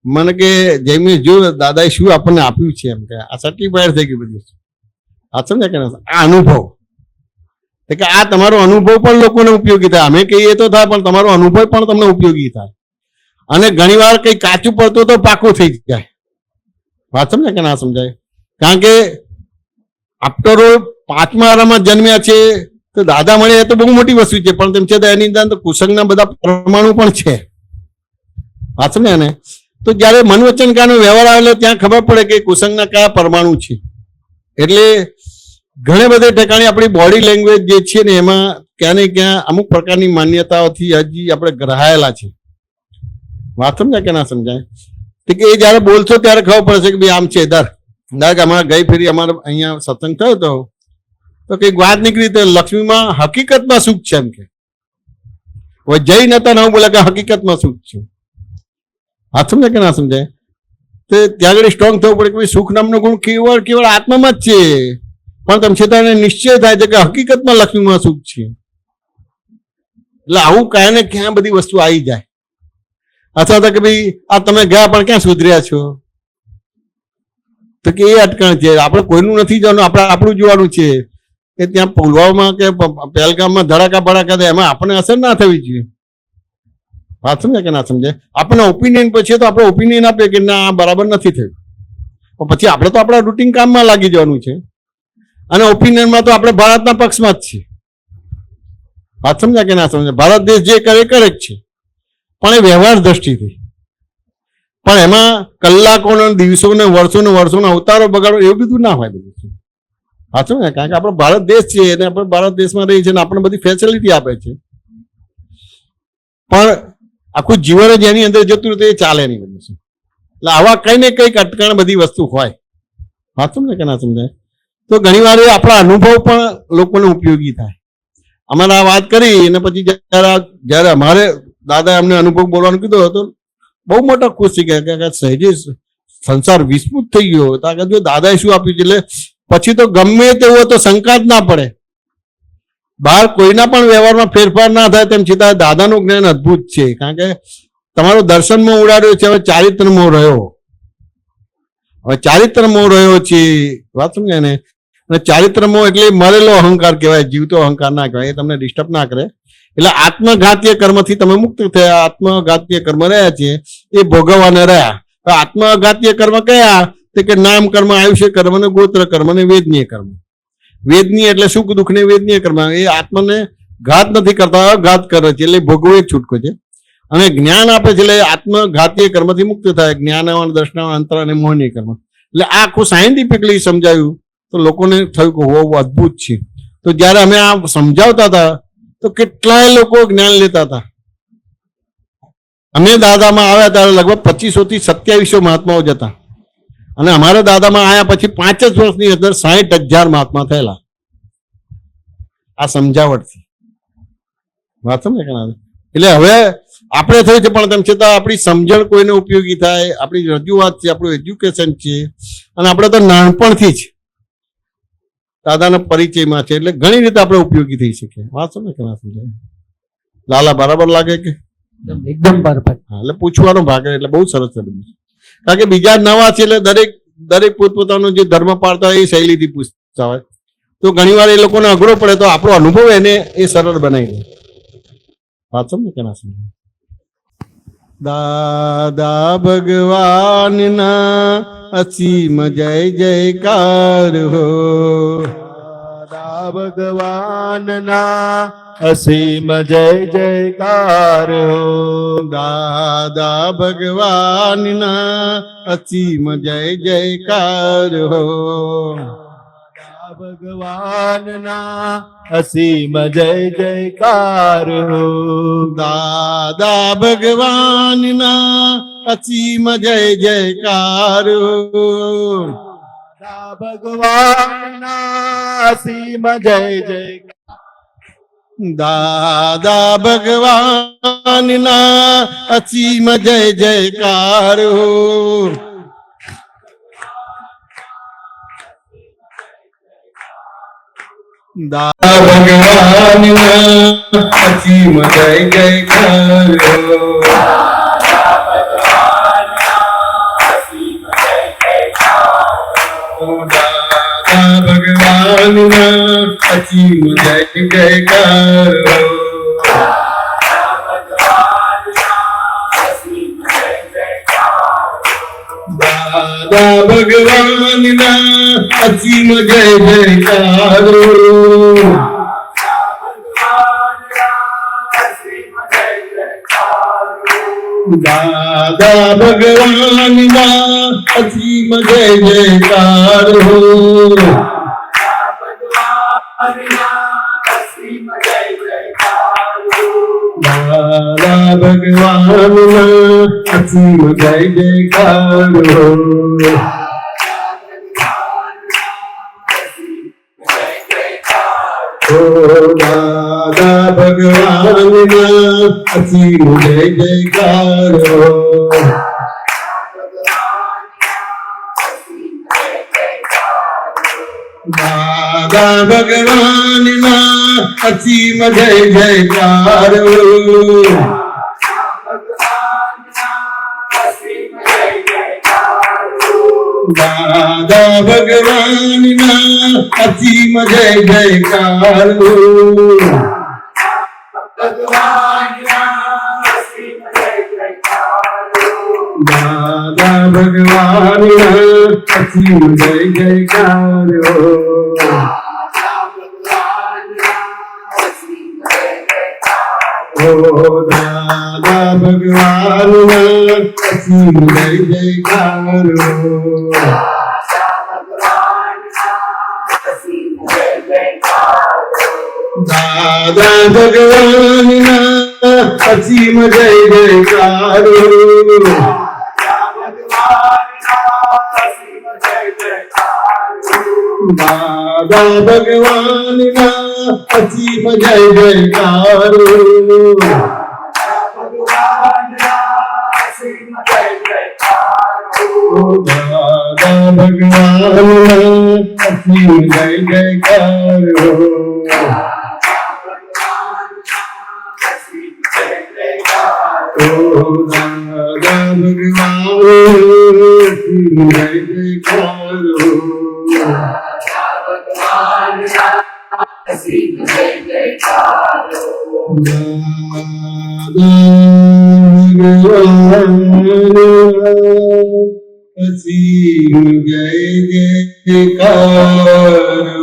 મને કે જયમી જો દાદાએ શું આપણને આપ્યું છે એમ કે આ સર્ટિફાઈડ થઈ ગયું બધું. આ સમજ્યા કે આ અનુભવ કે આ તમારો અનુભવ પણ લોકોને ઉપયોગી થાય. અમે કહીએ તો થાય, પણ તમારો અનુભવ પણ તમને ઉપયોગી થાય. અને ઘણી વાર કઈ કાચું પડતું તો પાકું થઈ જાય. વાત સમજાય કે ના સમજાય? કારણ કે આફ્ટર ઓલ 5મા આરામાં જન્મ્યા છે તો દાદા મળે એ તો બહુ મોટી વસ્તુ છે, પણ તેમ છતાં એની અંદર કુસંગના બધા પરમાણુ પણ છે. વાત સમજાય ને? તો જયારે મન વચન કાનો વ્યવહાર આવેલો ત્યાં ખબર પડે કે કુસંગના કયા પરમાણુ છે. એટલે ઘણે બધે ઠેકાણે આપણી બોડી લેંગ્વેજ જે છે ને એમાં ક્યાં ને ક્યાં અમુક પ્રકારની માન્યતાઓથી હજી આપણે ગ્રહાયેલા છે. વાત સમજાય કે ના સમજાય? કે એ જયારે બોલશો ત્યારે ખબર પડશે કે ભાઈ આમ છે. દર અમારા ગઈ ફેરી અમારે અહીંયા સત્સંગ થયો હતો તો કઈક વાત નીકળી તો લક્ષ્મીમાં હકીકતમાં સુખ છે એમ કે હવે જઈ નતા ના બોલે કે હકીકતમાં સુખ છે. વાત સમજાય કે ના સમજાય? તો ત્યાં આગળ સ્ટ્રોંગ થવું પડે કે ભાઈ સુખ નામનો ગુણ કેવળ આત્મામાં જ છે, પણ તેમ છતાં એને નિશ્ચય થાય છે કે હકીકતમાં લક્ષ્મીમાં સુખ છે. એટલે આવું ક્યાં ને ક્યાં બધી વસ્તુ આવી જાય. અથવા તો કે ભાઈ આ તમે ગયા પણ ક્યાં સુધર્યા છો? તો કે એ અટકણ છે. આપણે કોઈનું નથી જવાનું, આપણે આપણું જોવાનું છે. કે ત્યાં પુલવામામાં કે પહેલગામમાં ધડાકા ભડાકા થાય એમાં આપણને અસર ના થવી જોઈએ. વાત સમજાય કે ના સમજાય? આપણે ઓપિનિયન પછી તો આપણે ઓપિનિયન આપીએ કે ના આ બરાબર નથી થયું, પણ પછી આપણે તો આપણા રૂટીન કામમાં લાગી જવાનું છે. અને ઓપિનિયનમાં તો આપણે ભારતના પક્ષમાં જ છીએ. વાત સમજાય કે ના સમજાય? ભારત દેશ જે કરે કરે જ છે, પણ એ વ્યવહાર દ્રષ્ટિથી. પણ એમાં કલાકોનો દિવસોને વર્ષોનો અવતારો બગાડો એવું બધું ના હોય બધું. વાત સમજાય? કારણ કે આપણો ભારત દેશ છે અને આપણે ભારત દેશમાં રહીએ છીએ અને આપણને બધી ફેસિલિટી આપે છે, પણ આખું જીવન જ એની અંદર જતું રહે એ ચાલે નહીં બધું. એટલે આવા કઈ ને કંઈક અટકણ બધી વસ્તુ હોય. વાત સમજાય કે ના સમજાય? તો ઘણી વાર આપણા અનુભવ પણ લોકોને ઉપયોગી થાય. અમારે આ વાત કરી અને પછી જયારે અમારે દાદા અમને અનુભવ બોલવાનું કીધો હતો બહુ મોટા ખુશ થઈ ગયા કે સહેજે સંસાર વિસ્મૃત થઈ ગયો. તો આગળ જો દાદાએ શું આપ્યું છે એટલે પછી તો ગમે તેવો તો શંકા જ ના પડે. બહાર કોઈના પણ વ્યવહારમાં ફેરફાર ના થાય તેમ છતાં દાદાનું જ્ઞાન અદભુત છે. કારણ કે તમારો દર્શનમાં ઉડાડ્યો છે, હવે ચારિત્રમાં રહ્યો. હવે ચારિત્રમાં રહ્યો છે. વાત સમજાય ને? અને ચારિત્રમાં એટલે મરેલો અહંકાર કહેવાય, જીવતો અહંકાર ના કહેવાય. એ તમને ડિસ્ટર્બ ના કરે. એટલે આત્મઘાતીય કર્મથી તમે મુક્ત થયા. આત્મઘાતીય કર્મ રહ્યા છે એ ભોગવવાને રહ્યા. આત્મઘાતીય કર્મ કયા? તો કે નામ કર્મ, આયુષ્ય કર્મ અને ગોત્ર કર્મ અને વેદનીય કર્મ. વેદનીય એટલે સુખ દુઃખ ને વેદનીય કર્મ એ આત્માને ઘાત નથી કરતા, ઘાત કરે છે એટલે ભોગવે જ છૂટકો છે. અને જ્ઞાન આપે છે એટલે આત્મઘાતીય કર્મથી મુક્ત થાય. જ્ઞાનવાન, દર્શનાવાન, અંતર અને મોહનીય કર્મ. એટલે આ આખું સાયન્ટિફિકલી સમજાયું તો લોકોને થયું કે બહુ અદભુત છે. તો જયારે અમે આ સમજાવતા હતા તો કેટલાય લોકો જ્ઞાન લેતા હતા. અમે દાદામાં આવ્યા ત્યારે લગભગ 2500 થી 2700 મહાત્માઓ જ હતા. અને અમારા દાદામાં આવ્યા પછી 5 જ વર્ષની અંદર 60,000 મહાત્મા થયેલા આ સમજાવટથી. વાત સમજે કે ના? એટલે હવે આપણે થયું છે, પણ તેમ છતાં આપણી સમજણ કોઈને ઉપયોગી થાય, આપણી રજૂઆત છે, આપણું એજ્યુકેશન છે, અને આપણે તો નાનપણથી જ દાદાના પરિચયમાં છે એટલે ઘણી રીતે આપણે ઉપયોગી થઈ શકીએ. વાત સમજે કે ના સમજાય? લાલા બરાબર લાગે કે? એકદમ બરાબર. હા, એટલે પૂછવાનો ભાગ એટલે બહુ સરસ છે બધું. કારણ કે બીજા નવા છે એટલે દરેક પોતપોતાનો જે ધર્મ પાળતા હોય એ શૈલીથી પૂછતા હોય, તો ઘણી વાર એ લોકોને અઘરો પડે તો આપણો અનુભવ એને એ સરળ બનાવી દે. વાત સમજે કે ના સમજે? દાદા ભગવાનના અસીમ જય જયકાર હો. દાદા ભગવાનના અસીમ જય જયકાર હો. દાદા ભગવાનના અસીમ જય જયકાર હો. ભગવાનના અસીમ જય જયકાર હો. દાદા ભગવાનના અસીમ જય જયકાર હો. ભગવાનના અસીમ જય જય દાદા ભગવાનના અસીમ જય જયકાર હો. દાદા ભગવાનના અસીમ જય જયકાર હો. દાદા ભગવાનના અસીમ જય જયકાર હો. દાદા ભગવાનના અસીમ જય જયકાર હો. દાદા ભગવાનના અસીમ જય જયકાર હો. દાદા ભગવાનના અસીમ જય જયકાર હો. દાદા ભગવાનના અસીમ જય જયકાર હો. દાદા ભગવાનના અસીમ જય જયકાર હો. દાદા ભગવાનના અસીમ જય જયકાર હો. દાદા ભગવાનના અસીમ જય જયકાર હો. દાદા ભગવાનના અસીમ જય જયકાર હો. દાદા ભગવાનના અસીમ જય જયકાર હો. દાદા ભગવાનના અસીમ જય જયકાર હો. દાદા ભગવાનના અસીમ જય જયકાર હો. દાદા ભગવાનના અસીમ જય જયકાર હો. અસીમ જય જયકાર હો.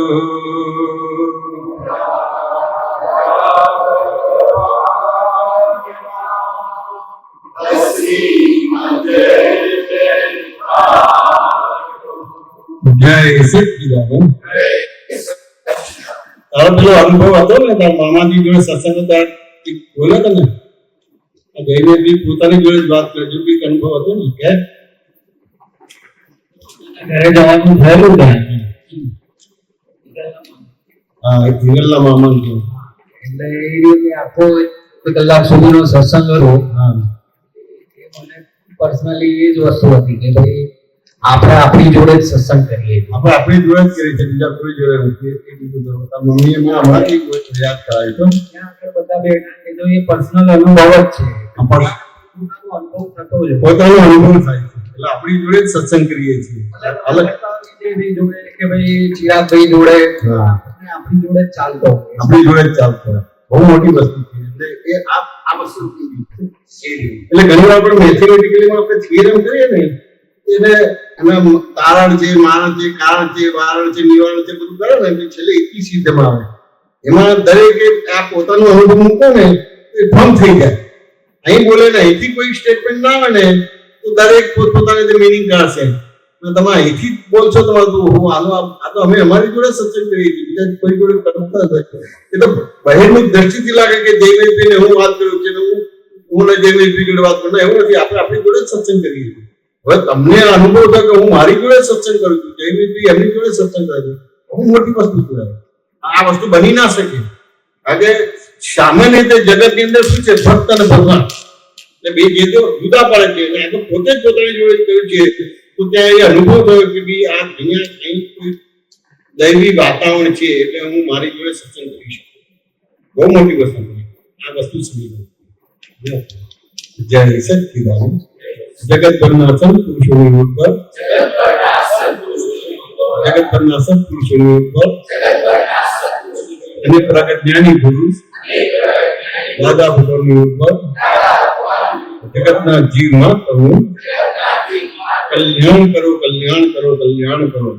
જય સચ્ચિદાનંદ. તારો પેલો અનુભવ હતો ને તારા મામાજી જોડે સત્સંગ બોલો તમે જઈને બી પોતાની જોડે જ વાત કરજો. કઈક અનુભવ હતો ને કે ઘરે જવાનું થયેલું ને હા એ જીવનના મામા એટલે એ રીતે આખો 1 કલાક સુધીનો સત્સંગ હતો. હા મને પર્સનલી એ જ વસ્તુ હતી કે ભાઈ આપણે આપણી જોડે જ સત્સંગ કરીએ. આપણે આપણી જોડે જ કરી છે, બીજા કોઈ જોડે નથી. એ બીજું તો મમ્મીએ મને હમણાંથી યાદ કરાવ્યું તો ત્યાં આપણે બધા બેઠા એ તો એ પર્સનલ અનુભવ જ છે. અનુભવ થતો જ પોતાનો અનુભવ થાય છે એટલે આપણી જોડે જ સત્સંગ કરીએ છીએ. અલગ જોડે કે ભાઈ ચિરાગભાઈ જોડે આપણી જોડે જ ચાલતો આપણી જોડે જ ચાલતો બહુ મોટી વસ્તુ છે. એટલે એ આ વસ્તુ એટલે ઘણી વાર આપણે મેથેમેટિકલી આપણે થિયરમ કરીએ ને એટલે એના તારણ છે, મારણ છે, કારણ છે, વારણ છે, નિવારણ છે, બધું કરે ને એટલે છેલ્લે એકલી સિદ્ધમાં આવે. એમાં દરેકે આ પોતાનો અનુભવ મૂકો ને એ ભંગ થઈ જાય. અહીં બોલે ને અહીંથી કોઈ સ્ટેટમેન્ટ ના આવે ને તો દરેક પોતપોતાની રીતે મિનિંગ કાઢશે. તમે અહીંથી બોલશો તમારે તો હું આ તો અમે અમારી જોડે સત્સંગ કરીએ છીએ, બીજા કોઈ જોડે કરતા જ એ તો બહેરની દ્રષ્ટિથી લાગે કે જયવીરભાઈને હું વાત કરું છું, હું ને જયવીરભાઈ જોડે વાત કરું, એવું નથી. આપણે આપણી જોડે જ સત્સંગ કરીએ છીએ. હવે તમને અનુભવ થયો કે હું મારી જોડે સત્સંગ કરું છું, જયમીભાઈ એમની જોડે સત્સંગ કરું છું, બહુ મોટી વસ્તુ કહેવાય. આ વસ્તુ બની ના શકે. આજે સામાન્ય રીતે જગતની અંદર શું છે, ભક્ત અને ભગવાન એટલે બે જે તો જુદા પડે છે. આ તો પોતે જ પોતાની જોડે કહ્યું છે તો ત્યાં એ અનુભવ થયો કે ભાઈ આ દુનિયા કંઈ કોઈ દૈવી વાતાવરણ છે એટલે હું મારી જોડે સત્સંગ કરી શકું. બહુ મોટી વસ્તુ છે આ વસ્તુ સમજી. જય સચિદાનંદ. જગત પરના સંત પુરુષોની ઉપર, જગત પરના સંત પુરુષોની ઉપર અને પ્રગટ જ્ઞાની પુરુષ દાદા ભગવાનની ઉપર જગતના જીવમાં કરવું કલ્યાણ કરો, કલ્યાણ કરો, કલ્યાણ કરો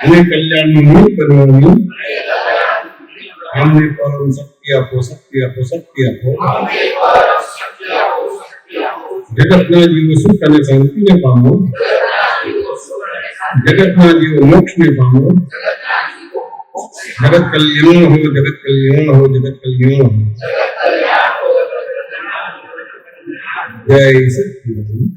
અને કલ્યાણનું મૂળ કરવાનું અમને પરમ શક્તિ આપો, શક્તિ આપો, શક્તિ આપો. જગતના જીવો સુખ અને શાંતિને પામો, જગતના જીવો મોક્ષને પામો. જગત કલ્યાણ હો, જગત કલ્યાણ હો, જગત કલ્યાણ હો. જય સચિદાનંદ.